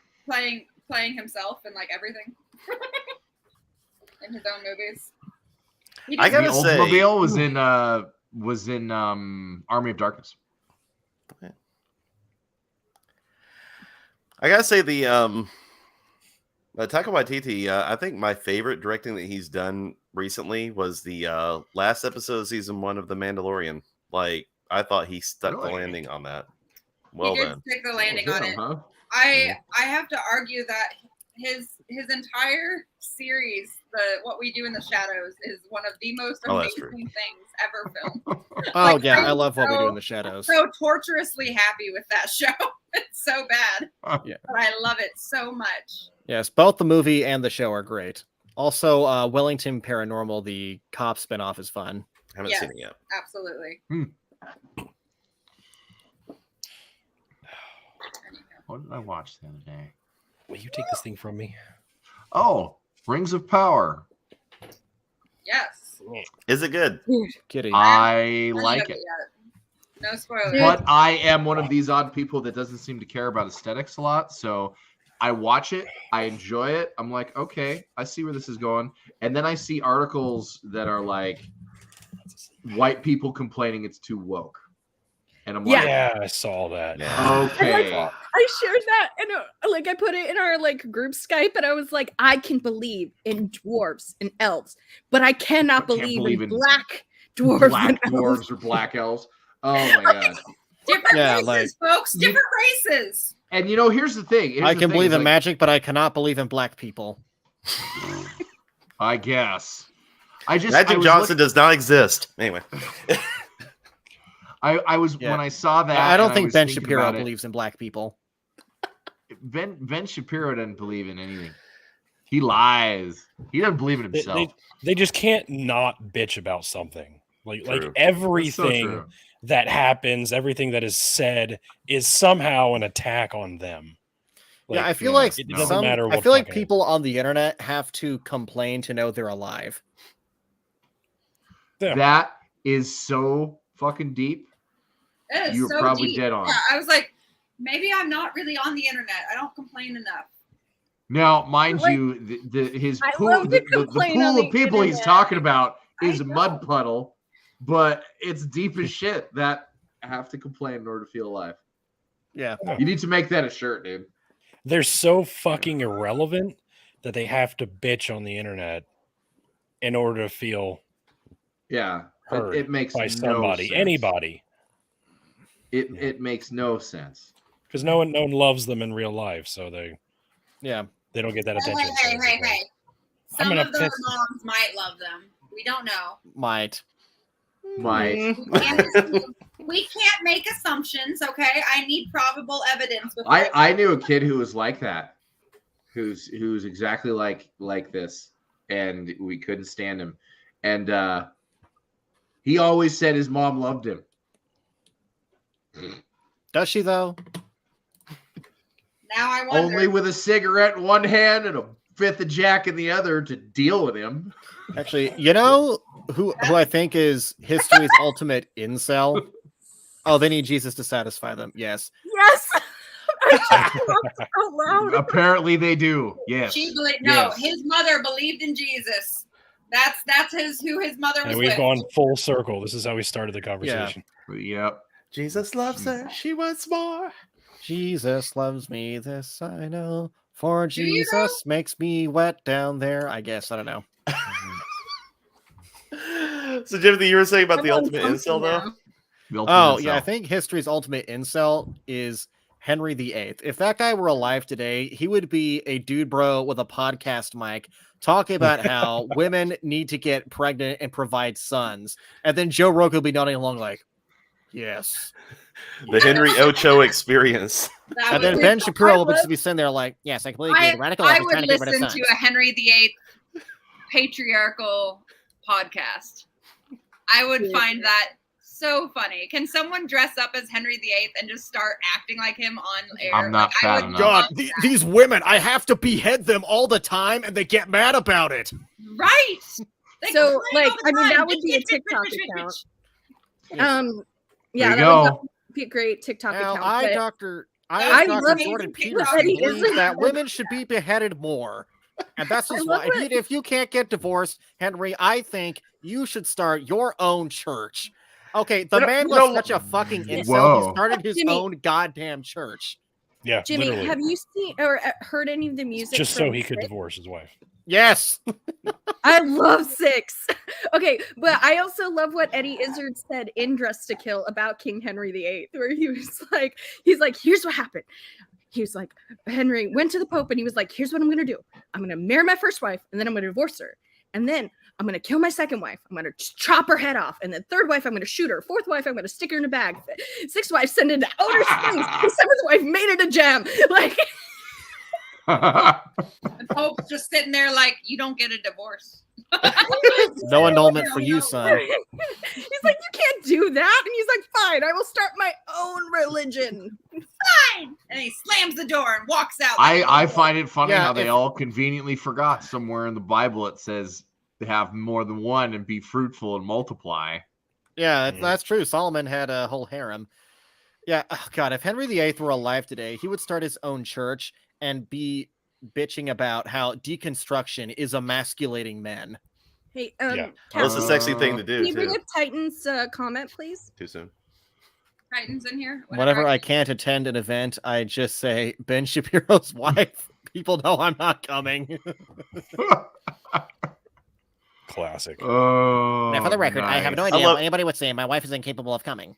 Speaker 3: playing himself and like everything in his own movies.
Speaker 7: I gotta
Speaker 2: the
Speaker 7: say,
Speaker 2: Oldsmobile was in Army of Darkness.
Speaker 7: I gotta say the Taika Waititi. I think my favorite directing that he's done recently was the last episode of season 1 of The Mandalorian. Like, I thought he stuck the landing on that. Well
Speaker 3: he did
Speaker 7: done.
Speaker 3: stick the landing on it.
Speaker 2: Huh?
Speaker 3: I have to argue that his entire series, What We Do in the Shadows, is one of the most amazing things ever filmed.
Speaker 8: Oh yeah, I love What We Do in the Shadows.
Speaker 3: So torturously happy with that show. It's so bad.
Speaker 8: Yeah.
Speaker 3: But I love it so much.
Speaker 8: Yes, both the movie and the show are great. Also, Wellington Paranormal, the cop spinoff, is fun.
Speaker 7: I haven't seen it yet.
Speaker 3: Absolutely.
Speaker 2: What did I watch the other day?
Speaker 1: Will you take this thing from me?
Speaker 2: Oh, Rings of Power.
Speaker 3: Yes.
Speaker 7: Is it good?
Speaker 8: Kitty.
Speaker 2: I like it.
Speaker 3: No spoilers.
Speaker 2: But I am one of these odd people that doesn't seem to care about aesthetics a lot. So I watch it. I enjoy it. I'm like, okay, I see where this is going. And then I see articles that are like white people complaining it's too woke. And I'm like,
Speaker 1: Yeah, I saw that.
Speaker 2: Okay.
Speaker 5: I shared that and I put it in our group Skype, and I was like, I can believe in dwarves and elves, but I cannot believe in black dwarves
Speaker 2: Black
Speaker 5: and
Speaker 2: dwarves
Speaker 5: elves.
Speaker 2: or black elves. Oh my god.
Speaker 3: Different races, folks. Different races.
Speaker 2: And here's the thing.
Speaker 8: I can believe in magic, but I cannot believe in black people.
Speaker 2: I guess.
Speaker 7: Magic Johnson does not exist. Anyway.
Speaker 2: I was when I saw that.
Speaker 8: I don't think Ben Shapiro believes in black people.
Speaker 2: Ben Shapiro doesn't believe in anything. He lies. He doesn't believe in himself.
Speaker 1: They just can't not bitch about something. Like
Speaker 2: True.
Speaker 1: everything that happens, everything that is said is somehow an attack on them.
Speaker 8: I feel like
Speaker 1: it doesn't matter what
Speaker 8: I feel like people on the internet have to complain to know they're alive.
Speaker 1: Yeah.
Speaker 2: That is so fucking deep. You're
Speaker 3: so
Speaker 2: probably
Speaker 3: deep.
Speaker 2: dead on.
Speaker 3: Yeah, I was like, maybe I'm not really on the internet. I don't complain enough.
Speaker 2: Now, mind you, his pool, the pool of people he's talking about is a mud puddle, but it's deep as shit that I have to complain in order to feel alive.
Speaker 8: Yeah.
Speaker 2: You need to make that a shirt, dude.
Speaker 1: They're so fucking irrelevant that they have to bitch on the internet in order to feel
Speaker 2: heard it makes
Speaker 1: by somebody,
Speaker 2: no sense.
Speaker 1: anybody.
Speaker 2: It makes no sense.
Speaker 1: Because no one knows them in real life, so they don't get that attention.
Speaker 3: Hey. Some of those moms might love them. We don't know.
Speaker 8: Might.
Speaker 3: We can't make assumptions, okay? I need probable evidence.
Speaker 2: I knew a kid who was like that, who's exactly like this, and we couldn't stand him, and he always said his mom loved him.
Speaker 8: Does she though?
Speaker 3: Now I wonder.
Speaker 2: Only with a cigarette in one hand and a fifth of Jack in the other to deal with him.
Speaker 8: Actually, who I think is history's ultimate incel? Oh, they need Jesus to satisfy them. Yes.
Speaker 5: Yes. Out loud.
Speaker 2: Apparently they do. Yes.
Speaker 3: His mother believed in Jesus. That's who his mother was.
Speaker 1: And we've
Speaker 3: with.
Speaker 1: gone full circle. This is how we started the conversation.
Speaker 2: Yep.
Speaker 7: Jesus loves her. She wants more.
Speaker 8: Jesus loves me, this I know. For Jesus makes me wet down there. I guess. I don't know.
Speaker 7: So, Jimothy, you were saying about the ultimate incel, though?
Speaker 8: I think history's ultimate incel is Henry VIII. If that guy were alive today, he would be a dude bro with a podcast mic talking about how women need to get pregnant and provide sons. And then Joe Rogan would be nodding along like, yes.
Speaker 7: The Henry Ocho experience.
Speaker 8: And then Ben Shapiro will just be sitting there like, yes, I completely agree. The radical left is trying to get rid of sons.
Speaker 3: I would listen to a Henry VIII patriarchal podcast. I would find that so funny. Can someone dress up as Henry VIII and just start acting like him on air?
Speaker 2: I'm not
Speaker 3: I
Speaker 2: fat
Speaker 3: would
Speaker 2: enough.
Speaker 3: love
Speaker 8: God,
Speaker 3: that.
Speaker 8: these women, I have to behead them all the time, and they get mad about it.
Speaker 3: Right. They
Speaker 5: So,
Speaker 3: complain
Speaker 5: like,
Speaker 3: all the
Speaker 5: I mean,
Speaker 3: time.
Speaker 5: that would be a
Speaker 3: Bitch, bitch,
Speaker 5: TikTok
Speaker 3: bitch, bitch,
Speaker 5: account.
Speaker 3: bitch.
Speaker 5: Yeah,
Speaker 2: There you
Speaker 5: that
Speaker 2: go.
Speaker 5: would be a great TikTok
Speaker 8: Now,
Speaker 5: account.
Speaker 8: I,
Speaker 5: but
Speaker 8: Dr.
Speaker 3: I
Speaker 8: Dr.
Speaker 5: love
Speaker 8: Jordan
Speaker 3: TikTok
Speaker 8: Peterson,
Speaker 5: Eddie
Speaker 8: believes
Speaker 5: Izzard.
Speaker 8: that women should be beheaded more. And that's just
Speaker 5: love
Speaker 8: why, if you can't get divorced, Henry, I think you should start your own church. Okay, the man was such a fucking incel,
Speaker 2: Whoa.
Speaker 8: he started his
Speaker 5: Jimmy.
Speaker 8: own goddamn church.
Speaker 1: Yeah,
Speaker 5: Jimmy,
Speaker 1: literally.
Speaker 5: have you seen or heard any of the music?
Speaker 1: Just so
Speaker 5: from
Speaker 1: he could
Speaker 5: Six?
Speaker 1: divorce his wife.
Speaker 8: Yes.
Speaker 5: I love Six. Okay, but I also love what Eddie Izzard said in Dress to Kill about King Henry VIII, where he's like, here's what happened. He was like, Henry went to the Pope and he was like, here's what I'm gonna do. I'm gonna marry my first wife and then I'm gonna divorce her. And then I'm gonna kill my second wife. I'm gonna chop her head off. And then third wife, I'm gonna shoot her. Fourth wife, I'm gonna stick her in a bag. Sixth wife, send it to outer space. The seventh wife made it a jam. Like
Speaker 3: The Pope's just sitting there like, you don't get a divorce.
Speaker 8: No annulment for you, son.
Speaker 5: he's like, you can't do that. And he's like, fine, I will start my own religion.
Speaker 3: Fine. And he slams the door and walks out.
Speaker 2: I find it funny
Speaker 8: Yeah,
Speaker 2: how they
Speaker 8: if-
Speaker 2: all conveniently forgot somewhere in the Bible it says to have more than one and be fruitful and multiply.
Speaker 8: Yeah, that's true. Solomon had a whole harem. Yeah, oh God, if Henry VIII were alive today, he would start his own church and be bitching about how deconstruction is emasculating men.
Speaker 5: Hey,
Speaker 1: Yeah.
Speaker 7: Well, it's a sexy thing to
Speaker 5: can
Speaker 7: do,
Speaker 5: you bring
Speaker 7: too.
Speaker 5: up Titan's comment, please?
Speaker 7: Too soon.
Speaker 3: Titans in here.
Speaker 8: Whenever I can't attend an event, I just say Ben Shapiro's wife. People know I'm not coming.
Speaker 1: Classic.
Speaker 2: Oh,
Speaker 8: Now, for the record, I have no
Speaker 2: nice.
Speaker 8: idea
Speaker 7: love-
Speaker 8: what anybody would say. My wife is incapable of coming.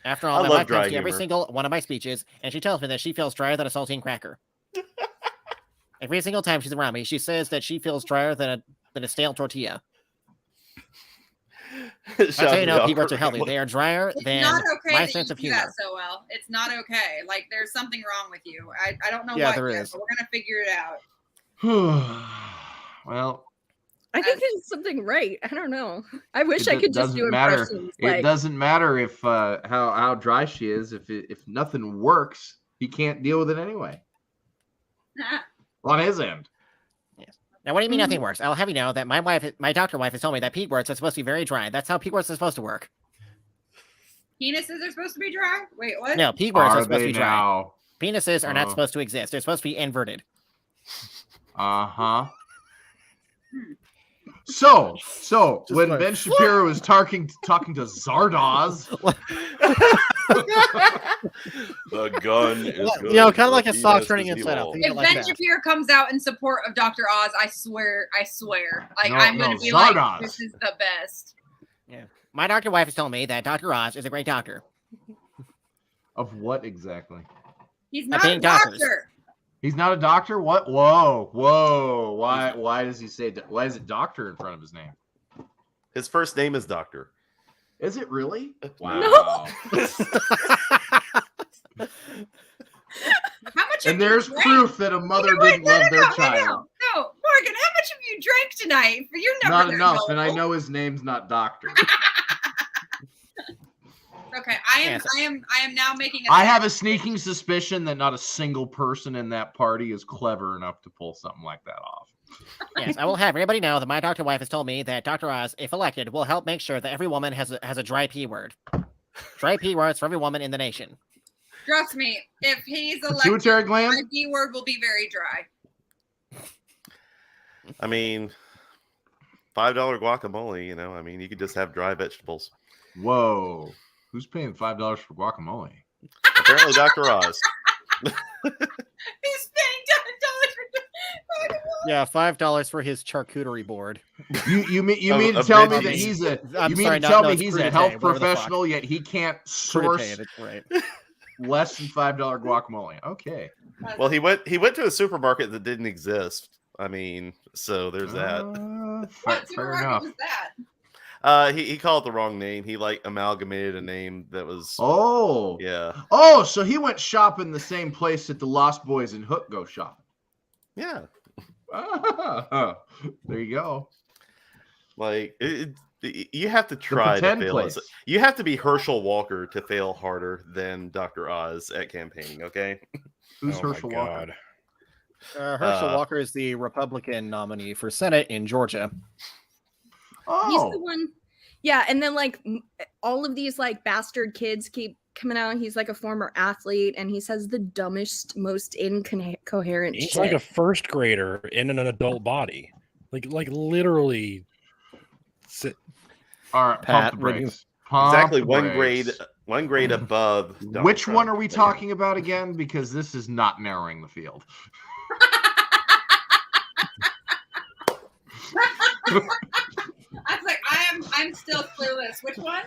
Speaker 8: After all,
Speaker 7: I
Speaker 8: my
Speaker 7: love
Speaker 8: wife
Speaker 7: dry
Speaker 8: comes to every
Speaker 7: humor.
Speaker 8: single one of my speeches, and she tells me that she feels drier than a saltine cracker. Every single time she's around me, she says that she feels drier than a stale tortilla. That's how you know people are healthy. They are drier
Speaker 3: It's
Speaker 8: than
Speaker 3: not okay
Speaker 8: my
Speaker 3: that
Speaker 8: sense
Speaker 3: you
Speaker 8: of
Speaker 3: do that
Speaker 8: humor.
Speaker 3: so well. It's not okay. Like there's something wrong with you. I don't know
Speaker 8: Yeah,
Speaker 3: what
Speaker 8: there
Speaker 3: yet,
Speaker 8: is.
Speaker 3: but we're gonna figure it out.
Speaker 2: Well,
Speaker 5: I think it's something right. I don't know. I wish I
Speaker 2: it
Speaker 5: could just
Speaker 2: doesn't
Speaker 5: do
Speaker 2: matter.
Speaker 5: impressions.
Speaker 2: It
Speaker 5: Like,
Speaker 2: doesn't matter if how dry she is. If nothing works, he can't deal with it anyway on his end.
Speaker 8: Now, what do you mean nothing works? I'll have you know that my doctor wife has told me that pig words are supposed to be very dry. That's how pig words are supposed to work.
Speaker 3: Penises are supposed to be dry? Wait, what?
Speaker 8: No, pig words are
Speaker 2: Are
Speaker 8: supposed to
Speaker 2: they
Speaker 8: be dry.
Speaker 2: now?
Speaker 8: Penises are not supposed to exist. They're supposed to be inverted.
Speaker 2: Uh-huh. So when
Speaker 8: like,
Speaker 2: Ben Shapiro was talking to Zardoz,
Speaker 7: The gun is
Speaker 8: Well,
Speaker 7: good.
Speaker 8: you know, kind of like
Speaker 7: the
Speaker 8: a sock
Speaker 7: penis
Speaker 8: turning
Speaker 7: is
Speaker 8: inside out.
Speaker 7: evil.
Speaker 8: Think of
Speaker 3: If
Speaker 8: it like
Speaker 3: Ben
Speaker 8: that.
Speaker 3: Shapiro comes out in support of Dr. Oz, I swear. Like
Speaker 2: No,
Speaker 3: I'm gonna
Speaker 2: no,
Speaker 3: be
Speaker 2: Zardoz.
Speaker 3: like, this is the best.
Speaker 8: My doctor wife has told me that Dr. Oz is a great doctor.
Speaker 2: of what exactly?
Speaker 3: He's
Speaker 8: Of
Speaker 3: not a
Speaker 8: being doctors.
Speaker 3: doctor.
Speaker 2: He's not a doctor. What? Whoa! Why does he say? Why is it doctor in front of his name?
Speaker 7: His first name is Doctor.
Speaker 2: Is it really?
Speaker 3: How
Speaker 2: Wow.
Speaker 3: much?
Speaker 2: And
Speaker 3: have
Speaker 2: there's
Speaker 3: you drank?
Speaker 2: proof that a mother
Speaker 3: You know what?
Speaker 2: didn't love their child.
Speaker 3: No, Morgan, how much have you drank tonight? You're never
Speaker 2: Not
Speaker 3: gonna
Speaker 2: enough,
Speaker 3: know.
Speaker 2: and I know his name's not Doctor.
Speaker 3: Okay, I am now making.
Speaker 2: I have a sneaking suspicion that not a single person in that party is clever enough to pull something like that off.
Speaker 8: Yes, I will have everybody know that my doctor wife has told me that Dr. Oz, if elected, will help make sure that every woman has a dry P word. Dry P words for every woman in the nation.
Speaker 3: Trust me, if he's elected,
Speaker 2: Pituitary
Speaker 3: my
Speaker 2: gland?
Speaker 3: B word will be very dry.
Speaker 7: I mean, $5 guacamole. You know, I mean, you could just have dry vegetables.
Speaker 2: Whoa. Who's paying $5 for guacamole?
Speaker 7: Apparently, Dr. Oz.
Speaker 3: He's paying $10 for
Speaker 8: Yeah, $5 for his charcuterie board.
Speaker 2: You mean
Speaker 7: A
Speaker 2: to tell me
Speaker 7: veggie.
Speaker 2: that he's a
Speaker 8: I'm
Speaker 2: you mean
Speaker 8: sorry,
Speaker 2: to tell
Speaker 8: no,
Speaker 2: me
Speaker 8: it's
Speaker 2: he's a
Speaker 8: crudité,
Speaker 2: health
Speaker 8: whatever the fuck.
Speaker 2: professional yet he can't
Speaker 8: Crudité,
Speaker 2: source
Speaker 8: that's right.
Speaker 2: less than $5 guacamole? Okay.
Speaker 7: Well, he went to a supermarket that didn't exist. I mean, so there's that.
Speaker 3: What
Speaker 2: Fair
Speaker 3: supermarket
Speaker 2: enough.
Speaker 3: was that?
Speaker 7: He called it the wrong name. He like amalgamated a name that was
Speaker 2: Oh.
Speaker 7: yeah.
Speaker 2: Oh, so he went shopping the same place that the Lost Boys and Hook go shopping.
Speaker 7: Yeah.
Speaker 2: There you go.
Speaker 7: Like You have to try to
Speaker 2: pretend
Speaker 7: fail.
Speaker 2: place.
Speaker 7: You have to be Herschel Walker to fail harder than Dr. Oz at campaigning. Okay.
Speaker 2: Who's
Speaker 1: Oh my
Speaker 2: Herschel Walker?
Speaker 1: God.
Speaker 8: Herschel Walker is the Republican nominee for Senate in Georgia.
Speaker 5: He's the
Speaker 2: Oh,
Speaker 5: one. Yeah, and then like all of these like bastard kids keep coming out. He's like a former athlete, and he says the dumbest, most incoherent
Speaker 1: He's
Speaker 5: shit.
Speaker 1: like a first grader in an adult body. Like literally.
Speaker 2: all right.
Speaker 8: Pat,
Speaker 2: Pump the
Speaker 8: would you-
Speaker 2: brakes. Pump
Speaker 7: Exactly
Speaker 2: the
Speaker 7: one
Speaker 2: brakes.
Speaker 7: grade above. Donald
Speaker 2: Which
Speaker 7: Trump.
Speaker 2: one are we talking about again? Because this is not narrowing the field.
Speaker 3: I was like, I'm still clueless. Which one?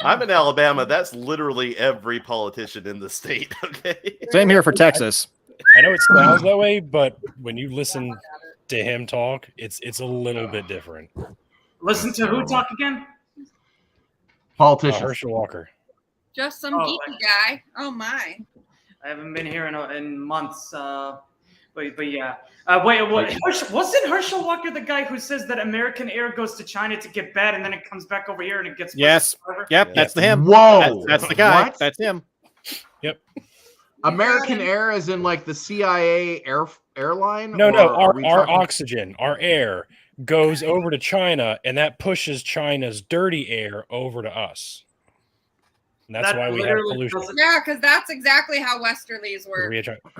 Speaker 7: I'm in Alabama. That's literally every politician in the state. Okay.
Speaker 8: Same here for Texas.
Speaker 1: I know it sounds that way, but when you listen to him talk, it's a little bit different.
Speaker 9: Listen to who talk again?
Speaker 2: Politicians.
Speaker 1: Herschel Walker.
Speaker 3: Just some
Speaker 9: Oh,
Speaker 3: geeky guy. Oh my.
Speaker 9: I haven't been here in months. But yeah. Wait, wasn't Herschel Walker the guy who says that American air goes to China to get bad and then it comes back over here and it gets worse
Speaker 8: Yes.
Speaker 9: forever?
Speaker 8: Yep, that's the him.
Speaker 2: Whoa.
Speaker 8: That's the guy.
Speaker 2: What?
Speaker 8: That's him.
Speaker 2: American Air is in like the CIA airline?
Speaker 1: No,
Speaker 2: or are we
Speaker 1: our
Speaker 2: talking-
Speaker 1: oxygen, our air goes over to China, and that pushes China's dirty air over to us. And that's
Speaker 9: That
Speaker 1: why we have
Speaker 9: literally
Speaker 1: pollution.
Speaker 9: doesn't-
Speaker 3: Yeah, because that's exactly how Westerlies work.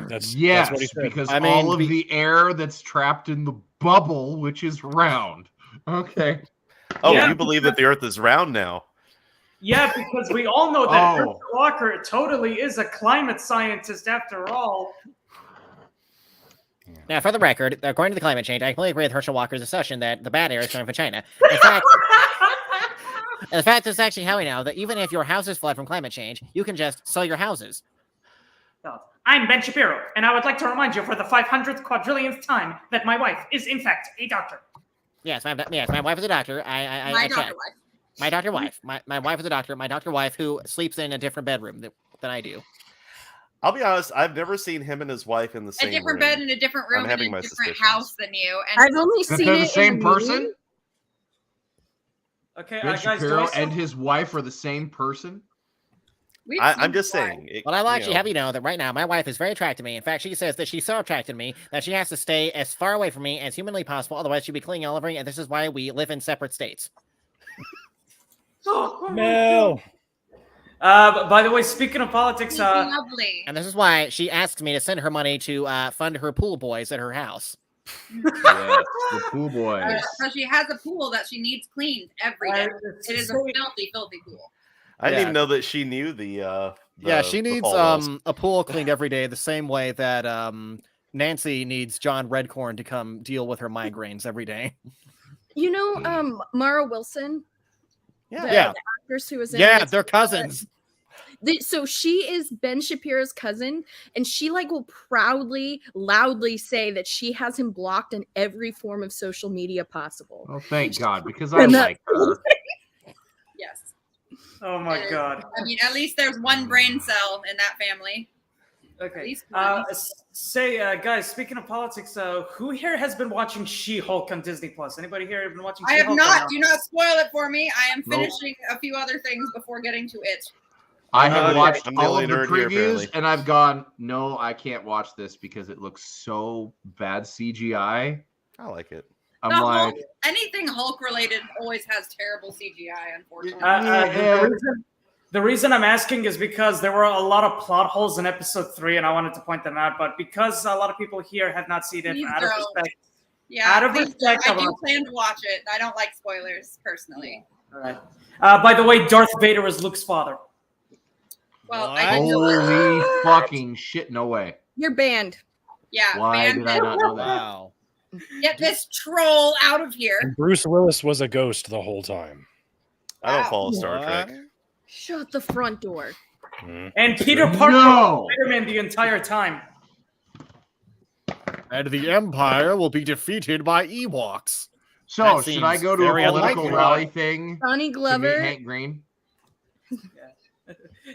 Speaker 1: That's
Speaker 2: Yes,
Speaker 1: what he said.
Speaker 2: because
Speaker 8: I mean,
Speaker 2: all of the air that's trapped in the bubble, which is round. Okay.
Speaker 7: Oh,
Speaker 9: Yeah.
Speaker 7: you believe that the Earth is round now?
Speaker 9: Yeah, because we all know that
Speaker 2: Oh.
Speaker 9: Herschel Walker totally is a climate scientist after all.
Speaker 10: Now, for the record, according to the climate change, I completely agree with Herschel Walker's assertion that the bad air is coming from China. In fact, it's actually how we know that even if your houses flood from climate change, you can just sell your houses.
Speaker 9: I'm Ben Shapiro, and I would like to remind you for the 500th quadrillionth time that my wife is, in fact, a doctor.
Speaker 10: Yes, my wife is a doctor.
Speaker 3: My daughter wife.
Speaker 10: My doctor wife. My wife is a doctor. My doctor wife who sleeps in a different bedroom than I do.
Speaker 7: I'll be honest. I've never seen him and his wife in the
Speaker 3: A
Speaker 7: same
Speaker 3: different
Speaker 7: room.
Speaker 3: bed in a different room in a
Speaker 7: having my
Speaker 3: different
Speaker 7: suspicions.
Speaker 3: house than you. And
Speaker 5: I've only
Speaker 2: That
Speaker 5: seen
Speaker 2: they're
Speaker 5: it
Speaker 2: the same
Speaker 5: in
Speaker 2: person?
Speaker 9: Okay,
Speaker 2: Ben
Speaker 9: guys, do I
Speaker 2: Shapiro
Speaker 9: still-
Speaker 2: and his wife are the same person?
Speaker 3: we've
Speaker 7: I'm
Speaker 3: seen
Speaker 7: just
Speaker 3: before.
Speaker 7: saying.
Speaker 10: Well, I'll actually have you know that right now my wife is very attracted to me. In fact, she says that she's so attracted to me that she has to stay as far away from me as humanly possible. Otherwise, she'll be clinging all over me, and this is why we live in separate states.
Speaker 9: Oh,
Speaker 1: Mel.
Speaker 9: by the way, speaking of politics,
Speaker 3: Lovely.
Speaker 10: And this is why she asks me to send her money to fund her pool boys at her house.
Speaker 2: Yes, the pool boys.
Speaker 3: So she has a pool that she needs cleaned every day. It is a
Speaker 9: so-
Speaker 3: filthy, filthy pool.
Speaker 7: I didn't
Speaker 8: Yeah.
Speaker 7: even know that she knew the
Speaker 8: Yeah, she
Speaker 7: the
Speaker 8: needs
Speaker 7: fall walls.
Speaker 8: a pool cleaned every day, the same way that Nancy needs John Redcorn to come deal with her migraines every day.
Speaker 5: You know, Mara Wilson, the
Speaker 8: Yeah.
Speaker 5: actress who was in
Speaker 8: Yeah,
Speaker 5: this-
Speaker 8: they're cousins.
Speaker 5: So she is Ben Shapiro's cousin, and she like will proudly, loudly say that she has him blocked in every form of social media possible.
Speaker 2: Oh, thank God, because I
Speaker 5: And that-
Speaker 2: like her.
Speaker 3: Yes.
Speaker 9: Oh my
Speaker 3: And-
Speaker 9: god.
Speaker 3: I mean, at least there's one brain cell in that family.
Speaker 9: Okay.
Speaker 3: least one.
Speaker 9: Guys, speaking of politics, who here has been watching She-Hulk on Disney Plus? Anybody here been watching
Speaker 3: I
Speaker 9: She-Hulk?
Speaker 3: have
Speaker 9: right
Speaker 3: not.
Speaker 9: now?
Speaker 3: Do not spoil it for me. I am
Speaker 2: Nope.
Speaker 3: finishing a few other things before getting to it.
Speaker 2: I have
Speaker 7: Okay,
Speaker 2: watched
Speaker 7: I'm the
Speaker 2: all
Speaker 7: only
Speaker 2: of the
Speaker 7: nerd here,
Speaker 2: previews,
Speaker 7: apparently.
Speaker 2: and I've gone, no, I can't watch this because it looks so bad CGI.
Speaker 7: I like it.
Speaker 2: I'm
Speaker 3: The
Speaker 2: like,
Speaker 3: Hulk, anything Hulk related always has terrible CGI, unfortunately.
Speaker 2: Yeah.
Speaker 9: The reason I'm asking is because there were a lot of plot holes in episode 3, and I wanted to point them out. But because a lot of people here have not seen it,
Speaker 3: Please
Speaker 9: out of
Speaker 3: don't.
Speaker 9: respect,
Speaker 3: Yeah,
Speaker 9: out of
Speaker 3: please do.
Speaker 9: respect,
Speaker 3: I
Speaker 9: I
Speaker 3: do
Speaker 9: want-
Speaker 3: plan to watch it. I don't like spoilers personally.
Speaker 9: all right. By the way, Darth Vader is Luke's father.
Speaker 3: Well,
Speaker 8: What?
Speaker 3: I do.
Speaker 2: holy fucking shit, no way.
Speaker 5: You're banned.
Speaker 3: Yeah,
Speaker 2: Why
Speaker 3: man,
Speaker 2: did I not know that?
Speaker 8: Wow.
Speaker 3: get this troll out of here.
Speaker 1: And Bruce Willis was a ghost the whole time.
Speaker 7: I don't
Speaker 3: Wow.
Speaker 7: follow Star
Speaker 8: What?
Speaker 7: Trek.
Speaker 5: Shut the front door.
Speaker 1: Mhm.
Speaker 9: And Peter Parker
Speaker 2: No!
Speaker 9: was Spider-Man the entire time.
Speaker 8: And the Empire will be defeated by Ewoks.
Speaker 2: So,
Speaker 8: That
Speaker 2: should I
Speaker 8: seems
Speaker 2: go to a
Speaker 8: very
Speaker 2: political
Speaker 8: unlikely.
Speaker 2: rally thing
Speaker 5: Donnie
Speaker 2: to meet
Speaker 5: Glover.
Speaker 2: Hank Green?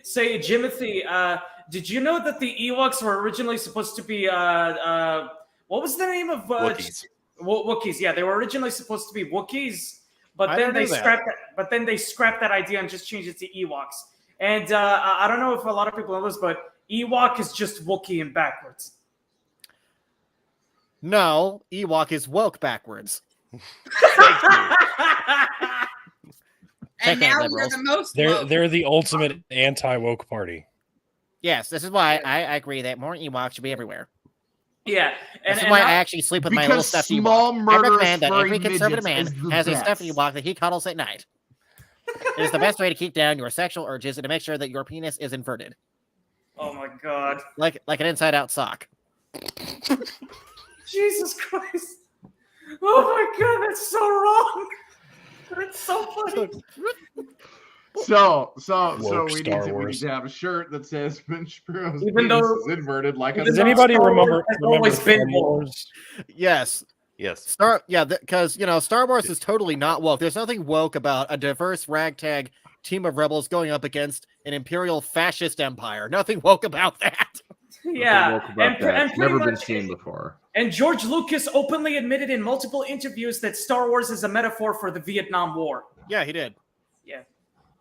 Speaker 9: Say, Jimothy, did you know that the Ewoks were originally supposed to be what was the name of
Speaker 7: Wookiees.
Speaker 9: Wookiees? Yeah, they were originally supposed to be Wookiees, but then they scrapped that. But then they scrapped that idea and just changed it to Ewoks. And I don't know if a lot of people know this, but Ewok is just Wookiee and backwards.
Speaker 8: No, Ewok is woke backwards.
Speaker 3: And now you're the most woke.
Speaker 1: They're the ultimate anti-woke party.
Speaker 10: Yes, this is why I agree that more Ewoks should be everywhere.
Speaker 9: Yeah,
Speaker 10: this is why I actually sleep with my little stuffed Ewok. I recommend that every conservative man has a stuffed Ewok that he cuddles at night. It is the best way to keep down your sexual urges and to make sure that your penis is inverted.
Speaker 9: Oh my god!
Speaker 10: Like an inside-out sock.
Speaker 9: Jesus Christ! Oh my god, that's so wrong. That's so funny.
Speaker 2: So
Speaker 1: Woke
Speaker 2: we
Speaker 1: Star
Speaker 2: need
Speaker 1: Wars.
Speaker 2: to have a shirt that says Ben Shapiro's
Speaker 9: Even
Speaker 2: penis
Speaker 9: though-
Speaker 2: is inverted like a
Speaker 1: Does anybody remember
Speaker 9: always
Speaker 1: Star
Speaker 9: been woke.
Speaker 1: Wars?
Speaker 8: Yes.
Speaker 7: Yes.
Speaker 8: Because Star Wars is totally not woke. There's nothing woke about a diverse ragtag team of rebels going up against an imperial fascist empire. Nothing woke about that.
Speaker 9: Yeah, and pretty
Speaker 2: never been
Speaker 9: much-
Speaker 2: seen before.
Speaker 9: And George Lucas openly admitted in multiple interviews that Star Wars is a metaphor for the Vietnam War.
Speaker 8: Yeah, he did.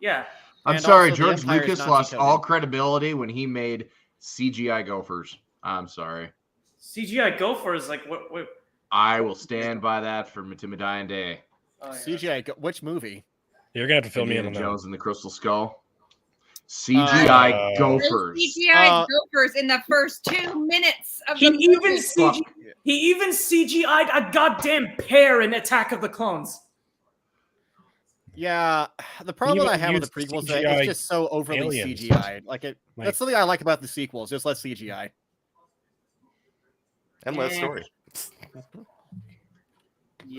Speaker 9: Yeah.
Speaker 2: I'm
Speaker 8: And
Speaker 2: sorry,
Speaker 8: also the
Speaker 2: George
Speaker 8: Empire is
Speaker 2: Lucas
Speaker 8: Nazi
Speaker 2: lost
Speaker 8: coded.
Speaker 2: all credibility when he made CGI gophers. I'm sorry.
Speaker 9: CGI Gophers, like what?
Speaker 2: I will stand by that for to my dying day.
Speaker 9: Oh, yeah.
Speaker 8: CGI, which movie?
Speaker 1: You're gonna have to fill me in
Speaker 2: Indiana
Speaker 1: on that.
Speaker 2: Jones and the Crystal Skull. CGI
Speaker 1: Uh,
Speaker 2: gophers.
Speaker 3: CGI gophers in the first 2 minutes of
Speaker 9: He
Speaker 3: the
Speaker 9: even
Speaker 3: movie.
Speaker 9: he even CGI'd a goddamn pear in Attack of the Clones.
Speaker 8: Yeah, the problem
Speaker 1: even
Speaker 8: that I have with
Speaker 1: used
Speaker 8: the prequels is that
Speaker 1: CGI
Speaker 8: it's just so overly
Speaker 1: aliens.
Speaker 8: CGI. Like
Speaker 1: Like-
Speaker 8: that's something I like about the sequels. Just less CGI.
Speaker 7: And less
Speaker 9: Yeah.
Speaker 7: story.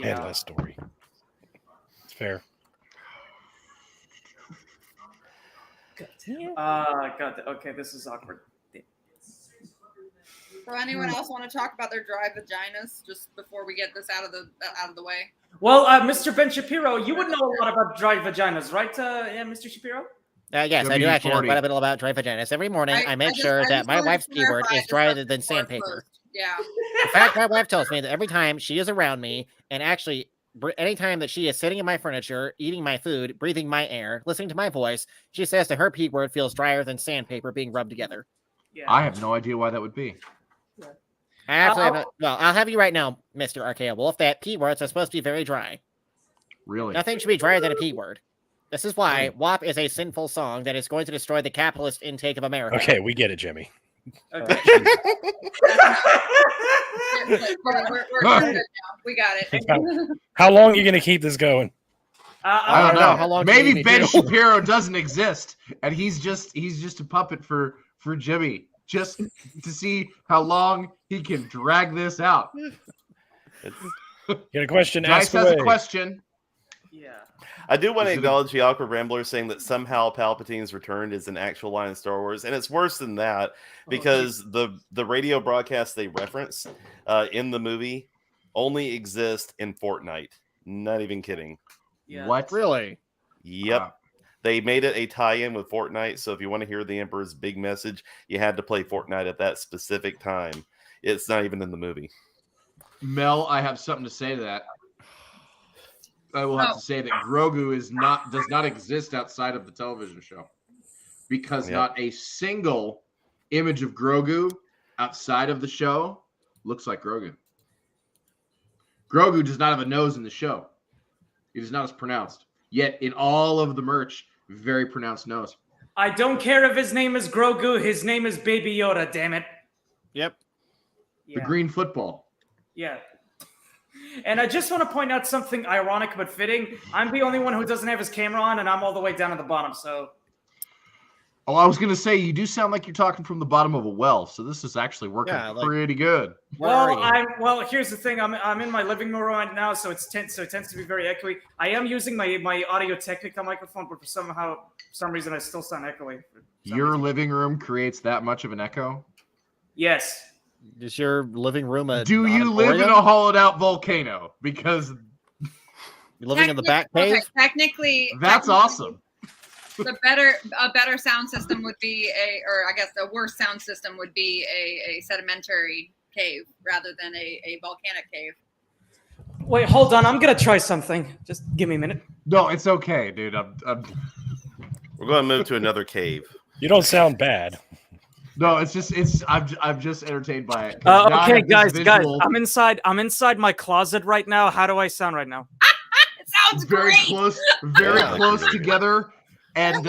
Speaker 1: And less story. It's fair.
Speaker 9: God. Okay, this is awkward.
Speaker 3: So anyone else want to talk about their dry vaginas just before we get this out of the way?
Speaker 9: Well, Mr. Ben Shapiro, you would know a lot about dry vaginas, right? Yeah, Mr. Shapiro.
Speaker 10: Yes, I do actually know
Speaker 2: WD-40.
Speaker 10: quite a bit about dry vaginas. Every morning, I make sure that my wife's keyword is drier than sandpaper.
Speaker 3: Yeah.
Speaker 10: In fact, my wife tells me that every time she is around me, and actually, anytime that she is sitting in my furniture, eating my food, breathing my air, listening to my voice, she says that her P word feels drier than sandpaper being rubbed together.
Speaker 9: Yeah.
Speaker 2: I have no idea why that would be.
Speaker 10: I actually have well, I'll have you right now, Mr. Archaea Wolf, that P words are supposed to be very dry.
Speaker 2: Really?
Speaker 10: Nothing should be drier than a P word. This is why WAP is a sinful song that is going to destroy the capitalist intake of America.
Speaker 1: Okay, we get it, Jimmy.
Speaker 9: Okay.
Speaker 3: We're good now. We got it.
Speaker 1: How long are you gonna keep this going?
Speaker 2: I don't know.
Speaker 8: How long do you
Speaker 2: Maybe
Speaker 8: need
Speaker 2: Ben
Speaker 8: to?
Speaker 2: Shapiro doesn't exist, and he's just a puppet for Jimmy, just to see how long he can drag this out.
Speaker 7: It's,
Speaker 1: You got a question?
Speaker 2: Dice
Speaker 1: Ask
Speaker 2: has
Speaker 1: away.
Speaker 2: a question.
Speaker 9: Yeah.
Speaker 7: I do want to
Speaker 2: Is it a-
Speaker 7: acknowledge the awkward rambler saying that somehow Palpatine's returned is an actual line in Star Wars, and it's worse than that because the radio broadcast they reference in the movie only exist in Fortnite. Not even kidding.
Speaker 9: Yeah.
Speaker 2: What?
Speaker 8: Really?
Speaker 7: Yep. They made it a tie-in with Fortnite, so if you want to hear the Emperor's big message, you had to play Fortnite at that specific time. It's not even in the movie.
Speaker 2: Mel, I have something to say to that. I will have to say that Grogu does not exist outside of the television show, because
Speaker 7: Yep.
Speaker 2: not a single image of Grogu outside of the show looks like Grogu. Grogu does not have a nose in the show. It is not as pronounced. Yet in all of the merch, very pronounced nose.
Speaker 9: I don't care if his name is Grogu. His name is Baby Yoda. Damn it.
Speaker 8: Yep.
Speaker 2: The green football.
Speaker 9: Yeah. And I just want to point out something ironic but fitting. I'm the only one who doesn't have his camera on, and I'm all the way down at the bottom. So
Speaker 2: Oh, I was going to say, you do sound like you're talking from the bottom of a well, so this is actually working pretty good.
Speaker 9: well, here's the thing. I'm in my living room right now, so it tends to be very echoey. I am using my Audio Technica microphone, but for some reason I still sound echoey.
Speaker 2: Your living room creates that much of an echo?
Speaker 9: Yes.
Speaker 8: Is your living room a
Speaker 2: Do you live in a hollowed out volcano? Because
Speaker 8: you're living in the back cave?
Speaker 3: Okay, technically,
Speaker 2: that's awesome.
Speaker 3: A better sound system would be or I guess the worst sound system would be a sedimentary cave rather than a volcanic cave.
Speaker 9: Wait, hold on. I'm gonna try something. Just give me a minute.
Speaker 2: No, it's okay, dude.
Speaker 7: We're going to move to another cave.
Speaker 1: You don't sound bad.
Speaker 2: No, I'm just entertained by it.
Speaker 9: Okay, guys, I'm inside my closet right now. How do I sound right now?
Speaker 3: It sounds
Speaker 2: very
Speaker 3: great.
Speaker 2: close, very close together, and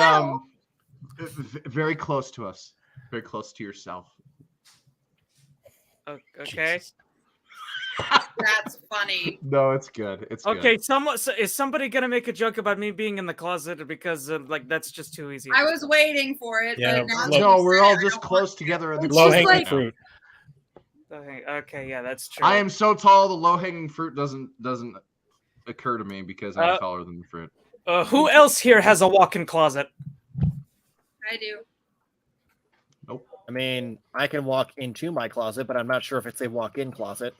Speaker 2: very close to us, very close to yourself.
Speaker 9: Okay.
Speaker 3: That's funny.
Speaker 2: No, it's good. It's
Speaker 9: okay.
Speaker 2: Good.
Speaker 9: Is somebody gonna make a joke about me being in the closet because like that's just too easy?
Speaker 3: I was waiting for it.
Speaker 1: Yeah,
Speaker 3: but now
Speaker 2: No, we're all just close together.
Speaker 1: Low hanging fruit.
Speaker 9: Okay, yeah, that's true.
Speaker 2: I am so tall. The low hanging fruit doesn't occur to me because I'm taller than the fruit.
Speaker 9: Who else here has a walk-in closet?
Speaker 3: I do.
Speaker 2: Nope.
Speaker 8: I mean, I can walk into my closet, but I'm not sure if it's a walk-in closet.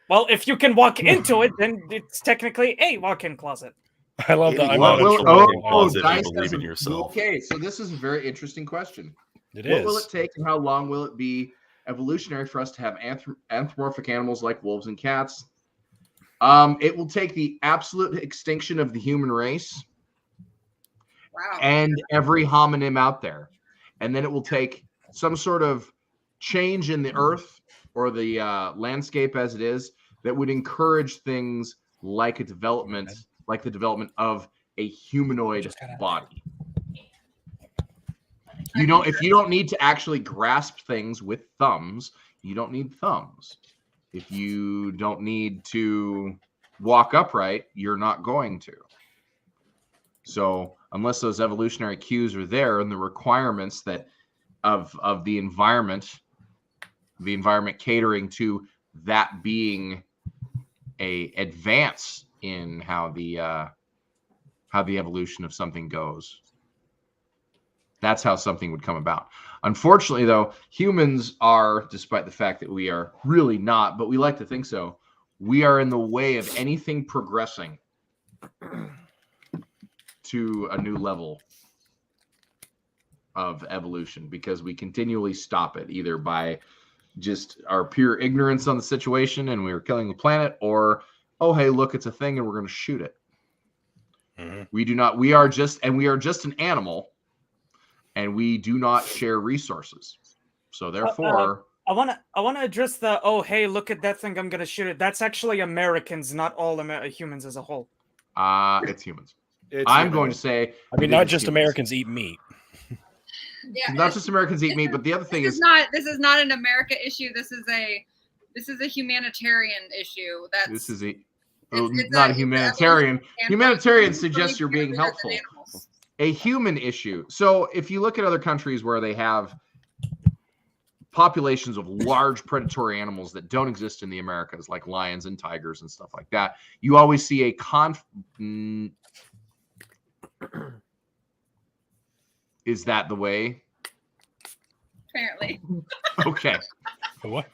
Speaker 9: Well, if you can walk into it, then it's technically a walk-in closet.
Speaker 1: I love that.
Speaker 2: Believe in yourself. Okay, so this is a very interesting question. What will it take, and how long will it be evolutionary for us to have anthropomorphic animals like wolves and cats? It will take the absolute extinction of the human race.
Speaker 3: Wow.
Speaker 2: And every homonym out there. And then it will take some sort of change in the earth or the landscape as it is that would encourage things like the development of a humanoid body. You know, if you don't need to actually grasp things with thumbs, you don't need thumbs. If you don't need to walk upright, you're not going to. So unless those evolutionary cues are there and the requirements that of the environment catering to that being a advance in how the evolution of something goes, that's how something would come about. Unfortunately, though, humans are, despite the fact that we are really not, but we like to think so, we are in the way of anything progressing to a new level of evolution because we continually stop it either by just our pure ignorance on the situation and we are killing the planet, or, oh, hey, look, it's a thing and we're going to shoot it. Mm-hmm. We are just an animal. And we do not share resources, so therefore,
Speaker 9: I want to address the hey, look at that thing, I'm gonna shoot it. That's actually Americans, not all humans as a whole.
Speaker 2: It's humans. I'm going to say.
Speaker 1: I mean, not just Americans eat meat.
Speaker 3: Yeah,
Speaker 2: not just Americans eat meat, but the other thing is
Speaker 3: this is not an America issue. This is a humanitarian issue.
Speaker 2: Not a humanitarian. Humanitarian suggests you're being helpful. A human issue. So if you look at other countries where they have populations of large predatory animals that don't exist in the Americas, like lions and tigers and stuff like that, you always see a Is that the way?
Speaker 3: Apparently.
Speaker 2: Okay.
Speaker 1: What?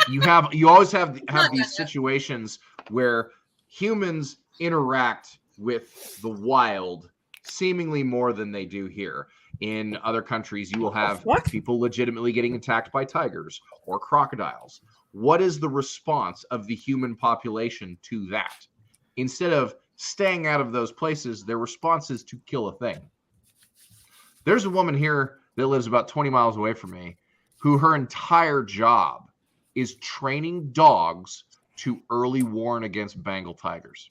Speaker 2: You always have these situations where humans interact with the wild seemingly more than they do here. In other countries, you will have people legitimately getting attacked by tigers or crocodiles. What is the response of the human population to that? Instead of staying out of those places, their response is to kill a thing. There's a woman here that lives about 20 miles away from me who her entire job is training dogs to early warn against Bengal tigers.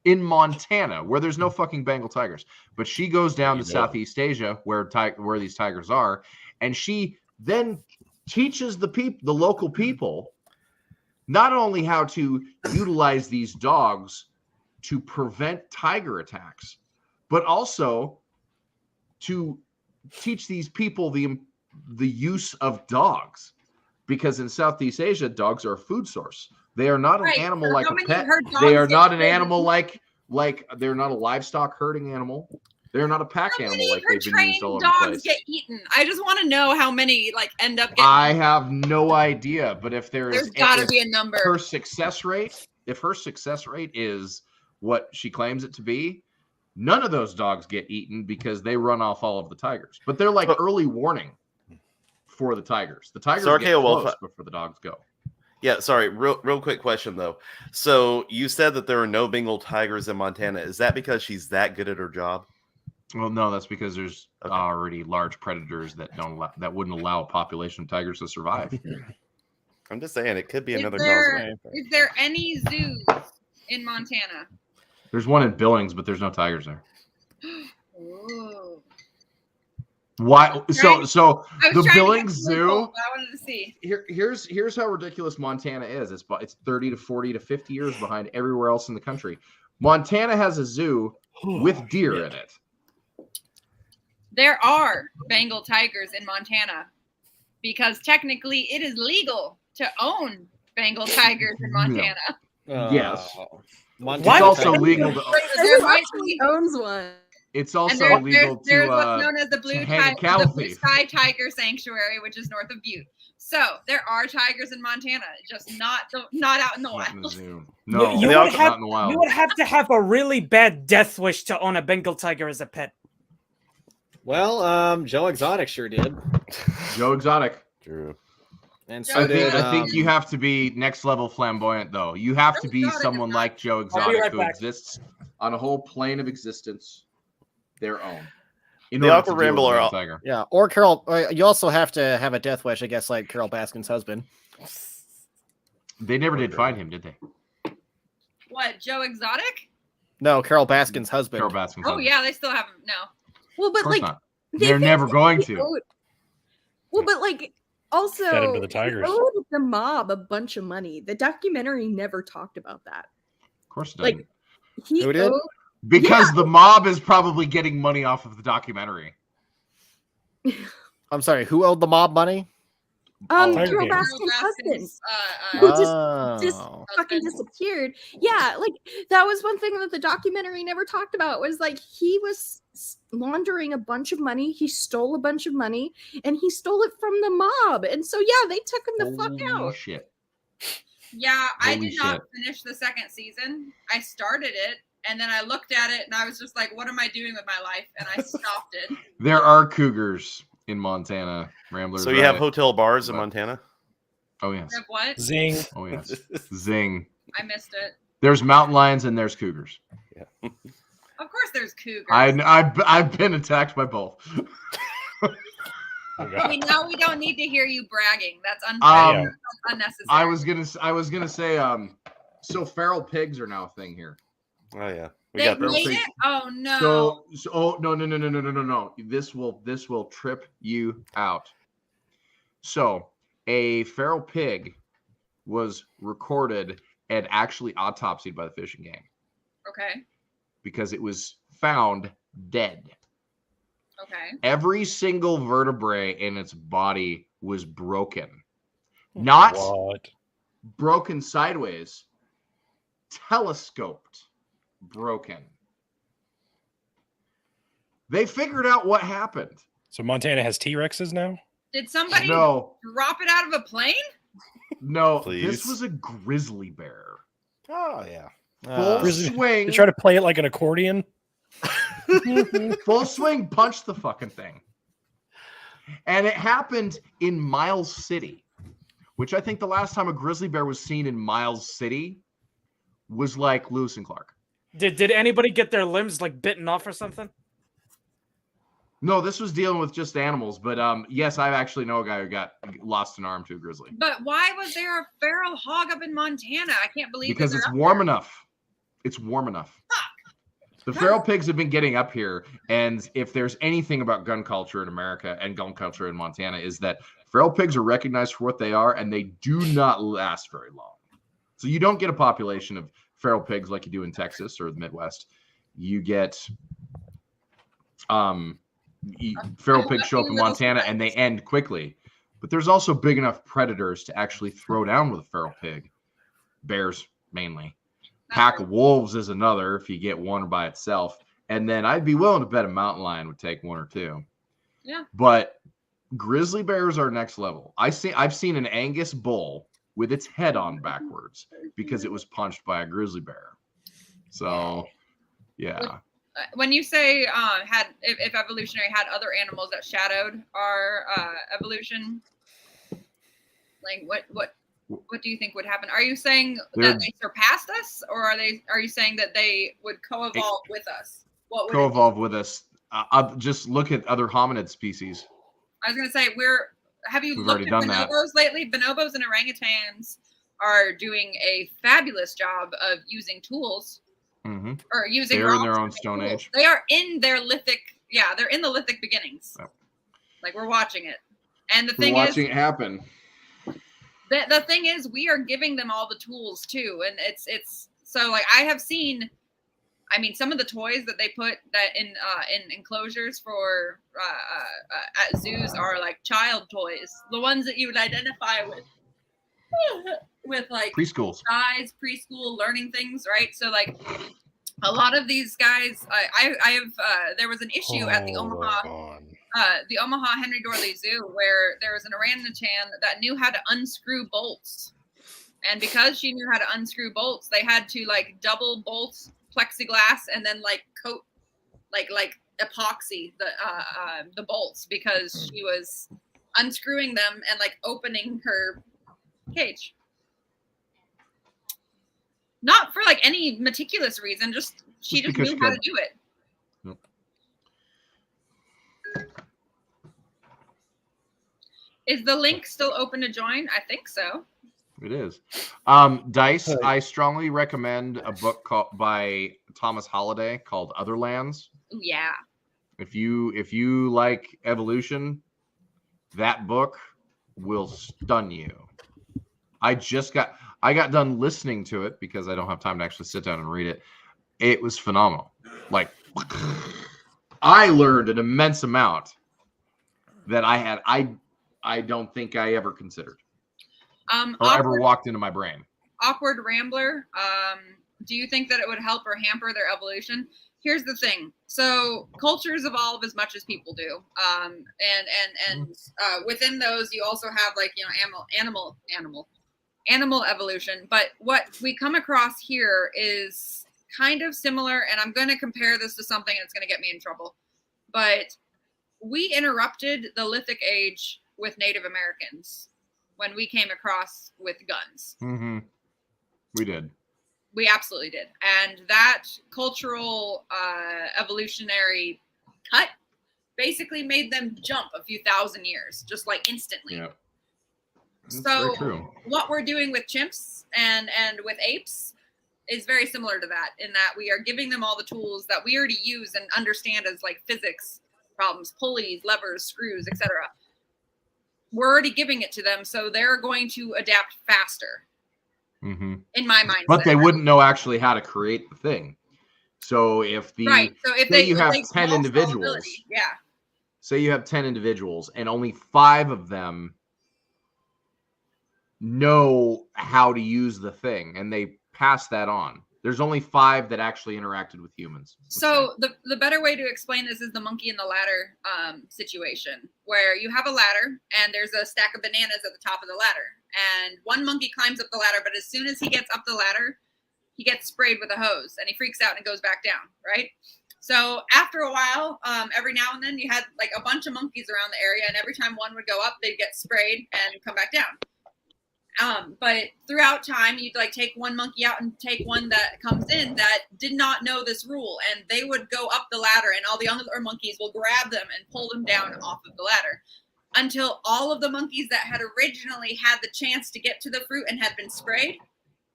Speaker 2: In Montana, where there's no fucking Bengal tigers, but she goes down to Southeast Asia, where these tigers are, and she then teaches the local people not only how to utilize these dogs to prevent tiger attacks, but also to teach these people the use of dogs, because in Southeast Asia, dogs are a food source. They are not an animal like a pet. They are not an animal like they're not a livestock herding animal. They're not a pack animal like they've been used all over the place.
Speaker 3: Dogs get eaten. I just want to know how many end up getting.
Speaker 2: I have no idea, but if there's
Speaker 3: got to be a number.
Speaker 2: If her success rate is what she claims it to be, none of those dogs get eaten because they run off all of the tigers. But they're like early warning for the tigers. The tigers get close before the dogs go.
Speaker 7: Yeah, sorry. Real quick question though. So you said that there are no Bengal tigers in Montana. Is that because she's that good at her job?
Speaker 2: Well, no, that's because there's already large predators that wouldn't allow a population of tigers to survive.
Speaker 7: I'm just saying it could be
Speaker 3: Is
Speaker 7: another
Speaker 3: there,
Speaker 7: cause.
Speaker 3: is there any zoos in Montana?
Speaker 2: There's one in Billings, but there's no tigers there.
Speaker 3: Ooh.
Speaker 2: Why? So
Speaker 3: I was
Speaker 2: the
Speaker 3: trying
Speaker 2: Billings
Speaker 3: to get a loophole,
Speaker 2: Zoo.
Speaker 3: but I wanted to see.
Speaker 2: Here's how ridiculous Montana is. It's 30 to 40 to 50 years behind everywhere else in the country. Montana has a zoo with deer in it.
Speaker 3: There are Bengal tigers in Montana because technically it is legal to own Bengal tigers in Montana.
Speaker 2: Yes.
Speaker 8: Montana
Speaker 2: It's also
Speaker 8: Tiger.
Speaker 2: legal to.
Speaker 3: There
Speaker 5: Who
Speaker 3: might
Speaker 5: actually
Speaker 3: be,
Speaker 5: owns one?
Speaker 2: It's
Speaker 3: and
Speaker 2: also legal
Speaker 3: there's what's
Speaker 2: to
Speaker 3: known as the Blue,
Speaker 2: hang a cattle
Speaker 3: the Blue
Speaker 2: thief.
Speaker 3: Sky Tiger Sanctuary, which is north of Butte. So there are tigers in Montana, just not out in the
Speaker 2: not in the
Speaker 3: wild.
Speaker 2: zoo. No,
Speaker 9: you
Speaker 2: not
Speaker 9: would have
Speaker 2: in the wild.
Speaker 9: you would have to have a really bad death wish to own a Bengal tiger as a pet.
Speaker 8: Well, Joe Exotic sure did.
Speaker 2: Joe Exotic.
Speaker 7: True.
Speaker 8: And
Speaker 3: Joe
Speaker 8: so did.
Speaker 2: I think you have to be next level flamboyant, though. You have to be
Speaker 3: Exotic is
Speaker 2: someone
Speaker 3: not-
Speaker 2: like Joe
Speaker 9: I'll be
Speaker 2: Exotic
Speaker 9: right
Speaker 2: who
Speaker 9: back.
Speaker 2: exists on a whole plane of existence, their own. In
Speaker 7: The
Speaker 2: order
Speaker 7: Aqua
Speaker 2: to deal with
Speaker 7: Rambler-
Speaker 2: a real tiger.
Speaker 8: Yeah, or Carol. You also have to have a death wish, I guess, like Carol Baskin's husband.
Speaker 2: They never did find him, did they?
Speaker 3: What, Joe Exotic?
Speaker 8: No, Carol Baskin's husband.
Speaker 2: Carol Baskin's
Speaker 3: Oh
Speaker 2: husband.
Speaker 3: yeah, they still haven't. No.
Speaker 5: Well,
Speaker 2: Of
Speaker 5: but
Speaker 2: course
Speaker 5: like
Speaker 2: not.
Speaker 5: they
Speaker 2: They're never going
Speaker 5: basically
Speaker 2: to.
Speaker 5: Well, but like also
Speaker 1: Fed him to the
Speaker 5: he
Speaker 1: tigers.
Speaker 5: owed the mob a bunch of money. The documentary never talked about that.
Speaker 2: Of course it
Speaker 5: Like,
Speaker 2: doesn't.
Speaker 5: He
Speaker 8: Who did?
Speaker 5: owed-
Speaker 2: Because the mob is probably getting money off of the documentary.
Speaker 8: I'm sorry, who owed the mob money?
Speaker 1: Tiger
Speaker 5: Carol
Speaker 1: King.
Speaker 5: Baskin's husband.
Speaker 3: Uh,
Speaker 5: Who just
Speaker 8: Oh.
Speaker 5: fucking disappeared. Yeah, like that was one thing that the documentary never talked about was like he was laundering a bunch of money. He stole a bunch of money and he stole it from the mob. And so yeah, they took him the fuck
Speaker 2: Holy
Speaker 5: out.
Speaker 2: shit.
Speaker 3: yeah, I
Speaker 2: Holy
Speaker 3: did not
Speaker 2: shit.
Speaker 3: finish the second season. I started it and then I looked at it and I was just like, what am I doing with my life? And I stopped it.
Speaker 2: There are cougars in Montana, Ramblers.
Speaker 7: So you have
Speaker 2: right?
Speaker 7: hotel bars in Montana?
Speaker 2: Oh, yes.
Speaker 3: Like, what?
Speaker 1: Zing.
Speaker 2: Oh, yes. Zing.
Speaker 3: I missed it.
Speaker 2: There's mountain lions and there's cougars.
Speaker 3: Of course there's cougars.
Speaker 2: I've been attacked by both.
Speaker 3: We know we don't need to hear you bragging. That's
Speaker 2: Um,
Speaker 3: unnecessary.
Speaker 2: I was gonna say, so feral pigs are now a thing here.
Speaker 7: Oh yeah. We
Speaker 3: They
Speaker 7: got
Speaker 2: feral
Speaker 3: made
Speaker 2: pigs.
Speaker 3: it? Oh no.
Speaker 2: So no. This will trip you out. So a feral pig was recorded and actually autopsied by the fishing game
Speaker 3: Okay.
Speaker 2: because it was found dead.
Speaker 3: Okay.
Speaker 2: Every single vertebrae in its body was broken. Not
Speaker 1: What?
Speaker 2: broken sideways, telescoped, broken. They figured out what happened.
Speaker 1: So Montana has T-Rexes now?
Speaker 3: Did somebody
Speaker 2: No,
Speaker 3: drop it out of a plane?
Speaker 2: no,
Speaker 7: Please.
Speaker 2: this was a grizzly bear.
Speaker 7: Oh yeah.
Speaker 2: Full
Speaker 1: Grizzly-
Speaker 2: swing,
Speaker 1: They try to play it like an accordion?
Speaker 2: full swing, punch the fucking thing. And it happened in Miles City, which I think the last time a grizzly bear was seen in Miles City was like Lewis and Clark.
Speaker 9: Did anybody get their limbs like bitten off or something?
Speaker 2: No, this was dealing with just animals, but yes, I actually know a guy who got lost an arm to a grizzly
Speaker 3: But why was there a feral hog up in Montana? I can't believe
Speaker 2: because
Speaker 3: that
Speaker 2: it's
Speaker 3: they're
Speaker 2: warm
Speaker 3: up there.
Speaker 2: enough. It's warm enough. The feral pigs have been getting up here, and if there's anything about gun culture in America and gun culture in Montana, is that feral pigs are recognized for what they are, and they do not last very long. So you don't get a population of feral pigs like you do in Texas or the Midwest. You get feral pigs show up in Montana, and they end quickly. But there's also big enough predators to actually throw down with a feral pig. Bears, mainly. Pack of wolves is another if you get one by itself. And then I'd be willing to bet a mountain lion would take one or two.
Speaker 3: Yeah.
Speaker 2: But grizzly bears are next level. I've seen an Angus bull with its head on backwards because it was punched by a grizzly bear. So, yeah.
Speaker 3: When you say if evolutionary had other animals that shadowed our evolution, like what What do you think would happen? Are you saying
Speaker 2: They're-
Speaker 3: that they surpassed us, or are you saying that they would co-evolve with us? What would
Speaker 2: Co-evolve with us. Just look at other hominid species.
Speaker 3: I was going to say, have you
Speaker 2: We've
Speaker 3: looked
Speaker 2: already
Speaker 3: at
Speaker 2: done that.
Speaker 3: bonobos lately? Bonobos and orangutans are doing a fabulous job of using tools or using
Speaker 2: They're in
Speaker 3: rocks
Speaker 2: their
Speaker 3: to
Speaker 2: own
Speaker 3: make
Speaker 2: Stone
Speaker 3: tools.
Speaker 2: Age.
Speaker 3: They are in their lithic, they're in the lithic beginnings.
Speaker 2: Yep.
Speaker 3: Like, we're watching it. And the
Speaker 2: We're
Speaker 3: thing
Speaker 2: watching
Speaker 3: is,
Speaker 2: it happen.
Speaker 3: the thing is, we are giving them all the tools too. And it's so, like, I have seen, I mean, some of the toys that they put that in enclosures for at zoos are like child toys, the ones that you would identify with like
Speaker 2: Preschools.
Speaker 3: size, preschool learning things, right? So like a lot of these guys, I have there was an issue at the Omaha Henry Dorley Zoo where there was an orangutan that knew how to unscrew bolts, and because she knew how to unscrew bolts, they had to like double bolt plexiglass and then like coat like epoxy the bolts because she was unscrewing them and like opening her cage. Not for like any meticulous reason, just she just knew how to do it.
Speaker 2: Yep.
Speaker 3: Is the link still open to join? I think so.
Speaker 2: It is. Dice, I strongly recommend a book by Thomas Holliday called Otherlands.
Speaker 3: Ooh, yeah.
Speaker 2: If you like evolution, that book will stun you. I got done listening to it because I don't have time to actually sit down and read it. It was phenomenal. Like, I learned an immense amount that I don't think I ever considered. Or ever walked into my brain.
Speaker 3: Awkward Rambler. Do you think that it would help or hamper their evolution? Here's the thing. So cultures evolve as much as people do. And within those, you also have like, animal evolution. But what we come across here is kind of similar. And I'm going to compare this to something that's going to get me in trouble. But we interrupted the Lithic Age with Native Americans when we came across with guns.
Speaker 2: Mm-hmm. We did.
Speaker 3: We absolutely did. And that cultural evolutionary cut basically made them jump a few thousand years, just like instantly.
Speaker 2: Yeah. That's
Speaker 3: so
Speaker 2: very true.
Speaker 3: What we're doing with chimps and with apes is very similar to that, in that we are giving them all the tools that we already use and understand as like physics problems, pulleys, levers, screws, etc. We're already giving it to them, so they're going to adapt faster.
Speaker 2: Mm-hmm.
Speaker 3: In my mind,
Speaker 2: but they wouldn't know actually how to create the thing. So if you have 10 individuals, say you have 10 individuals and only 5 of them know how to use the thing and they pass that on. There's only 5 that actually interacted with humans.
Speaker 3: So the better way to explain this is the monkey and the ladder situation, where you have a ladder and there's a stack of bananas at the top of the ladder. And one monkey climbs up the ladder, but as soon as he gets up the ladder, he gets sprayed with a hose and he freaks out and goes back down, right? So after a while, every now and then you had like a bunch of monkeys around the area, and every time one would go up, they'd get sprayed and come back down. But throughout time, you'd like take one monkey out and take one that comes in that did not know this rule, and they would go up the ladder and all the other monkeys will grab them and pull them down off of the ladder until all of the monkeys that had originally had the chance to get to the fruit and had been sprayed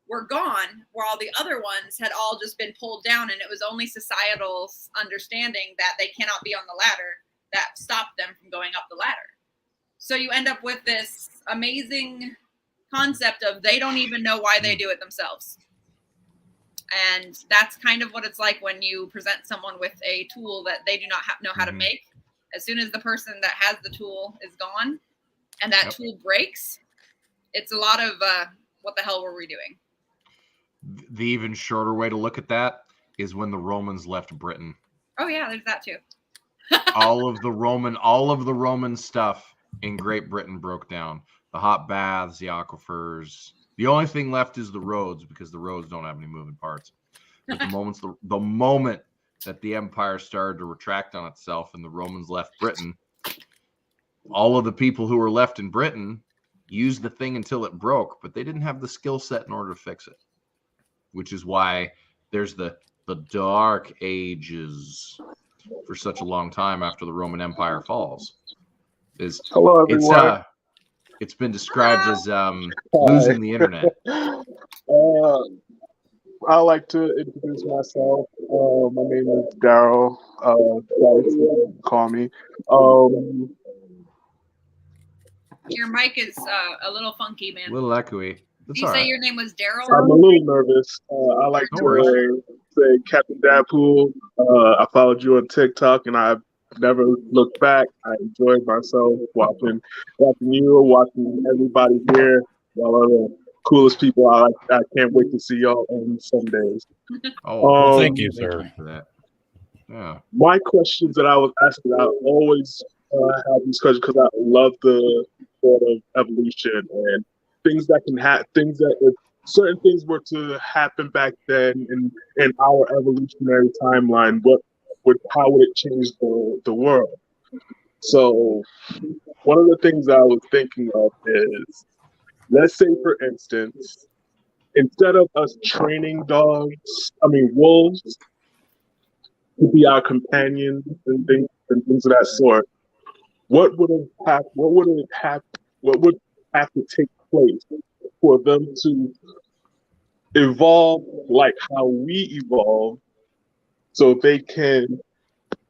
Speaker 3: were gone, while the other ones had all just been pulled down, and it was only societal understanding that they cannot be on the ladder that stopped them from going up the ladder. So you end up with this amazing concept of they don't even know why they do it themselves. And that's kind of what it's like when you present someone with a tool that they do not know how to make. As soon as the person that has the tool is gone and that tool breaks, it's a lot of what the hell were we doing?
Speaker 2: The even shorter way to look at that is when the Romans left Britain.
Speaker 3: Oh yeah, there's that too.
Speaker 2: all of the Roman stuff in Great Britain broke down. The hot baths, the aquifers. The only thing left is the roads, because the roads don't have any moving parts. But the moment that the empire started to retract on itself and the Romans left Britain, all of the people who were left in Britain used the thing until it broke, but they didn't have the skill set in order to fix it, which is why there's the Dark Ages for such a long time after the Roman Empire falls.
Speaker 11: Hello, everyone.
Speaker 2: It's been described as losing the internet.
Speaker 11: I like to introduce myself. My name is Daryl. Call me.
Speaker 3: Your mic is a little funky, man.
Speaker 2: A little echoey.
Speaker 3: Did you say your name was Daryl?
Speaker 11: I'm a little nervous. I like to say Captain Dadpool. I followed you on TikTok, and I've never looked back. I enjoyed myself watching you, watching everybody here. Y'all are the coolest people. I can't wait to see y'all on some days.
Speaker 1: Well, thank you, sir.
Speaker 2: Thank you for that. Yeah.
Speaker 11: My questions that I was asking, I always have these questions because I love the sort of evolution and things that can happen. Things that if certain things were to happen back then in our evolutionary timeline, how would it change the world? So one of the things I was thinking of is, let's say, for instance, instead of us training wolves to be our companions and things of that sort, what would have to take place for them to evolve like how we evolve, so they can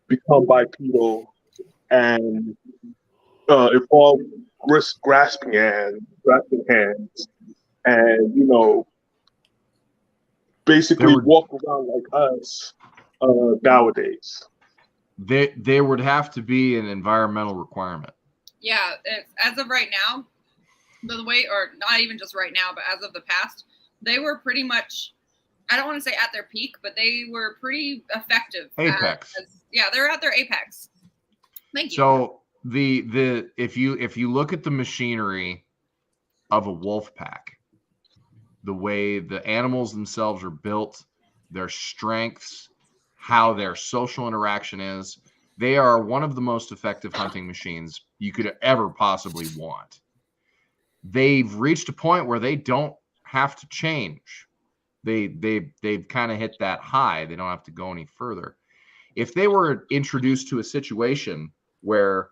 Speaker 11: become bipedal and evolve grasping hands, and basically walk around like us nowadays.
Speaker 2: There would have to be an environmental requirement.
Speaker 3: Yeah, as of right now, the way, or not even just right now, but as of the past, they were pretty much, I don't want to say at their peak, but they were pretty effective.
Speaker 2: Apex.
Speaker 3: They're at their apex. Thank you.
Speaker 2: So if you look at the machinery of a wolf pack, the way the animals themselves are built, their strengths, how their social interaction is, they are one of the most effective hunting machines you could ever possibly want. They've reached a point where they don't have to change. They've kind of hit that high. They don't have to go any further. If they were introduced to a situation where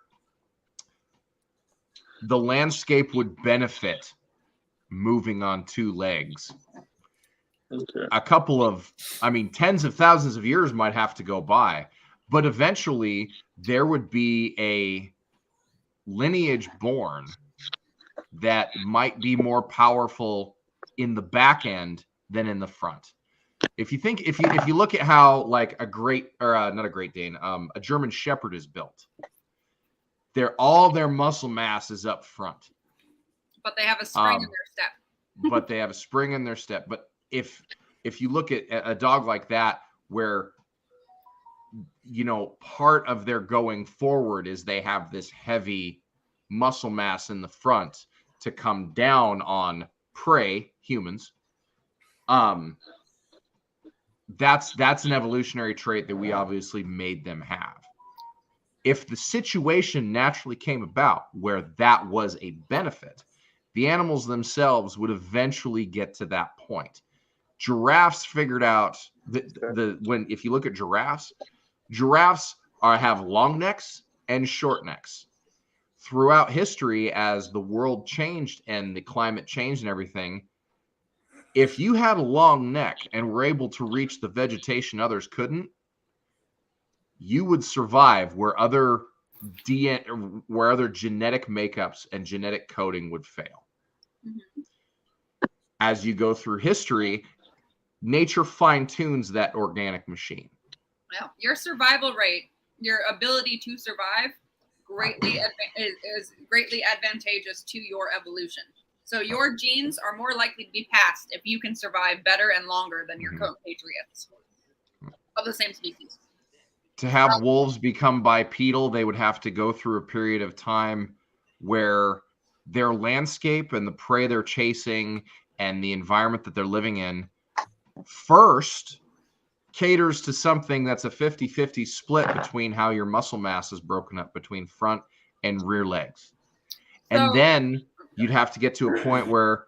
Speaker 2: the landscape would benefit moving on two legs, a couple of, tens of thousands of years might have to go by, but eventually there would be a lineage born that might be more powerful in the back end than in the front. If you look at how like a German Shepherd is built, all their muscle mass is up front,
Speaker 3: but they have a spring in their step. But if you look at a dog like that, where part of their going forward is they have this heavy muscle mass in the front to come down on prey, humans. That's an evolutionary trait that we obviously made them have. If the situation naturally came about where that was a benefit, the animals themselves would eventually get to that point. Giraffes figured out if you look at giraffes have long necks and short necks. Throughout history, as the world changed and the climate changed and everything, if you had a long neck and were able to reach the vegetation others couldn't, you would survive where other genetic makeups and genetic coding would fail. Mm-hmm. As you go through history, nature fine-tunes that organic machine. Well, your survival rate, your ability to survive, is greatly advantageous to your evolution. So your genes are more likely to be passed if you can survive better and longer than your compatriots of the same species.
Speaker 2: To have wolves become bipedal, they would have to go through a period of time where their landscape and the prey they're chasing and the environment that they're living in first caters to something that's a 50-50 split between how your muscle mass is broken up between front and rear legs. And then You'd have to get to a point where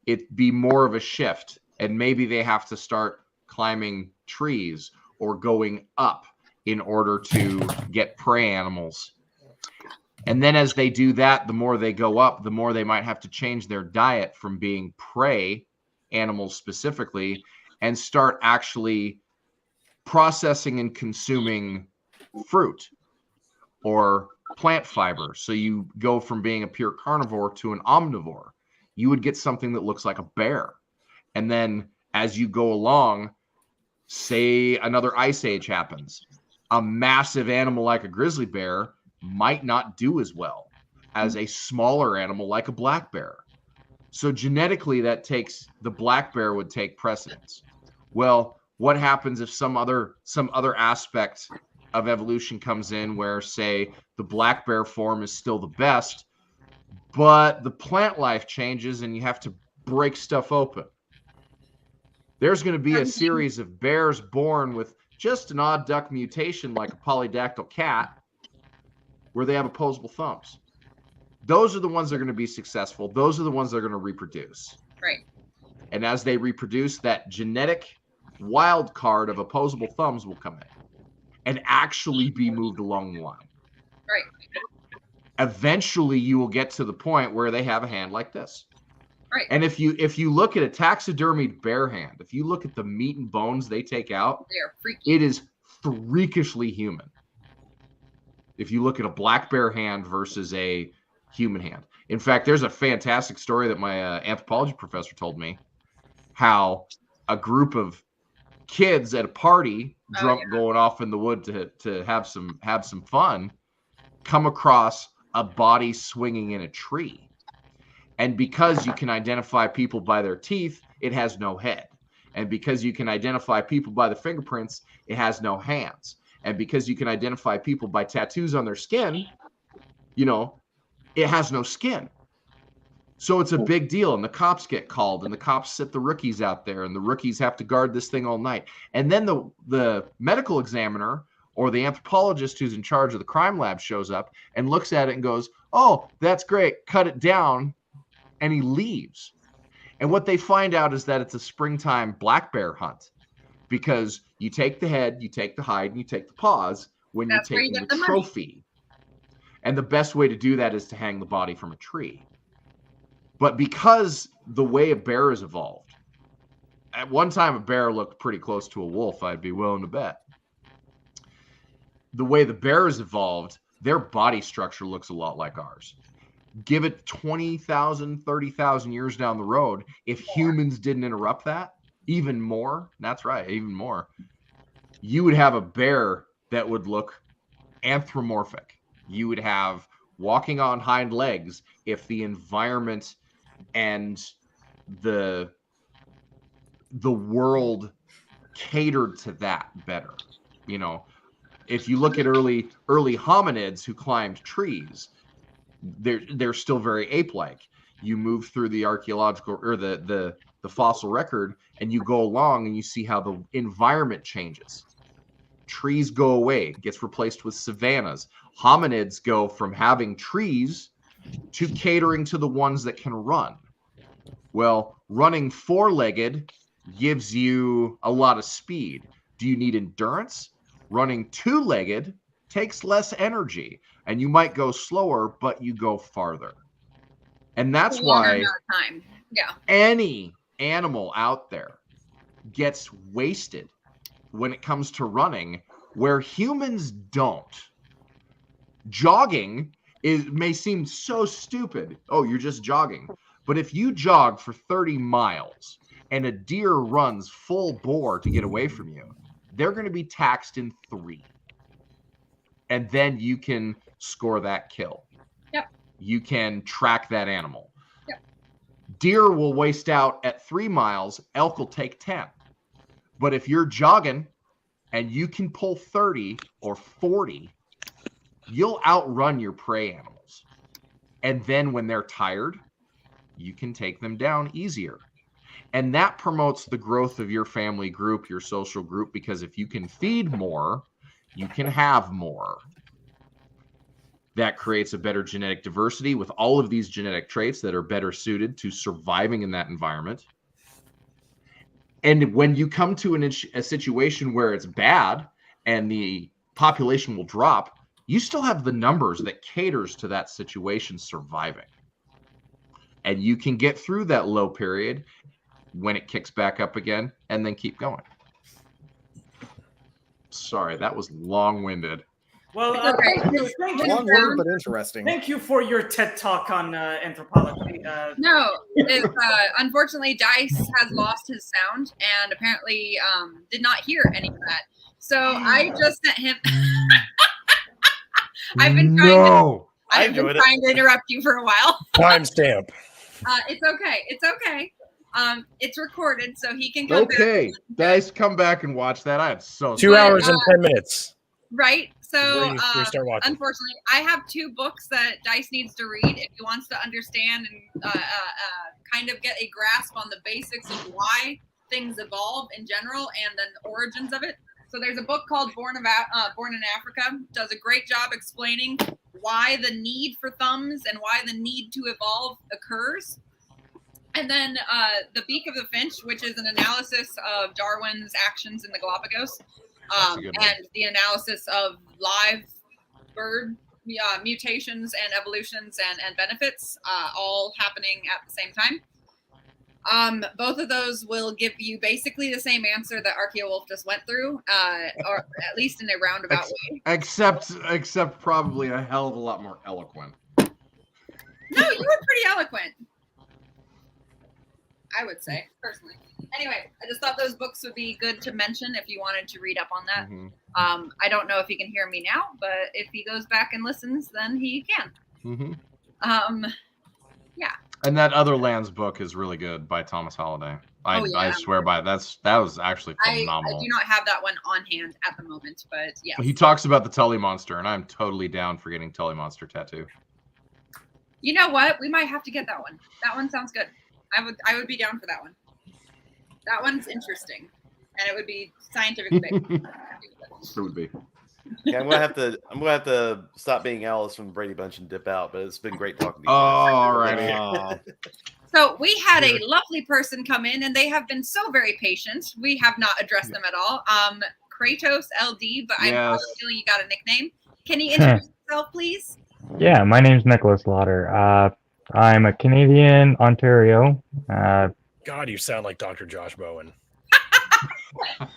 Speaker 2: it be more of a shift, and maybe they have to start climbing trees or going up in order to get prey animals. And then as they do that, the more they go up, the more they might have to change their diet from being prey animals specifically and start actually processing and consuming fruit or plant fiber. So you go from being a pure carnivore to an omnivore. You would get something that looks like a bear. And then as you go along, say another ice age happens, a massive animal like a grizzly bear might not do as well as a smaller animal like a black bear. So genetically, that takes the black bear would take precedence. Well, what happens if some other aspect of evolution comes in where, say, the black bear form is still the best, but the plant life changes and you have to break stuff open? There's going to be a series of bears born with just an odd duck mutation like a polydactyl cat where they have opposable thumbs. Those are the ones that are going to be successful. Those are the ones that are going to reproduce.
Speaker 3: Right.
Speaker 2: And as they reproduce, that genetic wild card of opposable thumbs will come in and actually be moved along the line.
Speaker 3: Right.
Speaker 2: Eventually, you will get to the point where they have a hand like this.
Speaker 3: Right.
Speaker 2: And if you look at a taxidermied bear hand, if you look at the meat and bones they take out,
Speaker 3: they are freaky.
Speaker 2: It is freakishly human. If you look at a black bear hand versus a human hand. In fact, there's a fantastic story that my anthropology professor told me, how a group of kids at a party, drunk, going off in the wood to have some fun, come across a body swinging in a tree. And because you can identify people by their teeth, it has no head. And because you can identify people by the fingerprints, it has no hands. And because you can identify people by tattoos on their skin, it has no skin. So it's a big deal. And the cops get called, and the cops sit the rookies out there, and the rookies have to guard this thing all night. And then the medical examiner or the anthropologist who's in charge of the crime lab shows up and looks at it and goes, "Oh, that's great. Cut it down." And he leaves. And what they find out is that it's a springtime black bear hunt, because you take the head, you take the hide, and you take the paws when you're taking the trophy. And the best way to do that is to hang the body from a tree. But because the way a bear has evolved, at one time a bear looked pretty close to a wolf, I'd be willing to bet. The way the bear has evolved, their body structure looks a lot like ours. Give it 20,000, 30,000 years down the road, if humans didn't interrupt that, even more, that's right, even more, you would have a bear that would look anthropomorphic. You would have walking on hind legs if the environment and the world catered to that better. If you look at early hominids who climbed trees, they're still very ape-like. You move through the archaeological or the fossil record, and you go along and you see how the environment changes. Trees go away, gets replaced with savannas. Hominids go from having trees to catering to the ones that can run. Well, running four-legged gives you a lot of speed. Do you need endurance? Running two-legged takes less energy, and you might go slower, but you go farther. And that's why any animal out there gets wasted when it comes to running, where humans don't. Jogging may seem so stupid. Oh, you're just jogging. But if you jog for 30 miles and a deer runs full bore to get away from you, they're going to be taxed in 3. And then you can score that kill.
Speaker 3: Yep.
Speaker 2: You can track that animal.
Speaker 3: Yep.
Speaker 2: Deer will waste out at 3 miles. Elk will take 10. But if you're jogging and you can pull 30 or 40, you'll outrun your prey animals. And then when they're tired, you can take them down easier. And that promotes the growth of your family group, your social group, because if you can feed more, you can have more. That creates a better genetic diversity with all of these genetic traits that are better suited to surviving in that environment. And when you come to a situation where it's bad and the population will drop, you still have the numbers that caters to that situation surviving. And you can get through that low period when it kicks back up again and then keep going. Sorry, that was long-winded.
Speaker 9: Well, thank you.
Speaker 8: Long word, but interesting.
Speaker 9: Thank you for your TED talk on anthropology.
Speaker 3: No, unfortunately, Dice has lost his sound and apparently did not hear any of that. So I just sent him. I've been trying to interrupt you for a while.
Speaker 1: Timestamp.
Speaker 3: It's okay. It's okay. It's recorded, so he can go back.
Speaker 2: Okay, Dice, come back and watch that. I am so
Speaker 1: 2 hours and 10 minutes.
Speaker 3: Right. So
Speaker 1: start watching.
Speaker 3: unfortunately, I have 2 books that Dice needs to read if he wants to understand and kind of get a grasp on the basics of why things evolve in general and then the origins of it. So there's a book called Born in Africa. Does a great job explaining why the need for thumbs and why the need to evolve occurs. And then The Beak of the Finch, which is an analysis of Darwin's actions in the Galapagos. And the analysis of live bird mutations and evolutions and benefits all happening at the same time. Both of those will give you basically the same answer that Archaeowolf just went through, or at least in a roundabout way.
Speaker 2: Except probably a hell of a lot more eloquent.
Speaker 3: No, you were pretty eloquent, I would say, personally. Anyway, I just thought those books would be good to mention if you wanted to read up on that.
Speaker 2: Mm-hmm.
Speaker 3: I don't know if he can hear me now, but if he goes back and listens, then he can.
Speaker 2: Mm-hmm.
Speaker 3: Yeah.
Speaker 2: And that Other Lands book is really good by Thomas Holliday. I swear by it. That was actually phenomenal.
Speaker 3: I do not have that one on hand at the moment, but yeah.
Speaker 2: He talks about the Tully Monster, and I'm totally down for getting Tully Monster tattoo.
Speaker 3: You know what? We might have to get that one. That one sounds good. I would be down for that one. That one's interesting, and it would be scientific based.
Speaker 2: It would be.
Speaker 7: Yeah, I'm gonna have to stop being Alice from Brady Bunch and dip out. But it's been great talking to you.
Speaker 2: All righty.
Speaker 3: So we had a lovely person come in, and they have been so very patient. We have not addressed them at all. Kratos LD, but I'm probably feeling you got a nickname. Can you introduce yourself, please?
Speaker 12: Yeah, my name's Nicholas Lauder. I'm a Canadian, Ontario.
Speaker 1: God, you sound like Dr. Josh Bowen.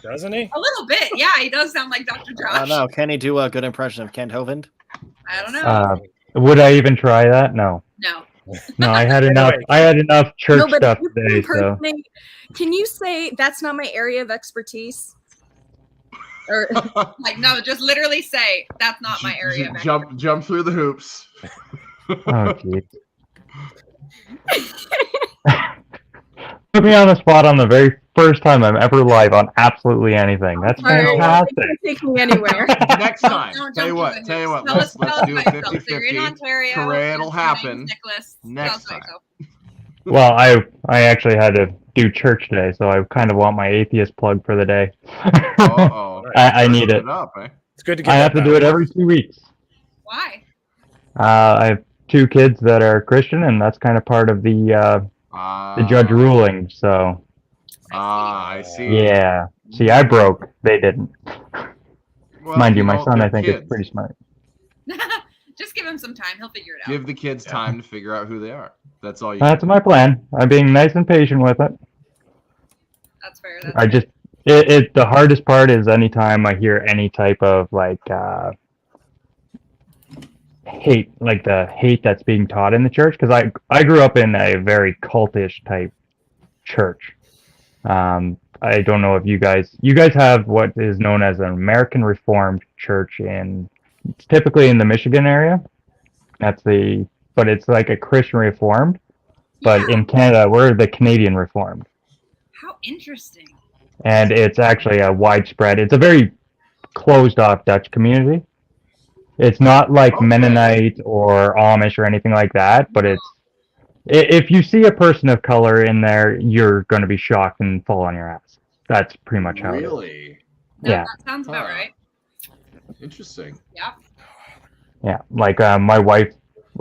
Speaker 1: Doesn't he?
Speaker 3: A little bit, yeah. He does sound like Dr. Josh.
Speaker 8: I don't know. Can he do a good impression of Kent Hovind?
Speaker 3: I don't know.
Speaker 12: Would I even try that? No.
Speaker 3: No.
Speaker 12: No, I had enough. I had enough church stuff today. So.
Speaker 5: Can you say that's not my area of expertise?
Speaker 3: Or like, no, just literally say that's not my area of expertise.
Speaker 2: Jump through the hoops.
Speaker 12: Oh, geez. Put me on the spot on the very first time I'm ever live on absolutely anything. That's fantastic.
Speaker 5: Take me anywhere.
Speaker 2: Next time. Tell you what. Let's do it 50-50. Correct, it'll happen. Next time.
Speaker 12: Well, I actually had to do church today, so I kind of want my atheist plug for the day. I need it.
Speaker 1: It's good to get
Speaker 12: I have to do it every 2 weeks.
Speaker 3: Why?
Speaker 12: I have 2 kids that are Christian, and that's kind of part of the judge ruling. So.
Speaker 2: I see.
Speaker 12: Yeah. See, I broke. They didn't.
Speaker 2: Well,
Speaker 12: Mind you, my son, I think, is pretty smart.
Speaker 3: Just give him some time. He'll figure it out.
Speaker 2: Give the kids time to figure out who they are. That's all you
Speaker 12: That's my plan. I'm being nice and patient with it.
Speaker 3: That's fair.
Speaker 12: The hardest part is anytime I hear any type of like hate, like the hate that's being taught in the church, because I grew up in a very cultish type church. I don't know if you guys have what is known as an American Reformed Church it's typically in the Michigan area. But it's like a Christian Reformed. But in Canada, we're the Canadian Reformed.
Speaker 3: How interesting.
Speaker 12: And it's actually a widespread, it's a very closed off Dutch community. It's not like Mennonite or Amish or anything like that, but if you see a person of color in there, you're going to be shocked and fall on your ass. That's pretty much how it is.
Speaker 2: Really?
Speaker 12: Yeah.
Speaker 3: That sounds about right.
Speaker 2: Interesting.
Speaker 3: Yeah.
Speaker 12: Yeah, like my wife,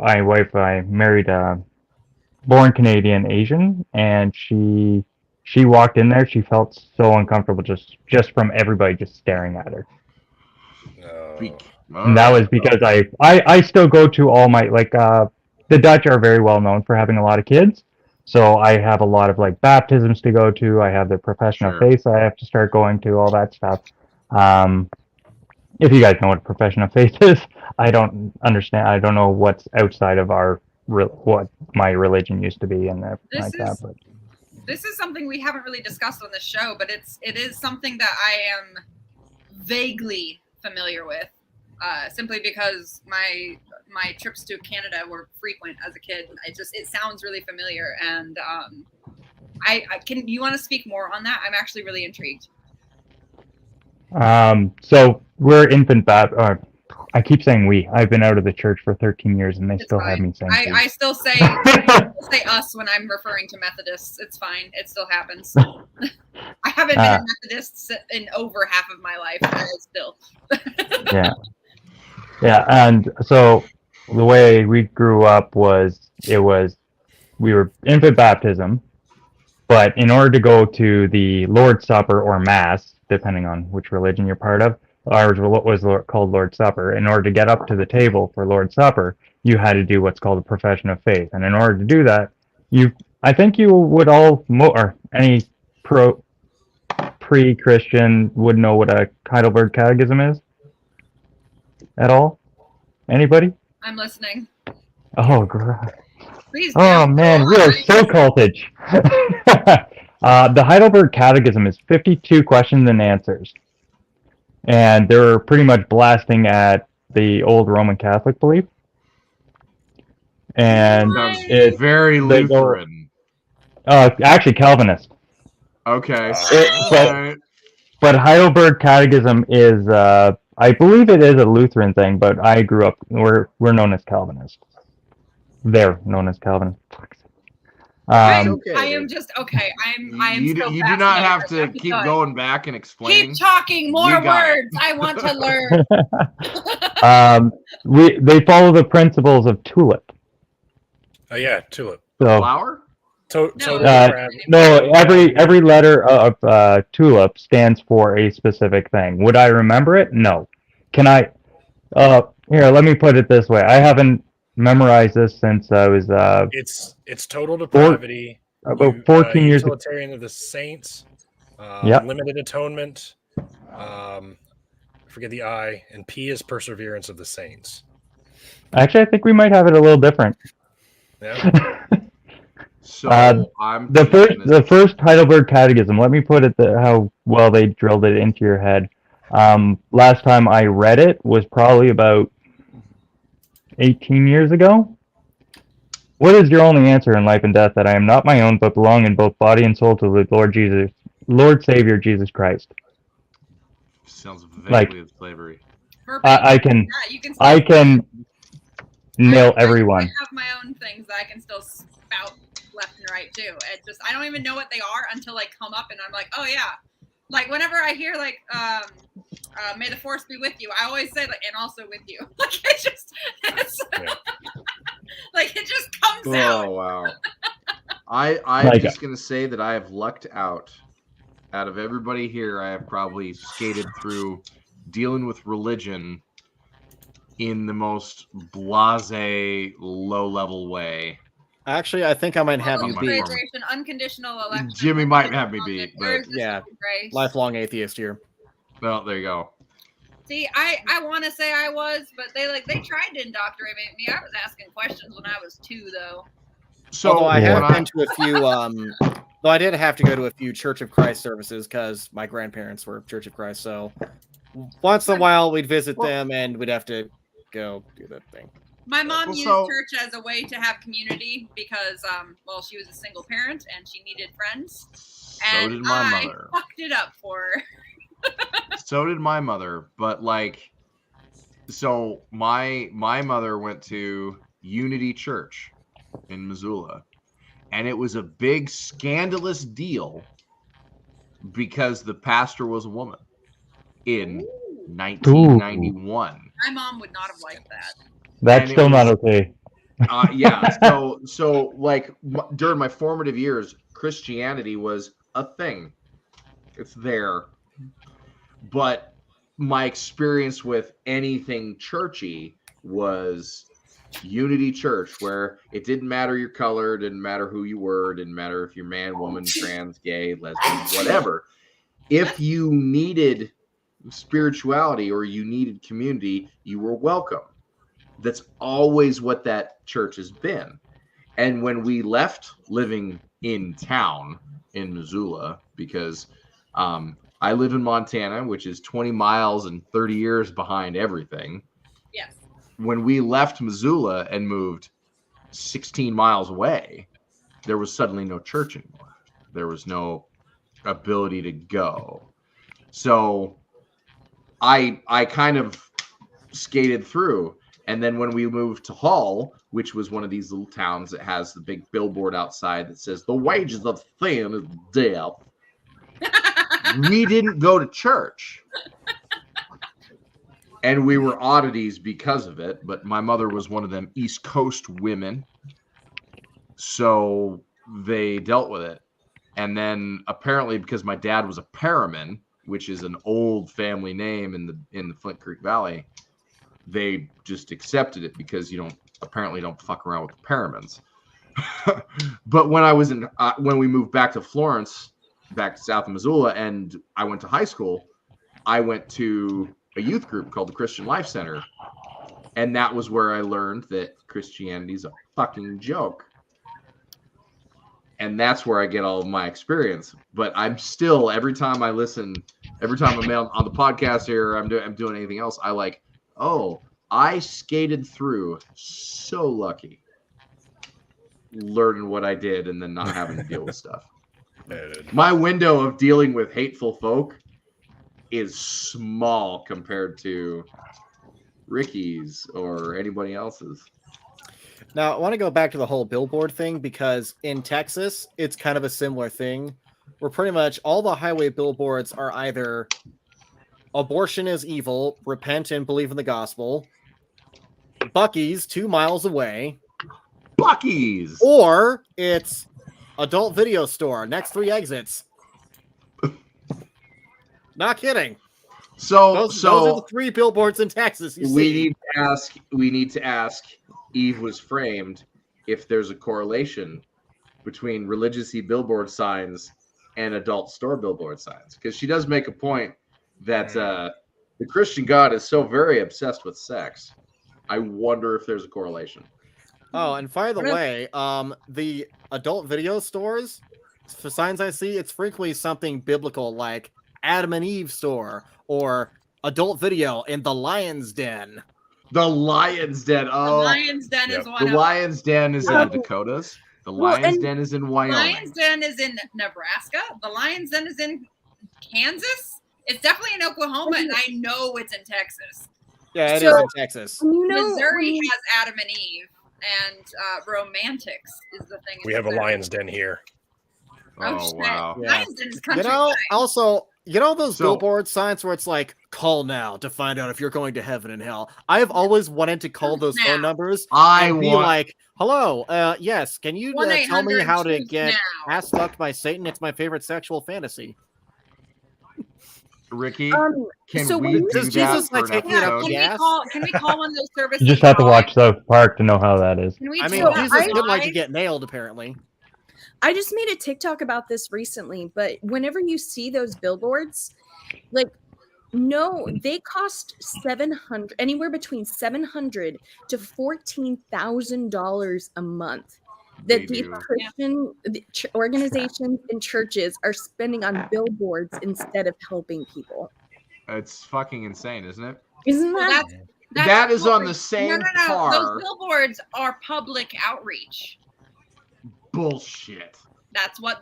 Speaker 12: I married a born Canadian Asian, and she walked in there. She felt so uncomfortable just from everybody just staring at her. And that was because I still go to all my the Dutch are very well known for having a lot of kids. So I have a lot of like baptisms to go to. I have the profession of faith I have to start going to, all that stuff. If you guys know what a profession of faith is, I don't understand. I don't know what's outside of what my religion used to be and that. But
Speaker 3: this is something we haven't really discussed on the show, but it is something that I am vaguely familiar with, simply because my trips to Canada were frequent as a kid. It sounds really familiar, and you want to speak more on that? I'm actually really intrigued.
Speaker 12: So we're infant baptist. I keep saying we. I've been out of the church for 13 years, and they still have me saying.
Speaker 3: I still say say us when I'm referring to Methodists. It's fine. It still happens. I haven't been a Methodist in over half of my life. Still.
Speaker 12: Yeah, and so the way we grew up was we were infant baptism, but in order to go to the Lord's Supper or Mass, depending on which religion you're part of, ours was called Lord's Supper. In order to get up to the table for Lord's Supper, you had to do what's called a profession of faith. And in order to do that, I think you would all, or any pre-Christian would know what a Heidelberg Catechism is at all? Anybody?
Speaker 3: I'm listening.
Speaker 12: Oh, God.
Speaker 3: Please.
Speaker 12: Oh, man, we are so cultish. The Heidelberg Catechism is 52 questions and answers. And they're pretty much blasting at the old Roman Catholic belief. And it's
Speaker 2: very Lutheran.
Speaker 12: Actually, Calvinist.
Speaker 2: Okay.
Speaker 12: But Heidelberg Catechism is, I believe it is a Lutheran thing, but I grew up, we're known as Calvinists. They're known as Calvinists.
Speaker 3: I am just okay. I'm.
Speaker 2: You do not have to keep going back and explaining.
Speaker 3: Keep talking more words. I want to
Speaker 12: learn. They follow the principles of tulip.
Speaker 1: Oh yeah, tulip.
Speaker 12: So,
Speaker 2: flower.
Speaker 12: No, every letter of tulip stands for a specific thing. Would I remember it? No. Can I? Here, let me put it this way. I haven't memorized this since I was.
Speaker 1: It's total depravity.
Speaker 12: About 14 years.
Speaker 1: Utilitarian of the saints. Limited atonement. Forget the I, and P is perseverance of the saints.
Speaker 12: Actually, I think we might have it a little different.
Speaker 2: Yeah. So
Speaker 12: the first Heidelberg Catechism. Let me put it how well they drilled it into your head. Last time I read it was probably about 18 years ago. What is your only answer in life and death? That I am not my own, but belong in both body and soul to the Lord Savior Jesus Christ.
Speaker 2: Sounds vaguely of slavery.
Speaker 12: I can nail everyone.
Speaker 3: I have my own things that I can still spout left and right too. I don't even know what they are until they come up, and I'm like, oh yeah. Like whenever I hear like may the force be with you, I always say like, and also with you. Like like it just comes out.
Speaker 2: Oh wow. I'm just gonna say that I have lucked out of everybody here. I have probably skated through dealing with religion in the most blasé, low-level way.
Speaker 8: Actually, I think I might have you beat.
Speaker 3: Unconditional election.
Speaker 2: Jimmy might have me beat, but
Speaker 8: yeah, lifelong atheist here.
Speaker 2: Well, there you go.
Speaker 3: See, I want to say I was, but they tried to indoctrinate me. I was asking questions when I was 2, though.
Speaker 8: So although I have been to a few, though I did have to go to a few Church of Christ services because my grandparents were Church of Christ. So once in a while we'd visit them, and we'd have to go do that thing.
Speaker 3: My mom used church as a way to have community because, she was a single parent and she needed friends.
Speaker 2: So did my mother.
Speaker 3: I fucked it up for her.
Speaker 2: So did my mother, but so my mother went to Unity Church in Missoula, and it was a big scandalous deal because the pastor was a woman in 1991.
Speaker 3: My mom would not have liked that.
Speaker 12: That's still not okay.
Speaker 2: Yeah. So like during my formative years, Christianity was a thing. It's there. But my experience with anything churchy was Unity Church, where it didn't matter your color, didn't matter who you were, didn't matter if you're man, woman, trans, gay, lesbian, whatever. If you needed spirituality or you needed community, you were welcome. That's always what that church has been. And when we left living in town in Missoula, because I live in Montana, which is 20 miles and 30 years behind everything.
Speaker 3: Yes.
Speaker 2: When we left Missoula and moved 16 miles away, there was suddenly no church anymore. There was no ability to go. So I kind of skated through. And then when we moved to Hull, which was one of these little towns that has the big billboard outside that says, "The wages of sin is death," we didn't go to church. And we were oddities because of it. But my mother was one of them East Coast women. So they dealt with it. And then apparently because my dad was a Perriman, which is an old family name in the Flint Creek Valley, they just accepted it because you apparently don't fuck around with the Perrimans. But when I was when we moved back to Florence, back to south of Missoula, and I went to high school, I went to a youth group called the Christian Life Center. And that was where I learned that Christianity is a fucking joke. And that's where I get all of my experience. But I'm still, every time I'm on the podcast here, I'm doing anything else, I skated through, so lucky, learning what I did and then not having to deal with stuff. My window of dealing with hateful folk is small compared to Ricky's or anybody else's.
Speaker 8: Now, I want to go back to the whole billboard thing because in Texas, it's kind of a similar thing where pretty much all the highway billboards are either abortion is evil, repent and believe in the gospel, Buc-ee's 2 miles away,
Speaker 2: Buc-ee's,
Speaker 8: or it's adult video store, next 3 exits. Not kidding.
Speaker 2: So
Speaker 8: those are the 3 billboards in Texas.
Speaker 2: We need to ask Eve Was Framed if there's a correlation between religious-y billboard signs and adult store billboard signs, because she does make a point that the Christian God is so very obsessed with sex. I wonder if there's a correlation.
Speaker 8: Oh, and by the way, the adult video stores, for signs I see, it's frequently something biblical like Adam and Eve store or adult video in the Lion's Den.
Speaker 2: The Lion's Den. Oh,
Speaker 3: the Lion's Den is one.
Speaker 2: The Lion's Den is in the Dakotas. The Lion's Den is in Wyoming.
Speaker 3: Lion's Den is in Nebraska. The Lion's Den is in Kansas. It's definitely in Oklahoma, and I know it's in Texas.
Speaker 8: Yeah, it is in Texas.
Speaker 3: Missouri has Adam and Eve, and Romantics is the thing.
Speaker 1: We have a Lion's Den here.
Speaker 2: Oh, wow.
Speaker 8: Yeah.
Speaker 3: Lion's Den is countryside.
Speaker 8: Also, those billboard signs where it's like, call now to find out if you're going to heaven and hell. I've always wanted to call those phone numbers and be like, hello, yes, can you tell me how to get ass fucked by Satan? It's my favorite sexual fantasy.
Speaker 2: Ricky,
Speaker 8: does Jesus like taking it up the ass?
Speaker 3: Can we call one of those services?
Speaker 12: You just have to watch South Park to know how that is.
Speaker 8: I mean, Jesus would like to get nailed, apparently.
Speaker 5: I just made a TikTok about this recently, but whenever you see those billboards, they cost anywhere between $700 to $14,000 a month. That these Christian organizations and churches are spending on billboards instead of helping people.
Speaker 2: It's fucking insane, isn't it?
Speaker 5: Isn't that?
Speaker 2: That is on the same par.
Speaker 3: Those billboards are public outreach.
Speaker 2: Bullshit.
Speaker 3: That's what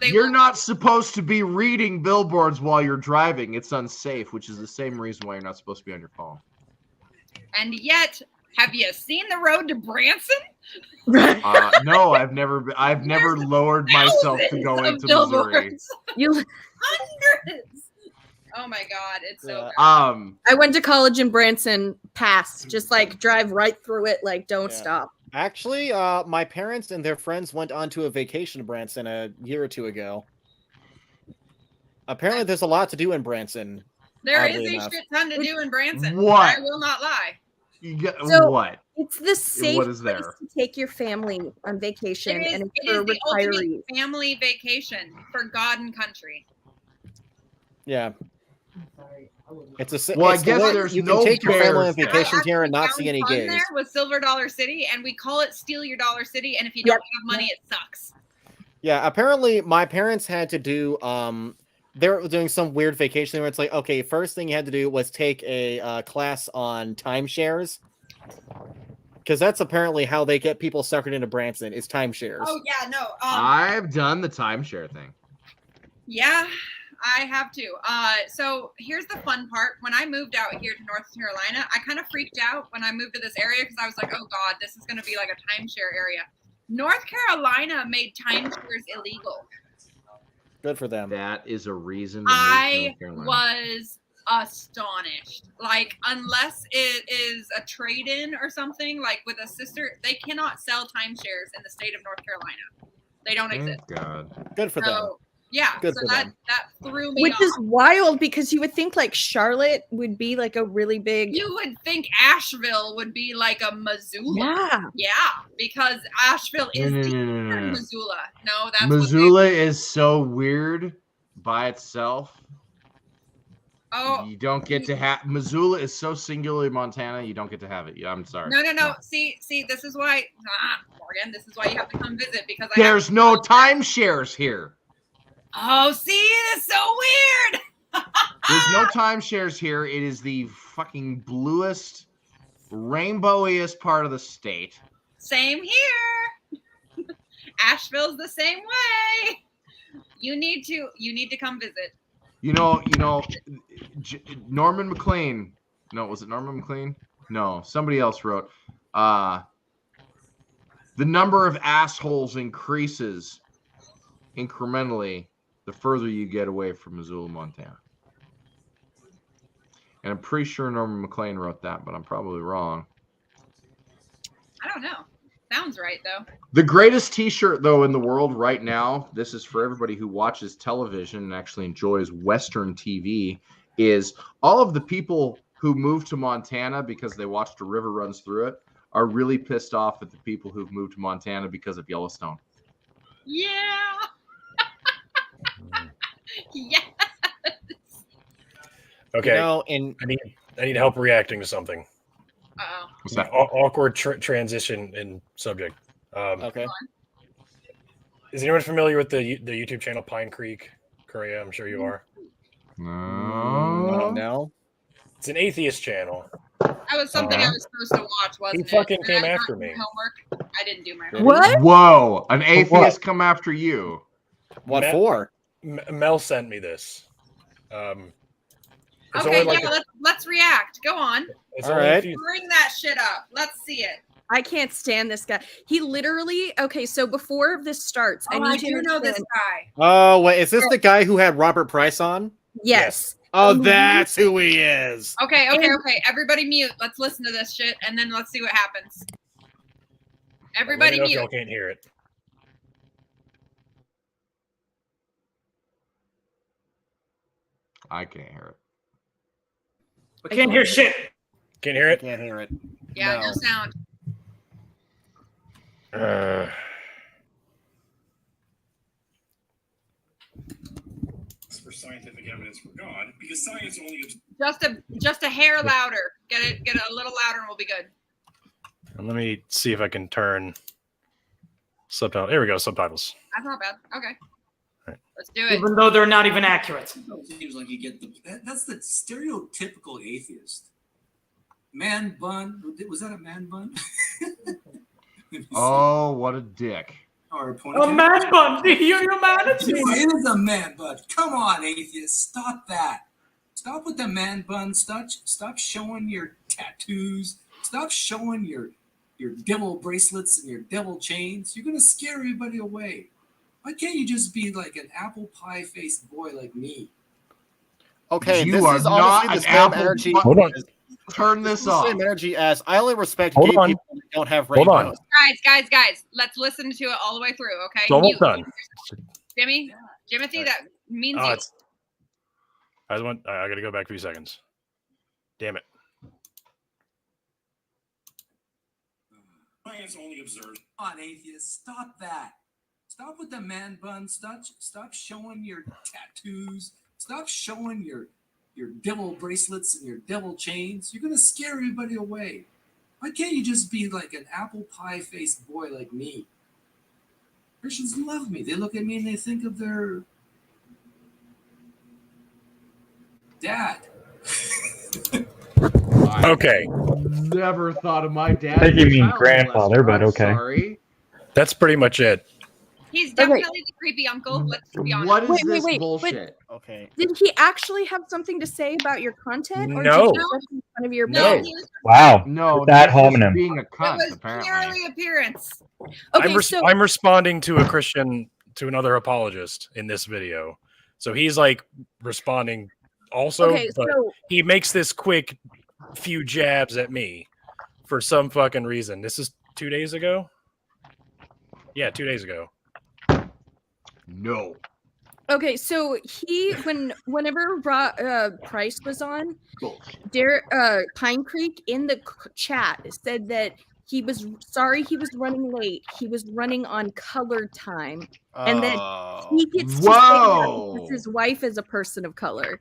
Speaker 3: they.
Speaker 2: You're not supposed to be reading billboards while you're driving. It's unsafe, which is the same reason why you're not supposed to be on your phone.
Speaker 3: And yet, have you seen the road to Branson?
Speaker 2: No, I've never lowered myself to go into Missouri.
Speaker 3: Hundreds. Oh my god, it's so good.
Speaker 5: I went to college in Branson. Pass. Just like drive right through it. Like don't stop.
Speaker 8: Actually, my parents and their friends went on to a vacation to Branson a year or two ago. Apparently, there's a lot to do in Branson.
Speaker 3: There is
Speaker 8: oddly
Speaker 3: a
Speaker 8: enough.
Speaker 3: shit ton to do in Branson.
Speaker 2: What?
Speaker 3: I will not lie.
Speaker 5: So,
Speaker 2: what?
Speaker 5: It's the safe
Speaker 2: What is
Speaker 5: place
Speaker 2: there?
Speaker 5: to take your family on vacation,
Speaker 3: It is,
Speaker 5: and it's
Speaker 3: it is
Speaker 5: for
Speaker 3: the ultimate
Speaker 5: retirees.
Speaker 3: family vacation for God and country.
Speaker 8: Yeah. It's a.
Speaker 2: Well, I
Speaker 8: it's the
Speaker 2: guess
Speaker 8: way
Speaker 2: there's
Speaker 8: you
Speaker 2: no
Speaker 8: can take your family on
Speaker 2: bears there.
Speaker 8: vacation here and not see
Speaker 3: Found
Speaker 8: any
Speaker 3: fun
Speaker 8: gays.
Speaker 3: there with Silver Dollar City, and we call it Steal Your Dollar City. And if you don't have money, it sucks.
Speaker 8: Yeah, apparently my parents had to do they were doing some weird vacation where it's like, okay, first thing you had to do was take a class on timeshares. Because that's apparently how they get people suckered into Branson is timeshares.
Speaker 3: Oh yeah, no.
Speaker 2: I've done the timeshare thing.
Speaker 3: Yeah, I have to. So here's the fun part. When I moved out here to North Carolina, I kind of freaked out when I moved to this area because I was like, oh God, this is going to be like a timeshare area. North Carolina made timeshares illegal.
Speaker 8: Good for them.
Speaker 2: That is a reason.
Speaker 3: I was astonished. Like, unless it is a trade-in or something, like with a sister, they cannot sell timeshares in the state of North Carolina. They don't exist.
Speaker 2: God.
Speaker 8: Good for them.
Speaker 3: Yeah,
Speaker 8: Good
Speaker 3: so
Speaker 8: for
Speaker 3: that
Speaker 8: them.
Speaker 3: that threw me
Speaker 5: Which
Speaker 3: off.
Speaker 5: is wild because you would think like Charlotte would be like a really big.
Speaker 3: You would think Asheville would be like a Missoula.
Speaker 5: Yeah.
Speaker 3: Yeah, because Asheville is
Speaker 2: No.
Speaker 3: Missoula. No, that's
Speaker 2: Missoula is so weird by itself.
Speaker 3: Oh,
Speaker 2: you don't get to have Missoula is so singularly Montana. You don't get to have it. Yeah, I'm sorry.
Speaker 3: No. See, this is why, Morgan. This is why you have to come visit because
Speaker 2: There's no timeshares here.
Speaker 3: Oh, see, that's so weird.
Speaker 2: There's no timeshares here. It is the fucking bluest, rainbowiest part of the state.
Speaker 3: Same here. Asheville's the same way. You need to come visit.
Speaker 2: You know, Norman McLean. No, was it Norman McLean? No, somebody else wrote. The number of assholes increases incrementally the further you get away from Missoula, Montana. And I'm pretty sure Norman McLean wrote that, but I'm probably wrong.
Speaker 3: I don't know. Sounds right though.
Speaker 2: The greatest t-shirt though in the world right now, this is for everybody who watches television and actually enjoys Western TV, is all of the people who moved to Montana because they watched a river runs through it are really pissed off at the people who've moved to Montana because of Yellowstone.
Speaker 3: Yeah. Yes.
Speaker 1: Okay.
Speaker 8: You know, and
Speaker 1: I need help reacting to something.
Speaker 3: Uh-oh.
Speaker 2: What's that?
Speaker 1: Awkward transition in subject.
Speaker 8: Okay.
Speaker 1: Is anyone familiar with the YouTube channel Pine Creek Korea? I'm sure you are.
Speaker 8: No.
Speaker 1: It's an atheist channel.
Speaker 3: That was something I was supposed to watch, wasn't
Speaker 1: He fucking
Speaker 3: it?
Speaker 1: came
Speaker 3: Did I
Speaker 1: after
Speaker 3: not do
Speaker 1: me.
Speaker 3: Homework. I didn't do my homework.
Speaker 5: What?
Speaker 2: Whoa, an atheist come after you.
Speaker 8: What for?
Speaker 1: Mel sent me this. It's
Speaker 3: Okay,
Speaker 1: only
Speaker 3: yeah,
Speaker 1: like
Speaker 3: let's react. Go on.
Speaker 1: it's
Speaker 8: All
Speaker 1: only a
Speaker 8: right.
Speaker 1: few-
Speaker 3: Bring that shit up. Let's see it.
Speaker 5: I can't stand this guy. He literally okay. So before this starts,
Speaker 3: Oh,
Speaker 5: I
Speaker 3: I
Speaker 5: need to
Speaker 3: do know this
Speaker 5: understand-
Speaker 3: guy.
Speaker 8: Oh, wait, is this the guy who had Robert Price on?
Speaker 5: Yes.
Speaker 8: Oh, that's who he is.
Speaker 3: Okay. Everybody mute. Let's listen to this shit and then let's see what happens.
Speaker 1: Let me
Speaker 3: Everybody
Speaker 1: know if
Speaker 3: mute.
Speaker 1: y'all can't hear it.
Speaker 2: I can't hear it.
Speaker 9: We can't hear shit.
Speaker 1: Can't hear it?
Speaker 8: Can't hear it.
Speaker 3: Yeah, no
Speaker 8: No.
Speaker 3: sound.
Speaker 13: For scientific evidence for God, because science only gives.
Speaker 3: Just a hair louder. Get it a little louder and we'll be good.
Speaker 1: And let me see if I can turn subtitles. There we go, subtitles.
Speaker 3: That's not bad. Okay.
Speaker 1: Right.
Speaker 3: Let's do it.
Speaker 9: Even though they're not even accurate.
Speaker 13: Seems like you get that's the stereotypical atheist. Man bun. Was that a man bun?
Speaker 2: Oh, what a dick.
Speaker 13: Or a
Speaker 9: A
Speaker 13: ponytail?
Speaker 9: man bun. Do you hear humanity?
Speaker 13: It is a man bun. Come on, atheist. Stop that. Stop with the man bun. Stop showing your tattoos. Stop showing your devil bracelets and your devil chains. You're gonna scare everybody away. Why can't you just be like an apple pie faced boy like me?
Speaker 8: Okay,
Speaker 2: You
Speaker 8: this
Speaker 2: are
Speaker 8: is
Speaker 2: not
Speaker 8: honestly the
Speaker 2: an
Speaker 8: same
Speaker 2: apple
Speaker 8: energy.
Speaker 2: pie-
Speaker 12: Hold on.
Speaker 2: Turn this
Speaker 8: The
Speaker 2: off.
Speaker 8: same energy as I only respect
Speaker 12: Hold
Speaker 8: gay
Speaker 12: on.
Speaker 8: people who don't have
Speaker 12: Hold on.
Speaker 8: rainbows.
Speaker 3: Guys, let's listen to it all the way through, okay?
Speaker 1: It's almost done.
Speaker 3: Jimothy, that means
Speaker 1: Oh,
Speaker 3: you.
Speaker 1: it's. I gotta go back a few seconds. Damn it.
Speaker 13: Science only observes. On atheists, stop that. Stop with the man bun. Stop showing your tattoos. Stop showing your devil bracelets and your devil chains. You're gonna scare everybody away. Why can't you just be like an apple pie faced boy like me? Christians love me. They look at me and they think of their dad.
Speaker 1: Okay.
Speaker 2: Never thought of my dad.
Speaker 12: I think
Speaker 2: as
Speaker 12: you
Speaker 2: a
Speaker 12: mean
Speaker 2: child
Speaker 12: grandfather,
Speaker 2: molester.
Speaker 12: but
Speaker 2: I'm
Speaker 12: okay.
Speaker 2: Sorry.
Speaker 1: That's pretty much it.
Speaker 3: He's definitely the creepy uncle. Let's be honest.
Speaker 2: What is
Speaker 5: Wait,
Speaker 2: this
Speaker 5: wait,
Speaker 2: bullshit?
Speaker 8: Okay.
Speaker 5: Did he actually have something to say about your content, or
Speaker 1: No.
Speaker 5: did you just in front of your
Speaker 1: No.
Speaker 5: page?
Speaker 12: Wow.
Speaker 2: No,
Speaker 12: That
Speaker 2: he's just
Speaker 12: homonym.
Speaker 2: being a
Speaker 3: It
Speaker 2: cunt,
Speaker 3: was
Speaker 2: apparently.
Speaker 3: purely appearance.
Speaker 5: Okay, so
Speaker 1: I'm responding to a Christian, to another apologist in this video. So he's like responding also,
Speaker 5: okay,
Speaker 1: but
Speaker 5: so
Speaker 1: he makes this quick few jabs at me for some fucking reason. This is 2 days ago? Yeah, 2 days ago.
Speaker 2: No.
Speaker 5: okay, so whenever Price was on, Pine Creek in the chat said that he was sorry he was running late. He was running on color time, and that he gets to say that because his wife is a person of color.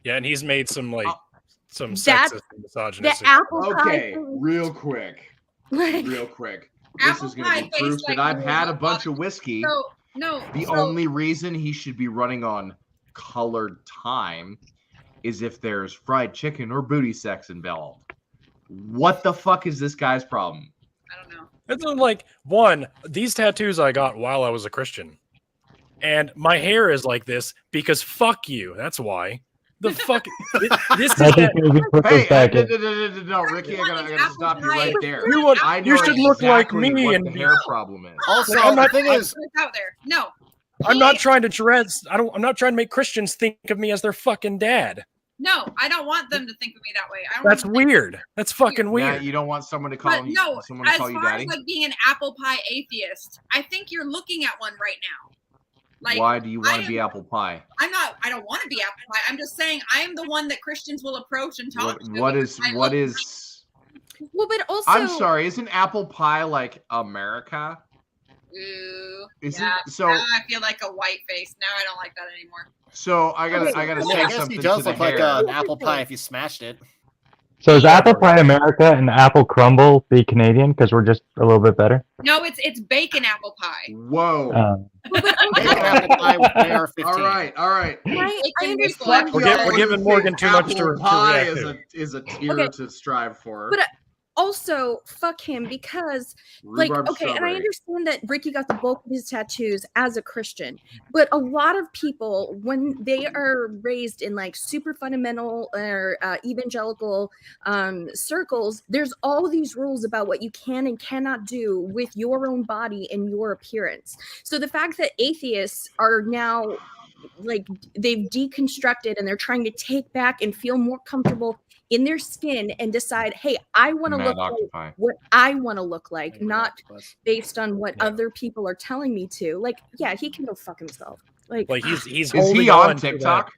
Speaker 1: Yeah, and he's made some some
Speaker 5: That-
Speaker 1: sexist and misogynistic.
Speaker 2: Okay, real quick. Real quick. This is going to be proof that I've had a bunch of whiskey. The only reason he should be running on colored time is if there's fried chicken or booty sex involved. What the fuck is this guy's problem?
Speaker 3: I don't know.
Speaker 1: It's like, one, these tattoos I got while I was a Christian. And my hair is like this because fuck you. That's why. The fuck. This is
Speaker 2: Hey,
Speaker 1: that.
Speaker 2: no, Ricky, I gotta stop you right there.
Speaker 1: You should look like
Speaker 2: exactly
Speaker 1: me
Speaker 2: what
Speaker 1: and
Speaker 2: the hair problem is.
Speaker 8: Also,
Speaker 1: I'm not,
Speaker 8: the thing is,
Speaker 3: It's out there. No.
Speaker 1: I'm not trying to dress. I'm not trying to make Christians think of me as their fucking dad.
Speaker 3: No, I don't want them to think of me that way. I don't
Speaker 1: That's
Speaker 3: want them to
Speaker 1: weird. That's fucking
Speaker 2: Now,
Speaker 1: weird.
Speaker 2: you don't want someone to call
Speaker 3: But
Speaker 2: you.
Speaker 3: no,
Speaker 2: Someone to
Speaker 3: as
Speaker 2: call you
Speaker 3: far
Speaker 2: daddy.
Speaker 3: as like being an apple pie atheist, I think you're looking at one right now. Like,
Speaker 2: Why do you want to be apple pie?
Speaker 3: I don't want to be apple pie. I'm just saying I am the one that Christians will approach and talk to.
Speaker 2: What
Speaker 3: because
Speaker 2: is?
Speaker 5: Well, but also,
Speaker 2: I'm sorry. Isn't apple pie like America?
Speaker 3: Ooh,
Speaker 2: Is
Speaker 3: yeah,
Speaker 2: it so?
Speaker 3: now I feel like a white face. Now I don't like that anymore.
Speaker 2: So I gotta
Speaker 8: I mean,
Speaker 2: say
Speaker 8: I guess
Speaker 2: something
Speaker 8: he does
Speaker 2: to the
Speaker 8: look like
Speaker 2: hair.
Speaker 8: an apple pie if you smashed it.
Speaker 12: So is apple pie America and apple crumble be Canadian because we're just a little bit better?
Speaker 3: No, it's bacon apple pie.
Speaker 2: Whoa.
Speaker 8: Apple pie with AR-15.
Speaker 2: All right.
Speaker 5: I understand.
Speaker 2: Fuck
Speaker 1: We're
Speaker 2: y'all who
Speaker 1: giving
Speaker 2: think
Speaker 1: Morgan too much to
Speaker 2: apple pie
Speaker 1: react to.
Speaker 2: is a tier
Speaker 5: Okay.
Speaker 2: to strive for.
Speaker 5: But also, fuck him because, like,
Speaker 2: Rhubarb
Speaker 5: okay, and I
Speaker 2: strawberry.
Speaker 5: understand that Ricky got the bulk of his tattoos as a Christian, but a lot of people, when they are raised in like super fundamental or evangelical circles, there's all these rules about what you can and cannot do with your own body and your appearance. So the fact that atheists are now like they've deconstructed and they're trying to take back and feel more comfortable in their skin and decide, hey, I want to
Speaker 2: Mad
Speaker 5: look
Speaker 2: Octopi.
Speaker 5: like what I want to look like, not based on what other people are telling me to. Like, yeah, he can go fuck himself. Like
Speaker 1: he's
Speaker 2: Is
Speaker 1: holding
Speaker 2: he on
Speaker 1: on to
Speaker 2: TikTok?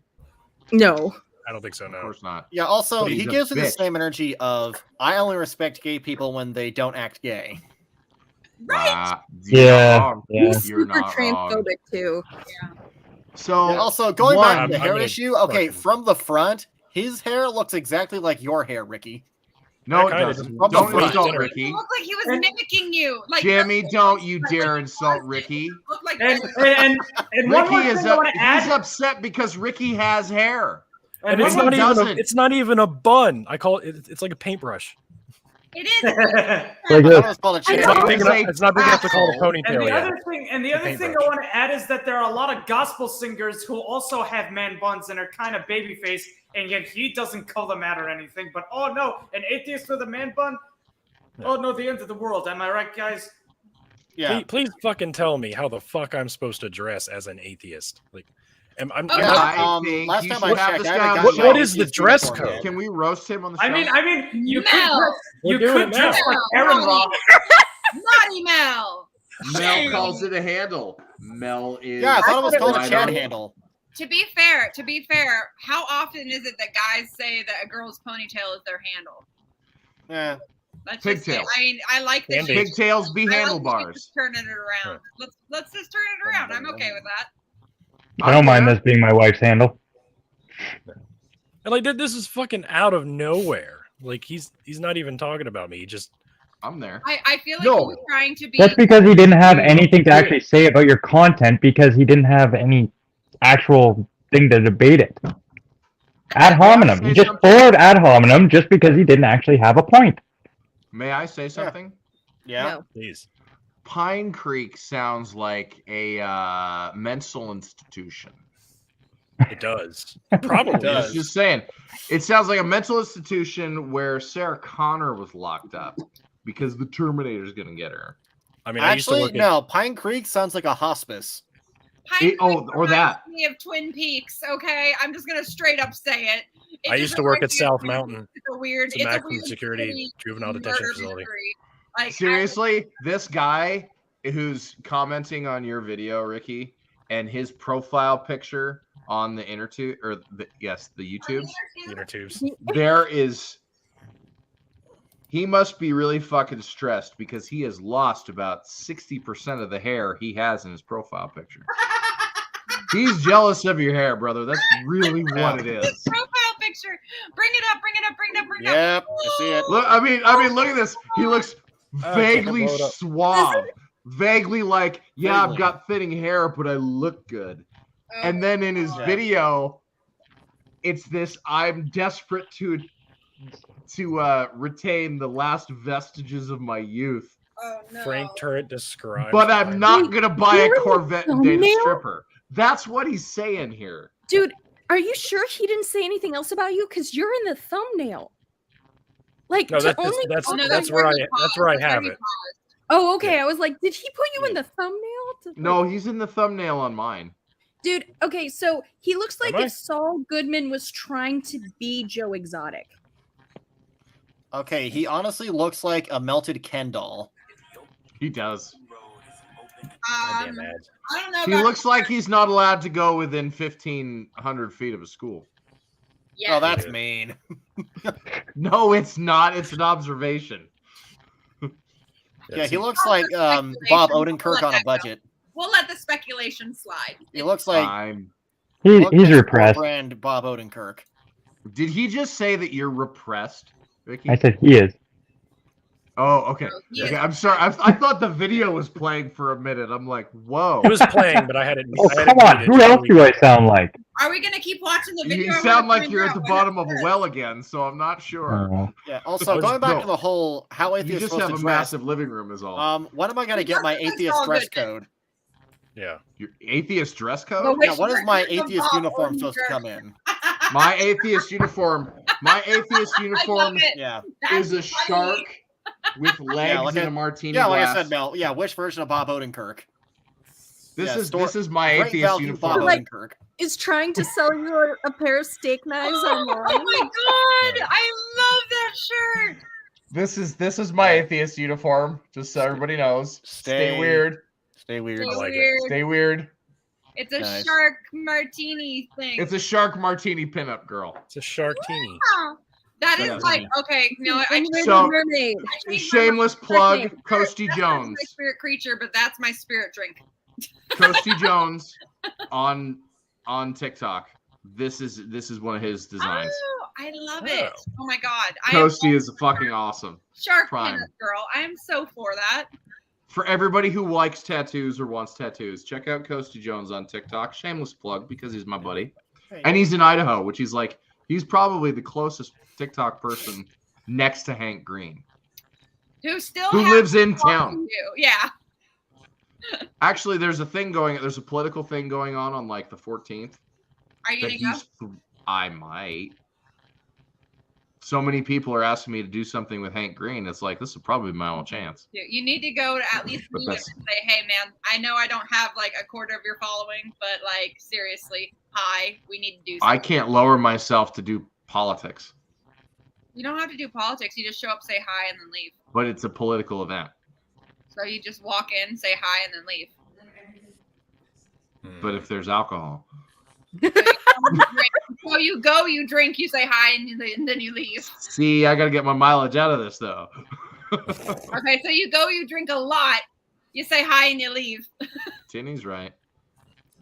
Speaker 5: no.
Speaker 1: I don't think so.
Speaker 2: Of
Speaker 1: No.
Speaker 2: course not.
Speaker 8: Yeah, also,
Speaker 2: But
Speaker 8: he
Speaker 2: he's a
Speaker 8: gives me the
Speaker 2: bitch.
Speaker 8: same energy of, I only respect gay people when they don't act gay.
Speaker 2: Right.
Speaker 12: Yeah.
Speaker 5: He's
Speaker 2: You're
Speaker 5: super
Speaker 2: not wrong.
Speaker 5: transphobic too.
Speaker 2: So
Speaker 8: And also, going
Speaker 2: one,
Speaker 8: back to the
Speaker 1: I'm
Speaker 8: hair
Speaker 1: gonna
Speaker 8: issue, okay,
Speaker 1: fucking-
Speaker 8: from the front, his hair looks exactly like your hair, Ricky.
Speaker 2: no,
Speaker 1: That
Speaker 2: it
Speaker 1: kinda
Speaker 2: doesn't.
Speaker 8: from the
Speaker 2: Don't
Speaker 8: front.
Speaker 2: insult
Speaker 3: It
Speaker 2: Ricky.
Speaker 3: looked like he was mimicking you. Like
Speaker 2: Jimmy, don't you dare insult Ricky.
Speaker 3: Looked like
Speaker 9: And one more
Speaker 2: Ricky is
Speaker 9: thing I want to
Speaker 2: he's
Speaker 9: add.
Speaker 2: upset because Ricky has hair.
Speaker 1: And
Speaker 9: one
Speaker 1: it's
Speaker 9: more-
Speaker 1: not even
Speaker 2: doesn't.
Speaker 1: it's not even a bun. I call it. It's like a paintbrush.
Speaker 3: it is.
Speaker 12: Like
Speaker 8: I
Speaker 12: this.
Speaker 8: thought it was called a
Speaker 2: I
Speaker 8: chair.
Speaker 2: know.
Speaker 1: It's not big enough to call it a
Speaker 9: And
Speaker 1: ponytail
Speaker 9: the
Speaker 1: yet.
Speaker 9: other thing, and the other thing I
Speaker 1: paintbrush.
Speaker 9: want to add is that there are a lot of gospel singers who also have man buns and are kind of babyface, and yet he doesn't call them out or anything. But oh no, an atheist with a man bun? Oh no, the end of the world. Am I right, guys?
Speaker 8: Yeah.
Speaker 1: Please fucking tell me how the fuck I'm supposed to dress as an atheist. Like, I'm
Speaker 3: Okay.
Speaker 2: I think
Speaker 8: last
Speaker 2: you
Speaker 8: time
Speaker 2: should
Speaker 8: I
Speaker 2: have
Speaker 8: checked,
Speaker 2: this
Speaker 8: I haven't
Speaker 2: guy on
Speaker 8: gotten
Speaker 2: the
Speaker 1: What-
Speaker 2: show.
Speaker 1: what is the dress
Speaker 8: uniform
Speaker 1: code?
Speaker 8: yet.
Speaker 2: Can we roast him on the show?
Speaker 9: I mean, you could
Speaker 3: Mel.
Speaker 9: dress,
Speaker 1: We're
Speaker 9: you
Speaker 1: doing
Speaker 9: could
Speaker 1: it
Speaker 9: dress
Speaker 1: now.
Speaker 9: like Aaron Rock.
Speaker 3: Naughty Mel.
Speaker 2: Mel calls it a handle. Mel is.
Speaker 8: Yeah, I thought it was called a
Speaker 2: right
Speaker 8: Chad
Speaker 2: on.
Speaker 8: handle.
Speaker 3: To be fair, how often is it that guys say that a girl's ponytail is their handle?
Speaker 8: Yeah.
Speaker 3: Let's just say,
Speaker 2: Pigtails.
Speaker 3: I mean, I like that.
Speaker 1: Can be.
Speaker 2: Pigtails be
Speaker 3: I like that
Speaker 2: handlebars.
Speaker 3: she's turning it around. Let's just turn it around. I'm okay with that.
Speaker 12: I don't mind this being my wife's handle.
Speaker 1: And like this is fucking out of nowhere. Like he's not even talking about me. He just
Speaker 2: I'm there.
Speaker 3: I feel like
Speaker 2: No.
Speaker 3: he's trying to be.
Speaker 12: That's because he didn't have anything to actually say about your content because he didn't have any actual thing to debate it. Ad hominem. He just followed ad hominem just because he didn't actually have a point.
Speaker 2: May I say something?
Speaker 8: Yeah.
Speaker 1: please.
Speaker 2: Pine Creek sounds like a mental institution.
Speaker 1: It does. Probably
Speaker 2: Just saying. It sounds like a mental institution where Sarah Connor was locked up because the Terminator's going to get her.
Speaker 1: I mean, I used to
Speaker 8: Actually,
Speaker 1: work at-
Speaker 8: no. Pine Creek sounds like a hospice.
Speaker 3: Pine
Speaker 2: It- oh,
Speaker 3: Creek
Speaker 2: or that.
Speaker 3: reminds me of Twin Peaks. Okay, I'm just gonna straight up say it. It
Speaker 1: I
Speaker 3: just
Speaker 1: used to work at
Speaker 3: reminds me of
Speaker 1: South
Speaker 3: Twin Peaks.
Speaker 1: Mountain.
Speaker 3: It's a weird.
Speaker 1: It's a
Speaker 3: It's a
Speaker 1: maximum
Speaker 3: weird
Speaker 1: security
Speaker 3: city
Speaker 1: juvenile detention
Speaker 3: murder
Speaker 1: facility.
Speaker 3: mystery. Like
Speaker 2: Seriously, this guy who's commenting on your video, Ricky, and his profile picture on the intertube or the YouTubes,
Speaker 1: Inner tubes.
Speaker 2: there is. He must be really fucking stressed because he has lost about 60% of the hair he has in his profile picture. He's jealous of your hair, brother. That's really what it is.
Speaker 3: profile picture. Bring it up. Bring it up. Bring it up. Bring it up.
Speaker 8: Yep, I see it.
Speaker 2: Look, I mean, look at this. He looks vaguely
Speaker 1: blow it up.
Speaker 2: suave, vaguely like, yeah, I've
Speaker 8: Vaguely.
Speaker 2: got thinning hair, but I look good.
Speaker 3: Oh,
Speaker 2: And then in his
Speaker 8: Yeah.
Speaker 2: video, it's this: I'm desperate to retain the last vestiges of my youth,
Speaker 3: oh no.
Speaker 1: Frank Turret described.
Speaker 2: but I'm not gonna buy a
Speaker 5: You're
Speaker 2: Corvette and date a
Speaker 5: thumbnail?
Speaker 2: stripper. That's what he's saying here.
Speaker 5: Dude, are you sure he didn't say anything else about you? Because you're in the thumbnail. Like
Speaker 1: No,
Speaker 5: to
Speaker 1: that's
Speaker 5: only
Speaker 1: that's
Speaker 3: Oh, no,
Speaker 1: that's
Speaker 3: where
Speaker 1: where
Speaker 3: he
Speaker 1: I
Speaker 3: paused.
Speaker 1: that's where I
Speaker 3: That's
Speaker 1: have
Speaker 3: he
Speaker 1: it.
Speaker 3: paused.
Speaker 5: Oh, okay. I was like, did he put you in the thumbnail?
Speaker 2: No, he's in the thumbnail on mine.
Speaker 5: Dude, okay, so he looks like
Speaker 1: Am I?
Speaker 5: if Saul Goodman was trying to be Joe Exotic.
Speaker 8: Okay, he honestly looks like a melted Ken doll.
Speaker 2: He does.
Speaker 1: Goddamn ad.
Speaker 3: I don't know.
Speaker 2: He
Speaker 3: about
Speaker 2: looks like he's not allowed to go within 1,500 feet of a school.
Speaker 3: Yeah.
Speaker 8: Oh, that's
Speaker 1: Yeah.
Speaker 8: mean.
Speaker 2: No, it's not. It's an observation.
Speaker 8: Yeah, he
Speaker 3: I'll
Speaker 8: looks like
Speaker 3: let
Speaker 8: Bob
Speaker 3: speculation-
Speaker 8: Odenkirk
Speaker 3: let
Speaker 8: on a
Speaker 3: that go.
Speaker 8: budget.
Speaker 3: We'll let the speculation slide.
Speaker 8: He looks like
Speaker 2: I'm.
Speaker 12: He's repressed.
Speaker 8: brand Bob Odenkirk.
Speaker 2: Did he just say that you're repressed, Ricky?
Speaker 12: I said he is.
Speaker 2: Oh, okay.
Speaker 3: Oh, he
Speaker 2: Okay,
Speaker 3: is.
Speaker 2: I'm sorry. I thought the video was playing for a minute. I'm like, whoa.
Speaker 1: It was playing, but I had it.
Speaker 12: Oh,
Speaker 1: I had
Speaker 12: come
Speaker 1: it
Speaker 12: on.
Speaker 1: muted
Speaker 12: Who
Speaker 1: so
Speaker 12: else
Speaker 1: we
Speaker 12: do I
Speaker 1: could-
Speaker 12: sound like?
Speaker 3: Are we gonna keep watching the video?
Speaker 2: You
Speaker 3: I wanna
Speaker 2: sound like
Speaker 3: find
Speaker 2: you're at
Speaker 3: out
Speaker 2: the
Speaker 3: what
Speaker 2: bottom
Speaker 3: it
Speaker 2: of a
Speaker 3: says.
Speaker 2: well again, so I'm not sure.
Speaker 12: Oh.
Speaker 8: Yeah. Also,
Speaker 2: was-
Speaker 8: going back
Speaker 2: no.
Speaker 8: to the whole how
Speaker 2: You
Speaker 8: atheist
Speaker 2: just
Speaker 8: supposed
Speaker 2: have
Speaker 8: to
Speaker 2: a
Speaker 8: dress.
Speaker 2: massive living room, is all.
Speaker 8: When am I gonna get my
Speaker 3: That's
Speaker 8: atheist
Speaker 3: all
Speaker 8: dress
Speaker 3: good.
Speaker 8: code?
Speaker 1: Yeah.
Speaker 2: Your atheist dress code?
Speaker 3: Well,
Speaker 8: Yeah,
Speaker 3: which
Speaker 8: when is my
Speaker 3: version of
Speaker 8: atheist
Speaker 3: Bob
Speaker 8: uniform supposed to
Speaker 3: Odenkirk?
Speaker 8: come in?
Speaker 2: My atheist uniform. My atheist
Speaker 3: I love
Speaker 2: uniform
Speaker 3: it.
Speaker 8: Yeah.
Speaker 2: is a
Speaker 3: That's funny.
Speaker 2: shark with legs
Speaker 8: like
Speaker 2: and
Speaker 8: I-
Speaker 2: a martini
Speaker 8: Yeah, like
Speaker 2: glass.
Speaker 8: I said, Mel. Yeah, which version of Bob Odenkirk?
Speaker 2: This
Speaker 8: Yeah,
Speaker 2: is
Speaker 8: store-
Speaker 2: this is my
Speaker 8: Great
Speaker 2: atheist
Speaker 8: value Bob
Speaker 2: uniform.
Speaker 5: Like-
Speaker 8: Odenkirk.
Speaker 5: Is trying to sell you a pair of steak knives online.
Speaker 3: Oh my god! I love that shirt.
Speaker 2: This is my atheist uniform, just so everybody knows. Stay
Speaker 8: Stay-
Speaker 2: weird.
Speaker 8: Stay weird.
Speaker 3: So
Speaker 1: like it.
Speaker 3: weird.
Speaker 2: Stay weird.
Speaker 3: It's a
Speaker 8: Nice.
Speaker 3: shark martini thing.
Speaker 2: It's a shark martini pinup girl.
Speaker 1: It's a Sharktini.
Speaker 3: Oh, that is
Speaker 2: Yeah.
Speaker 3: like okay. No, I
Speaker 5: Unrated
Speaker 2: So-
Speaker 5: mermaid.
Speaker 3: changed my
Speaker 2: Shameless
Speaker 3: mind.
Speaker 2: plug,
Speaker 3: That's
Speaker 2: Coasty
Speaker 3: not
Speaker 2: Jones.
Speaker 3: my spirit creature, but that's my spirit drink.
Speaker 2: Coasty Jones on TikTok. This is one of his designs.
Speaker 3: Oh, I love it. Oh my god.
Speaker 2: Coasty is fucking awesome.
Speaker 3: Shark
Speaker 2: prime.
Speaker 3: peanut girl. I am so for that.
Speaker 2: For everybody who likes tattoos or wants tattoos, check out Coasty Jones on TikTok. Shameless plug because he's my buddy. And he's in Idaho, which he's probably the closest TikTok person next to Hank Green,
Speaker 3: Who still
Speaker 2: who
Speaker 3: has
Speaker 2: lives in
Speaker 3: to talk
Speaker 2: town.
Speaker 3: to you. Yeah.
Speaker 2: Actually, there's a political thing going on like the 14th.
Speaker 3: Are you
Speaker 2: that
Speaker 3: gonna go?
Speaker 2: I might. so many people are asking me to do something with Hank Green. It's like, this is probably my only chance.
Speaker 3: You need to go to at least
Speaker 2: But
Speaker 3: meet him and say, hey, man, I know I don't have like a quarter of your following, but like, seriously, hi, we need to do something.
Speaker 2: I can't lower myself to do politics.
Speaker 3: You don't have to do politics. You just show up, say hi, and then leave.
Speaker 2: But it's a political event.
Speaker 3: So you just walk in, say hi, and then leave.
Speaker 2: But if there's alcohol.
Speaker 3: So you go, you drink, you say hi, and then you leave.
Speaker 2: See, I got to get my mileage out of this, though.
Speaker 3: Okay, so you go, you drink a lot, you say hi, and you leave.
Speaker 2: Tinny's right.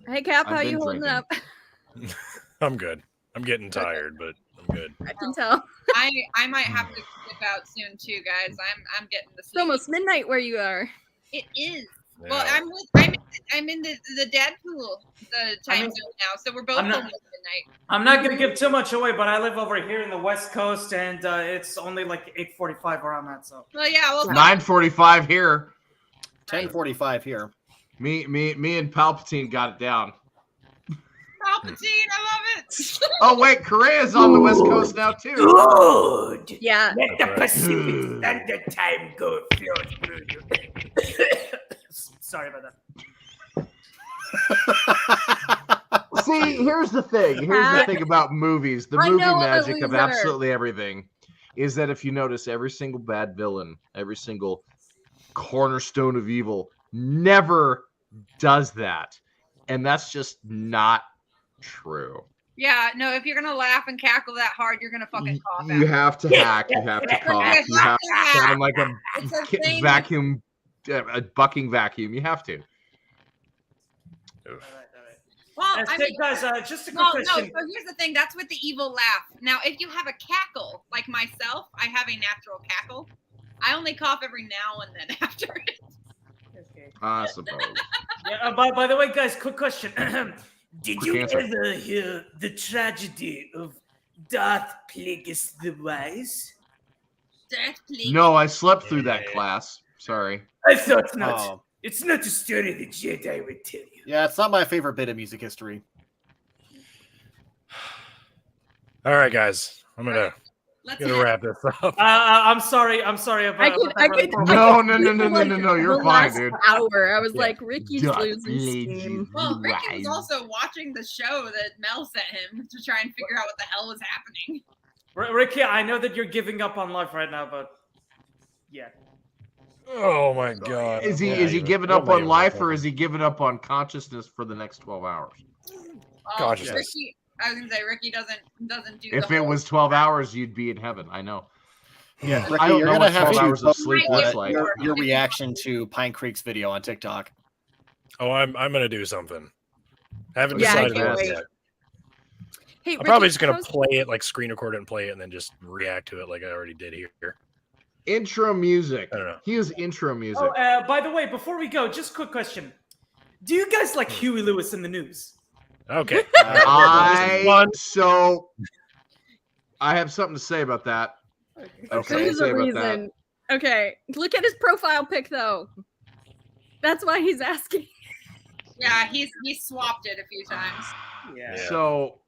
Speaker 5: Hey, Cap,
Speaker 2: I've
Speaker 5: how
Speaker 2: been
Speaker 5: you holding
Speaker 2: drinking.
Speaker 5: up?
Speaker 1: I'm good. I'm getting tired, but I'm good.
Speaker 5: I can tell.
Speaker 3: I might have to flip out soon too, guys. I'm getting the
Speaker 5: It's almost midnight where you are.
Speaker 3: It is.
Speaker 1: Yeah.
Speaker 3: Well, I'm in the Deadpool the time zone now, so we're both
Speaker 9: I'm not-
Speaker 3: home at midnight.
Speaker 9: I'm not gonna give too much away, but I live over here in the West Coast, and it's only like 8:45 where I'm at. So.
Speaker 3: Well, yeah. Well,
Speaker 2: 9:45 here.
Speaker 8: 10:45 here.
Speaker 2: Me and Palpatine got it down.
Speaker 3: Palpatine, I love it.
Speaker 2: Oh wait, Korea's on the West Coast now too.
Speaker 9: Good.
Speaker 5: Yeah.
Speaker 9: Let the Pacific Standard Time go flow through you. Sorry about that.
Speaker 2: See, here's the thing. Here's the thing about movies. The
Speaker 5: I
Speaker 2: movie
Speaker 5: know I'm a
Speaker 2: magic of
Speaker 5: loser.
Speaker 2: absolutely everything is that if you notice, every single bad villain, every single cornerstone of evil never does that. And that's just not true.
Speaker 3: Yeah, no. If you're gonna laugh and cackle that hard, you're gonna fucking cough.
Speaker 2: You have to hack. You have to cough. You have to sound like
Speaker 3: It's a
Speaker 2: a
Speaker 3: thing.
Speaker 2: vacuum, a bucking vacuum. You have to.
Speaker 3: Well,
Speaker 9: And
Speaker 3: I
Speaker 9: say,
Speaker 3: mean,
Speaker 9: guys, just a quick
Speaker 3: no.
Speaker 9: question.
Speaker 3: So here's the thing. That's with the evil laugh. Now, if you have a cackle, like myself, I have a natural cackle. I only cough every now and then after it.
Speaker 2: I suppose.
Speaker 9: Yeah, by the way, guys, quick question. Did
Speaker 2: Quick
Speaker 9: you
Speaker 2: answer.
Speaker 9: ever hear the tragedy of Darth Plagueis the Wise?
Speaker 3: Death, please.
Speaker 2: No, I slept through that class. Sorry.
Speaker 9: I thought not.
Speaker 8: Oh.
Speaker 9: It's not a story the Jedi would tell you.
Speaker 8: Yeah, it's not my favorite bit of music history.
Speaker 1: All right, guys. I'm gonna
Speaker 3: Let's
Speaker 1: wrap this up.
Speaker 9: I'm sorry about
Speaker 5: I could.
Speaker 2: No, you're
Speaker 5: the
Speaker 2: fine,
Speaker 5: last
Speaker 2: dude.
Speaker 5: Hour. I was
Speaker 1: Yeah.
Speaker 5: like, Ricky's
Speaker 2: Darth
Speaker 5: losing
Speaker 2: Plagueis
Speaker 5: steam.
Speaker 3: Well, Ricky
Speaker 2: Wise.
Speaker 3: was also watching the show that Mel sent him to try and figure out what the hell was happening.
Speaker 9: Ricky, I know that you're giving up on life right now, but yeah.
Speaker 1: Oh my god.
Speaker 2: Is he
Speaker 1: Yeah,
Speaker 2: is he
Speaker 1: even-
Speaker 2: giving
Speaker 1: what
Speaker 2: up
Speaker 1: am I
Speaker 2: on
Speaker 1: even
Speaker 2: life
Speaker 1: talking
Speaker 2: or is he giving up on consciousness for the next 12 hours?
Speaker 1: Consciousness.
Speaker 3: Ricky, I was gonna say Ricky doesn't do.
Speaker 2: If
Speaker 3: the
Speaker 2: it
Speaker 3: whole-
Speaker 2: was 12 hours, you'd be in heaven. I know.
Speaker 8: Yeah,
Speaker 2: I
Speaker 8: Ricky,
Speaker 2: don't
Speaker 8: you're
Speaker 2: know
Speaker 8: gonna
Speaker 2: what
Speaker 8: have
Speaker 2: 12
Speaker 8: to
Speaker 2: hours of
Speaker 8: post,
Speaker 2: sleep looks like.
Speaker 8: your reaction to Pine Creek's video on TikTok.
Speaker 1: Oh, I'm gonna do something. Haven't
Speaker 5: Yeah, I
Speaker 1: decided
Speaker 5: can't
Speaker 1: what
Speaker 5: wait.
Speaker 1: yet.
Speaker 5: Hey,
Speaker 1: I'm probably
Speaker 5: Ricky,
Speaker 1: just gonna
Speaker 5: post-
Speaker 1: play it, like screen record it and play it, and then just react to it like I already did here.
Speaker 2: Intro music.
Speaker 1: I don't know.
Speaker 2: He was intro music.
Speaker 9: Oh, by the way, before we go, just quick question. Do you guys like Huey Lewis in the news?
Speaker 1: Okay.
Speaker 2: So I have something to say about that.
Speaker 5: There's a reason. Okay, look at his profile pic though. That's why he's asking.
Speaker 3: Yeah, he swapped it a few times.
Speaker 9: Yeah.
Speaker 2: So,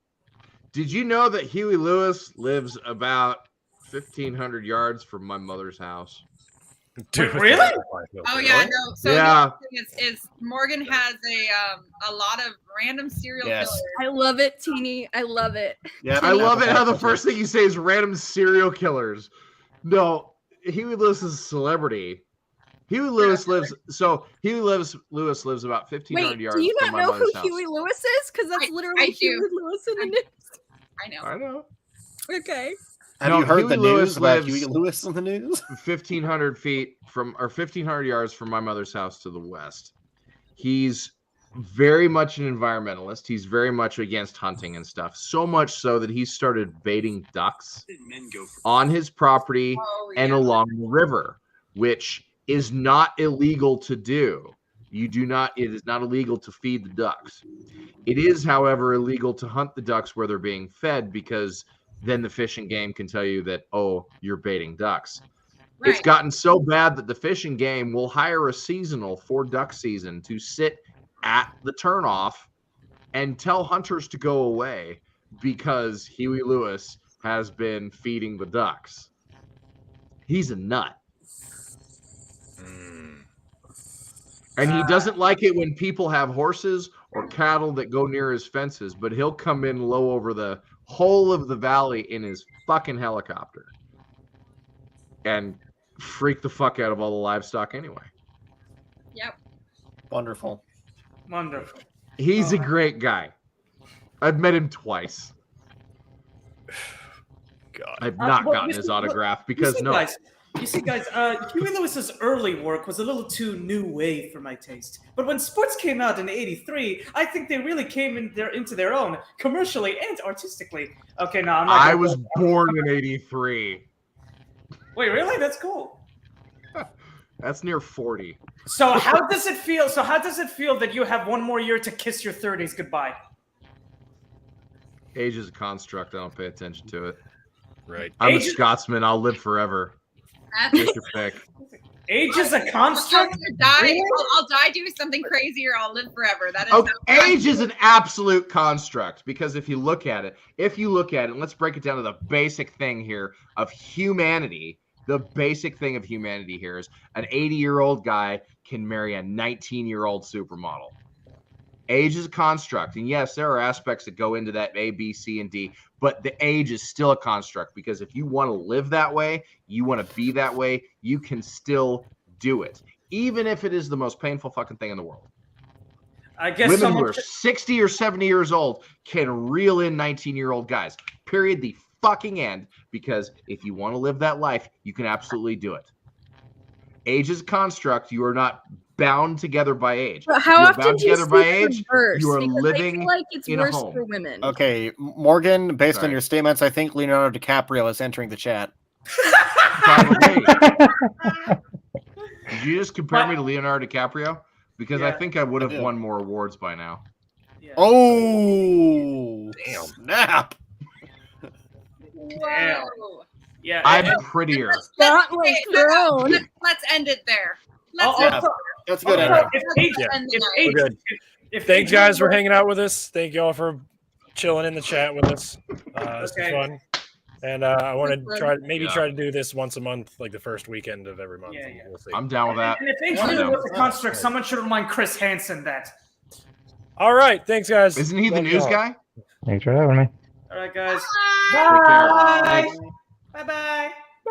Speaker 2: did you know that Huey Lewis lives about 1,500 yards from my mother's house?
Speaker 1: Dude,
Speaker 9: really?
Speaker 3: Oh yeah, no. So
Speaker 2: Yeah.
Speaker 3: the thing is Morgan has a lot of random serial
Speaker 8: Yes.
Speaker 3: killers.
Speaker 5: I love it, Teeny. I love it.
Speaker 8: Yeah,
Speaker 2: I love it how the first thing you say is random serial killers. No, Huey Lewis is a celebrity. Huey Lewis lives Lewis lives about 1,500
Speaker 5: Wait,
Speaker 2: yards
Speaker 5: do you
Speaker 2: from
Speaker 5: not
Speaker 2: my
Speaker 5: know who
Speaker 2: mother's house.
Speaker 5: Huey Lewis is? Because that's literally
Speaker 3: I do.
Speaker 5: Huey Lewis in the news.
Speaker 3: I know.
Speaker 2: I know.
Speaker 5: Okay.
Speaker 8: Have
Speaker 2: No,
Speaker 8: you heard
Speaker 2: Huey
Speaker 8: the
Speaker 2: Lewis
Speaker 8: news about
Speaker 2: lives-
Speaker 8: Huey Lewis in the news?
Speaker 2: 1,500 feet from, or 1,500 yards from my mother's house to the west. He's very much an environmentalist. He's very much against hunting and stuff. So much so that he started baiting ducks on his property and along the river, which is not illegal to do. It is not illegal to feed the ducks. It is, however, illegal to hunt the ducks where they're being fed, because then the fish and game can tell you that, oh, you're baiting ducks. It's gotten so bad that the fish and game will hire a seasonal for duck season to sit at the turnoff and tell hunters to go away because Huey Lewis has been feeding the ducks. He's a nut. And he doesn't like it when people have horses or cattle that go near his fences, but he'll come in low over the whole of the valley in his fucking helicopter and freak the fuck out of all the livestock anyway.
Speaker 3: Yep.
Speaker 8: Wonderful.
Speaker 9: Wonderful.
Speaker 2: He's a great guy. I've met him twice.
Speaker 1: God.
Speaker 2: I've not
Speaker 9: well,
Speaker 2: gotten
Speaker 9: you
Speaker 2: his
Speaker 9: see-
Speaker 2: autograph because
Speaker 9: You see, guys, Huey Lewis's early work was a little too new wave for my taste. But when sports came out in '83, I think they really came into their own commercially and artistically. Okay, no, I'm not.
Speaker 2: I was born in '83.
Speaker 9: Wait, really? That's cool.
Speaker 2: That's near 40.
Speaker 9: So how does it feel? So how does it feel that you have one more year to kiss your 30s goodbye?
Speaker 2: Age is a construct. I don't pay attention to it.
Speaker 1: Right.
Speaker 2: I'm a
Speaker 9: Age is-
Speaker 2: Scotsman. I'll live forever. Take your pick.
Speaker 9: Age is a construct.
Speaker 3: I'll die doing something crazy, or I'll live forever. That is
Speaker 2: Okay, age is an absolute construct because if you look at it, and let's break it down to the basic thing here of humanity. The basic thing of humanity here is an 80-year-old guy can marry a 19-year-old supermodel. Age is a construct, and yes, there are aspects that go into that A, B, C, and D, but the age is still a construct because if you want to live that way, you want to be that way, you can still do it, even if it is the most painful fucking thing in the world.
Speaker 9: I guess
Speaker 2: Women who are 60 or 70 years old can reel in 19-year-old guys. Period. The fucking end. Because if you want to live that life, you can absolutely do it. Age is a construct. You are not bound together by age.
Speaker 5: But how
Speaker 2: You're
Speaker 5: often
Speaker 2: bound
Speaker 5: do you
Speaker 2: together by
Speaker 5: see
Speaker 2: age.
Speaker 5: reverse?
Speaker 2: You are
Speaker 5: Because I
Speaker 2: living
Speaker 5: feel like it's
Speaker 2: in a
Speaker 5: worse
Speaker 2: home.
Speaker 5: for women.
Speaker 8: Okay, Morgan, based on
Speaker 2: Sorry.
Speaker 8: your statements, I think Leonardo DiCaprio is entering the chat.
Speaker 2: Probably. Did you just compare me to Leonardo DiCaprio? Because I
Speaker 9: Yeah,
Speaker 2: think I would have
Speaker 8: did.
Speaker 2: won more awards by now.
Speaker 9: Yeah.
Speaker 8: Oh,
Speaker 1: Damn.
Speaker 8: snap.
Speaker 3: Whoa.
Speaker 9: Yeah.
Speaker 2: I'm
Speaker 9: and-
Speaker 2: prettier.
Speaker 5: Gauntlet thrown.
Speaker 3: Let's end it there. Let's
Speaker 9: Also-
Speaker 3: end it
Speaker 8: That's a good.
Speaker 9: also,
Speaker 8: ending.
Speaker 9: if age,
Speaker 1: Yeah.
Speaker 3: there.
Speaker 9: if
Speaker 3: If
Speaker 9: age,
Speaker 1: We're good.
Speaker 9: if
Speaker 1: Thanks,
Speaker 9: age
Speaker 1: guys, for
Speaker 9: was-
Speaker 1: hanging out with us. Thank y'all for chilling in the chat with us. This
Speaker 9: Okay.
Speaker 1: was fun. And I want to
Speaker 3: Fun.
Speaker 1: try
Speaker 2: Yeah.
Speaker 1: try to do this once a month, like the first weekend of every month.
Speaker 9: Yeah,
Speaker 1: and
Speaker 9: yeah.
Speaker 1: We'll see.
Speaker 2: I'm down with that.
Speaker 9: And if age
Speaker 2: I'm
Speaker 9: really
Speaker 2: down.
Speaker 9: was a construct, someone should remind Chris Hansen that.
Speaker 1: All right. Thanks, guys.
Speaker 2: Isn't he the
Speaker 1: Love
Speaker 2: news
Speaker 1: y'all.
Speaker 2: guy?
Speaker 12: Thanks for having me.
Speaker 9: All right, guys.
Speaker 2: Take care.
Speaker 9: Bye.
Speaker 2: Thanks.
Speaker 9: Bye-bye.